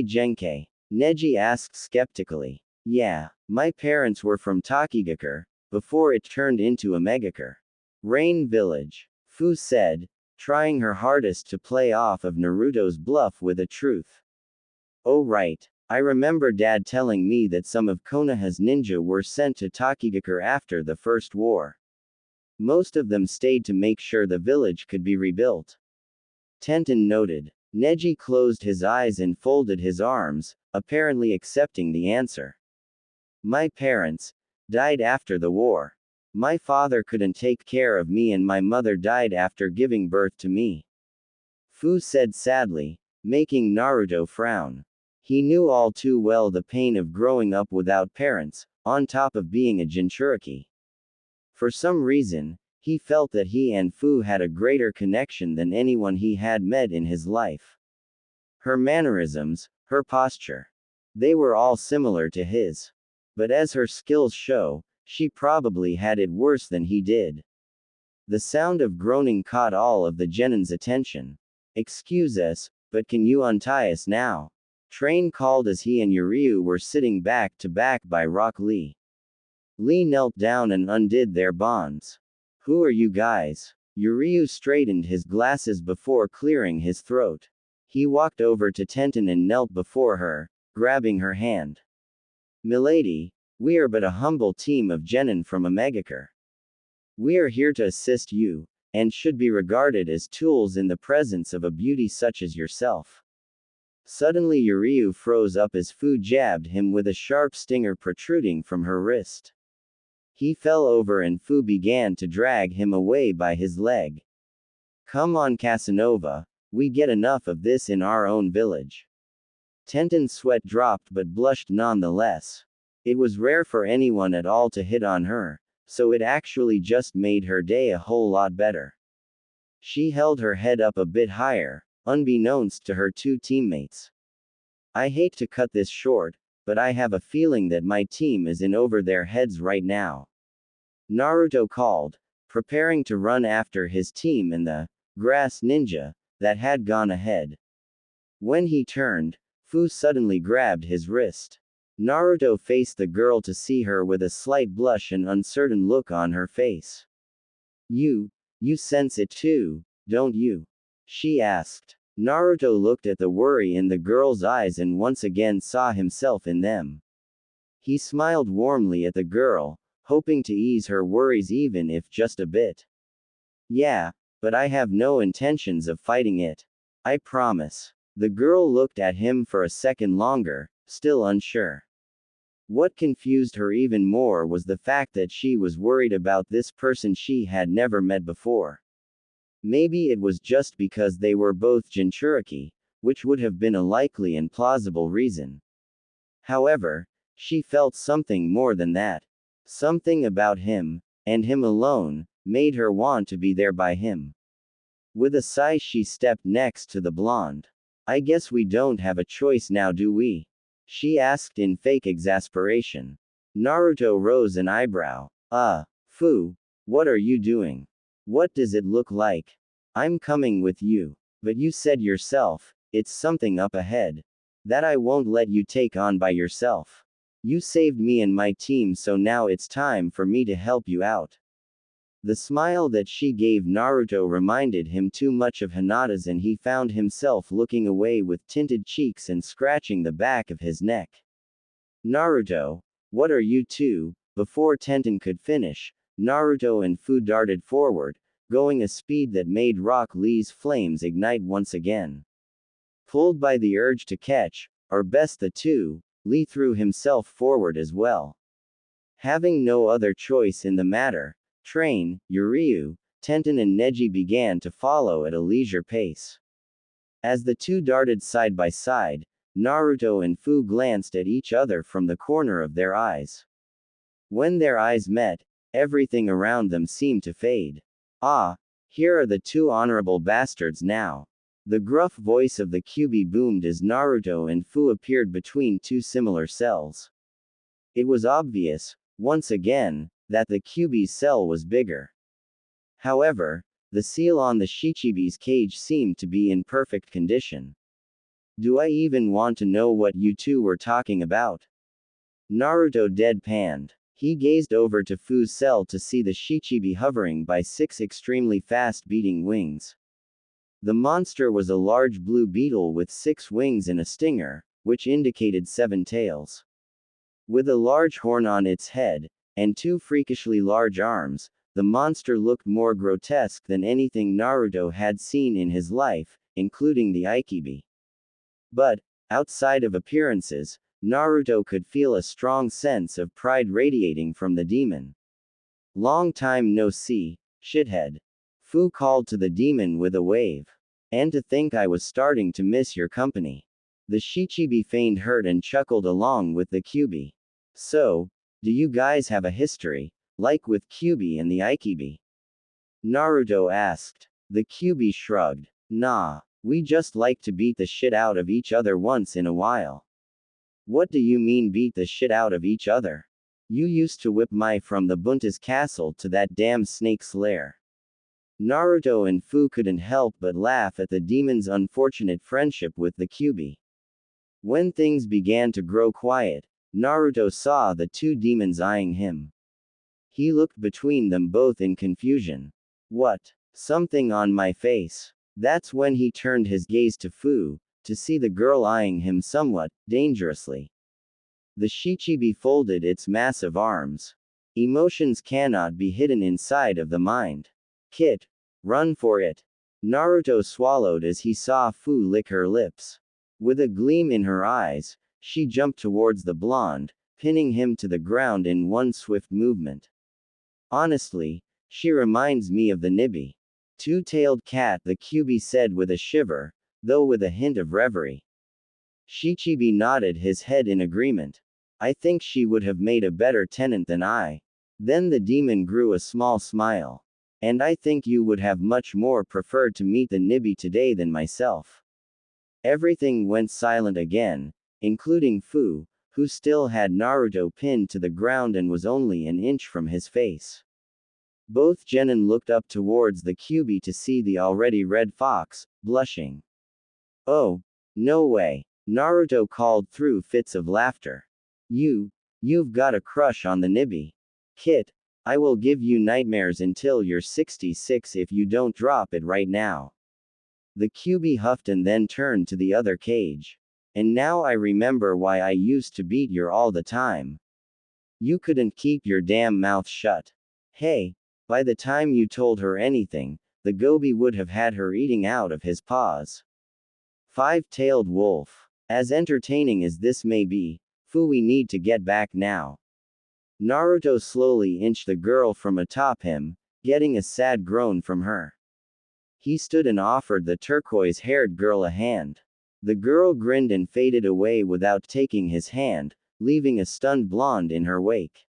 Genkei? Neji asked skeptically. Yeah, my parents were from Takigakure, before it turned into a Megakure. Rain Village. Fu said, trying her hardest to play off of Naruto's bluff with a truth. Oh right, I remember Dad telling me that some of Konoha's ninja were sent to Takigakure after the First War. Most of them stayed to make sure the village could be rebuilt. Tenten noted. Neji closed his eyes and folded his arms, apparently accepting the answer. My parents died after the war. My father couldn't take care of me and my mother died after giving birth to me. Fu said sadly, making Naruto frown. He knew all too well the pain of growing up without parents, on top of being a Jinchuriki. For some reason, he felt that he and Fu had a greater connection than anyone he had met in his life. Her mannerisms, her posture. They were all similar to his. But as her skills show, she probably had it worse than he did. The sound of groaning caught all of the Genin's attention. Excuse us, but can you untie us now? Train called as he and Yuryu were sitting back to back by Rock Lee. Lee knelt down and undid their bonds. Who are you guys? Yuryu straightened his glasses before clearing his throat. He walked over to Tenten and knelt before her, grabbing her hand. Milady, we are but a humble team of genin from Omegakure. We are here to assist you, and should be regarded as tools in the presence of a beauty such as yourself. Suddenly Yuryu froze up as Fu jabbed him with a sharp stinger protruding from her wrist. He fell over and Fu began to drag him away by his leg. Come on Casanova, we get enough of this in our own village. Tenten's sweat dropped but blushed nonetheless. It was rare for anyone at all to hit on her, so it actually just made her day a whole lot better. She held her head up a bit higher, unbeknownst to her two teammates. I hate to cut this short, but I have a feeling that my team is in over their heads right now. Naruto called, preparing to run after his team and the grass ninja that had gone ahead. When he turned, Fu suddenly grabbed his wrist. Naruto faced the girl to see her with a slight blush and uncertain look on her face. You sense it too, don't you? She asked. Naruto looked at the worry in the girl's eyes and once again saw himself in them. He smiled warmly at the girl, hoping to ease her worries even if just a bit. Yeah, but I have no intentions of fighting it. I promise. The girl looked at him for a second longer, still unsure. What confused her even more was the fact that she was worried about this person she had never met before. Maybe it was just because they were both Jinchuriki, which would have been a likely and plausible reason. However, she felt something more than that. Something about him, and him alone, made her want to be there by him. With a sigh she stepped next to the blonde. I guess we don't have a choice now, do we? She asked in fake exasperation. Naruto rose an eyebrow. Fu, what are you doing? What does it look like? I'm coming with you. But you said yourself, it's something up ahead. That I won't let you take on by yourself. You saved me and my team, so now it's time for me to help you out. The smile that she gave Naruto reminded him too much of Hinata's, and he found himself looking away with tinted cheeks and scratching the back of his neck. Naruto, what are you two? Before Tenten could finish, Naruto and Fu darted forward, going a speed that made Rock Lee's flames ignite once again. Pulled by the urge to catch, or best the two, Lee threw himself forward as well. Having no other choice in the matter, Train, Yuryu, Tenten and Neji began to follow at a leisure pace. As the two darted side by side, Naruto and Fu glanced at each other from the corner of their eyes. When their eyes met, everything around them seemed to fade. Ah, here are the two honorable bastards now. The gruff voice of the Kyuubi boomed as Naruto and Fu appeared between two similar cells. It was obvious, once again, that the Kyuubi's cell was bigger. However, the seal on the Shichibi's cage seemed to be in perfect condition. Do I even want to know what you two were talking about? Naruto deadpanned. He gazed over to Fu's cell to see the Shichibi hovering by 6 extremely fast beating wings. The monster was a large blue beetle with 6 wings and a stinger, which indicated 7 tails. With a large horn on its head, and 2 freakishly large arms, the monster looked more grotesque than anything Naruto had seen in his life, including the Ikibi. But, outside of appearances, Naruto could feel a strong sense of pride radiating from the demon. "Long time no see, shithead." Fu called to the demon with a wave. "And to think I was starting to miss your company." The Shichibi feigned hurt and chuckled along with the Kyubi. "So, do you guys have a history, like with Kyubi and the Ikibi?" Naruto asked. The Kyubi shrugged. "Nah, we just like to beat the shit out of each other once in a while." "What do you mean beat the shit out of each other? You used to whip Mai from the Bunta's castle to that damn snake's lair." Naruto and Fu couldn't help but laugh at the demon's unfortunate friendship with the Kyubi. When things began to grow quiet, Naruto saw the 2 demons eyeing him. He looked between them both in confusion. "What? Something on my face?" That's when he turned his gaze to Fu, to see the girl eyeing him somewhat dangerously. The Shichibi folded its massive arms. "Emotions cannot be hidden inside of the mind. Kid, run for it." Naruto swallowed as he saw Fu lick her lips. With a gleam in her eyes, she jumped towards the blonde, pinning him to the ground in one swift movement. "Honestly, she reminds me of the Nibi. Two-tailed cat," the Kyubi said with a shiver, though with a hint of reverie. Shichibi nodded his head in agreement. "I think she would have made a better tenant than I." Then the demon grew a small smile. "And I think you would have much more preferred to meet the Nibi today than myself." Everything went silent again, including Fu, who still had Naruto pinned to the ground and was only an inch from his face. Both genin looked up towards the Kyubi to see the already red fox, blushing. "Oh, no way," Naruto called through fits of laughter. You've got a crush on the Nibi. Kit, I will give you nightmares until you're 66 if you don't drop it right now." The Kyubi huffed and then turned to the other cage. "And now I remember why I used to beat you all the time. You couldn't keep your damn mouth shut. Hey, by the time you told her anything, the gobi would have had her eating out of his paws." Five-tailed wolf. As entertaining as this may be, Fu, we need to get back now. Naruto slowly inched the girl from atop him, getting a sad groan from her. He stood and offered the turquoise-haired girl a hand. The girl grinned and faded away without taking his hand, leaving a stunned blonde in her wake.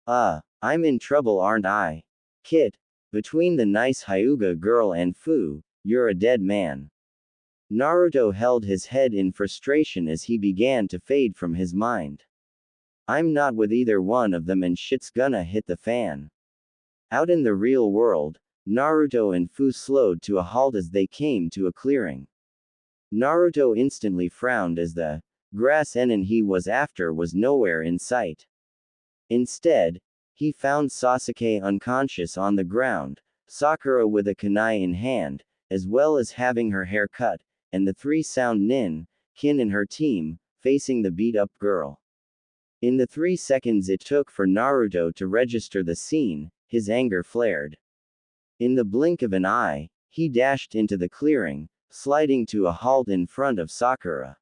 I'm in trouble, aren't I? Kit, between the nice Hyuga girl and Fu, you're a dead man." Naruto held his head in frustration as he began to fade from his mind. "I'm not with either one of them and shit's gonna hit the fan." Out in the real world, Naruto and Fu slowed to a halt as they came to a clearing. Naruto instantly frowned as the grass enin he was after was nowhere in sight. Instead, he found Sasuke unconscious on the ground, Sakura with a kunai in hand, as well as having her hair cut, and the 3 sound kin and her team, facing the beat-up girl. In the 3 seconds it took for Naruto to register the scene, his anger flared. In the blink of an eye, he dashed into the clearing, sliding to a halt in front of Sakura.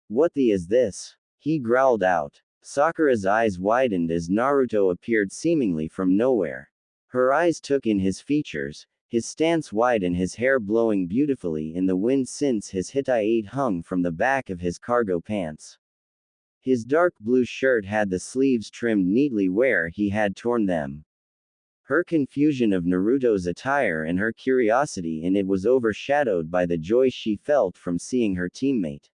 "What the is this?" he growled out. Sakura's eyes widened as Naruto appeared seemingly from nowhere. Her eyes took in his features, his stance wide and his hair blowing beautifully in the wind since his hitai hung from the back of his cargo pants. His dark blue shirt had the sleeves trimmed neatly where he had torn them. Her confusion of Naruto's attire and her curiosity in it was overshadowed by the joy she felt from seeing her teammate.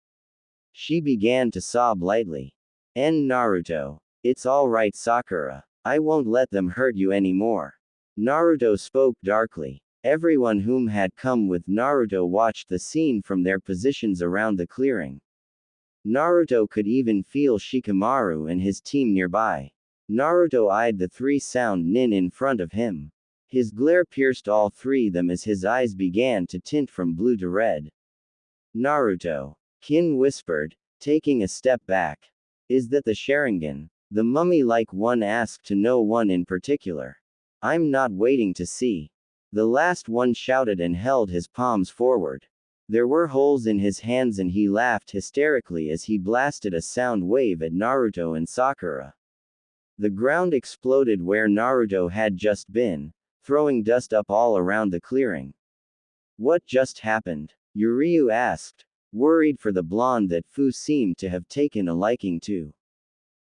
She began to sob lightly. Naruto. It's all right, Sakura. I won't let them hurt you anymore." Naruto spoke darkly. Everyone whom had come with Naruto watched the scene from their positions around the clearing. Naruto could even feel Shikamaru and his team nearby. Naruto eyed the 3 sound nin in front of him. His glare pierced all 3 of them as his eyes began to tint from blue to red. "Naruto," Kin whispered, taking a step back. Is that the Sharingan? The mummy-like one asked to no one in particular. I'm not waiting to see. The last one shouted and held his palms forward. There were holes in his hands and he laughed hysterically as he blasted a sound wave at Naruto and Sakura. The ground exploded where Naruto had just been, throwing dust up all around the clearing. What just happened? Yuryu asked, worried for the blonde that Fu seemed to have taken a liking to.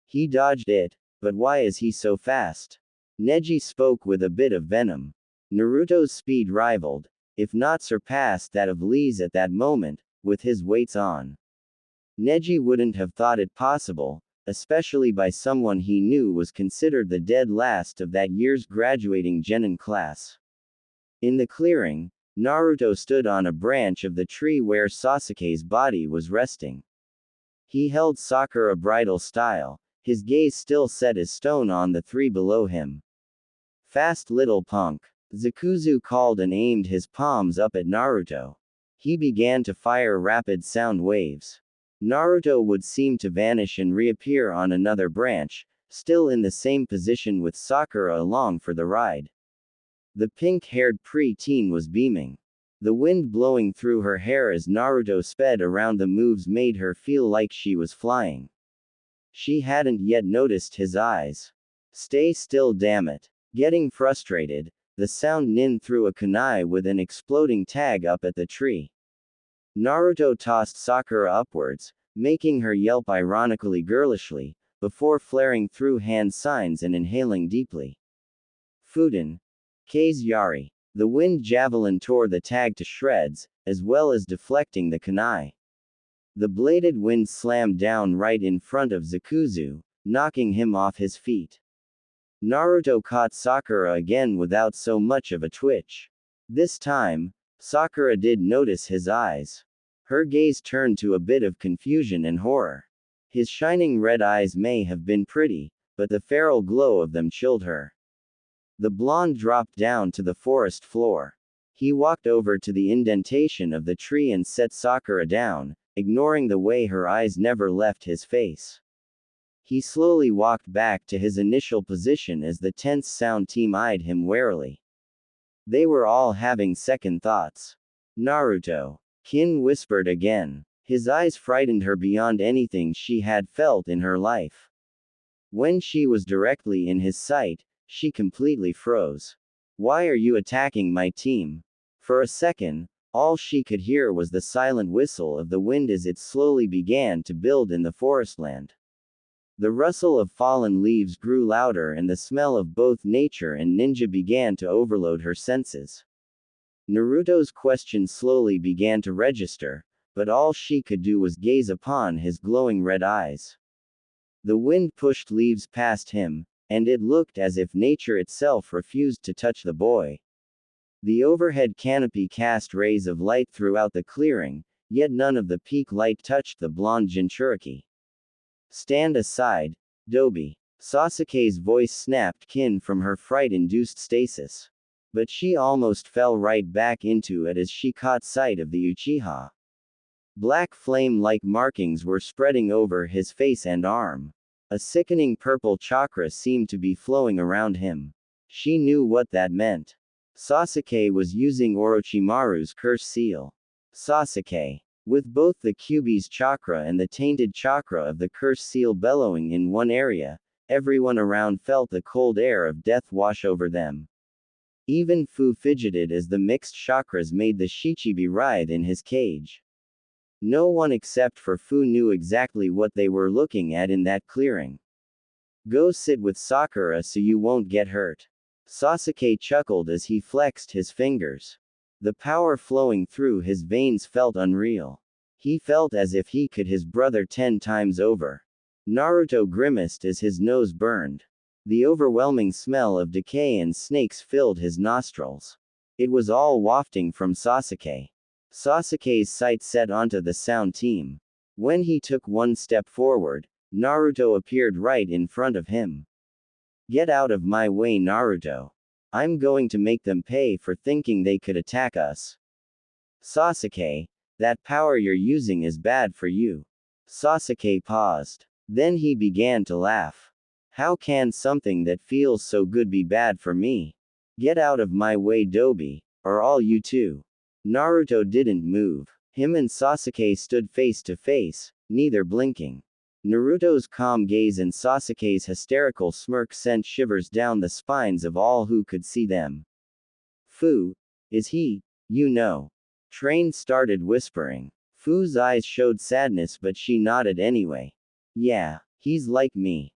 He dodged it, but why is he so fast? Neji spoke with a bit of venom. Naruto's speed rivaled, if not surpassed that of Lee's at that moment, with his weights on. Neji wouldn't have thought it possible, especially by someone he knew was considered the dead last of that year's graduating genin class. In the clearing, Naruto stood on a branch of the tree where Sasuke's body was resting. He held Sakura bridal style, his gaze still set as stone on the three below him. Fast little punk. Zakuzu called and aimed his palms up at Naruto. He began to fire rapid sound waves. Naruto would seem to vanish and reappear on another branch, still in the same position with Sakura along for the ride. The pink-haired pre-teen was beaming. The wind blowing through her hair as Naruto sped around the moves made her feel like she was flying. She hadn't yet noticed his eyes. Stay still, damn it. Getting frustrated, the sound nin threw a kunai with an exploding tag up at the tree. Naruto tossed Sakura upwards, making her yelp ironically girlishly, before flaring through hand signs and inhaling deeply. Fuden. K's Yari. The wind javelin tore the tag to shreds, as well as deflecting the kunai. The bladed wind slammed down right in front of Zakuzu, knocking him off his feet. Naruto caught Sakura again without so much of a twitch. This time, Sakura did notice his eyes. Her gaze turned to a bit of confusion and horror. His shining red eyes may have been pretty, but the feral glow of them chilled her. The blonde dropped down to the forest floor. He walked over to the indentation of the tree and set Sakura down, ignoring the way her eyes never left his face. He slowly walked back to his initial position as the tense sound team eyed him warily. They were all having second thoughts. Naruto. Kin whispered again. His eyes frightened her beyond anything she had felt in her life. When she was directly in his sight, she completely froze. Why are you attacking my team? For a second, all she could hear was the silent whistle of the wind as it slowly began to build in the forestland. The rustle of fallen leaves grew louder and the smell of both nature and ninja began to overload her senses. Naruto's question slowly began to register, but all she could do was gaze upon his glowing red eyes. The wind pushed leaves past him, and it looked as if nature itself refused to touch the boy. The overhead canopy cast rays of light throughout the clearing, yet none of the peak light touched the blonde Jinchuriki. Stand aside, Dobi. Sasuke's voice snapped Kin from her fright-induced stasis. But she almost fell right back into it as she caught sight of the Uchiha. Black flame-like markings were spreading over his face and arm. A sickening purple chakra seemed to be flowing around him. She knew what that meant. Sasuke was using Orochimaru's curse seal. Sasuke. With both the Kyuubi's chakra and the tainted chakra of the curse seal bellowing in one area, everyone around felt the cold air of death wash over them. Even Fu fidgeted as the mixed chakras made the Shichibi writhe in his cage. No one except for Fu knew exactly what they were looking at in that clearing. Go sit with Sakura so you won't get hurt. Sasuke chuckled as he flexed his fingers. The power flowing through his veins felt unreal. He felt as if he could his brother 10 times over. Naruto grimaced as his nose burned. The overwhelming smell of decay and snakes filled his nostrils. It was all wafting from Sasuke. Sasuke's sight set onto the sound team. When he took one step forward, Naruto appeared right in front of him. Get out of my way, Naruto. I'm going to make them pay for thinking they could attack us. Sasuke, that power you're using is bad for you. Sasuke paused. Then he began to laugh. How can something that feels so good be bad for me? Get out of my way, Dobi, or all you too. Naruto didn't move. Him and Sasuke stood face to face, neither blinking. Naruto's calm gaze and Sasuke's hysterical smirk sent shivers down the spines of all who could see them. Fu, is he, you know? Train started whispering. Fu's eyes showed sadness, but she nodded anyway. Yeah, he's like me.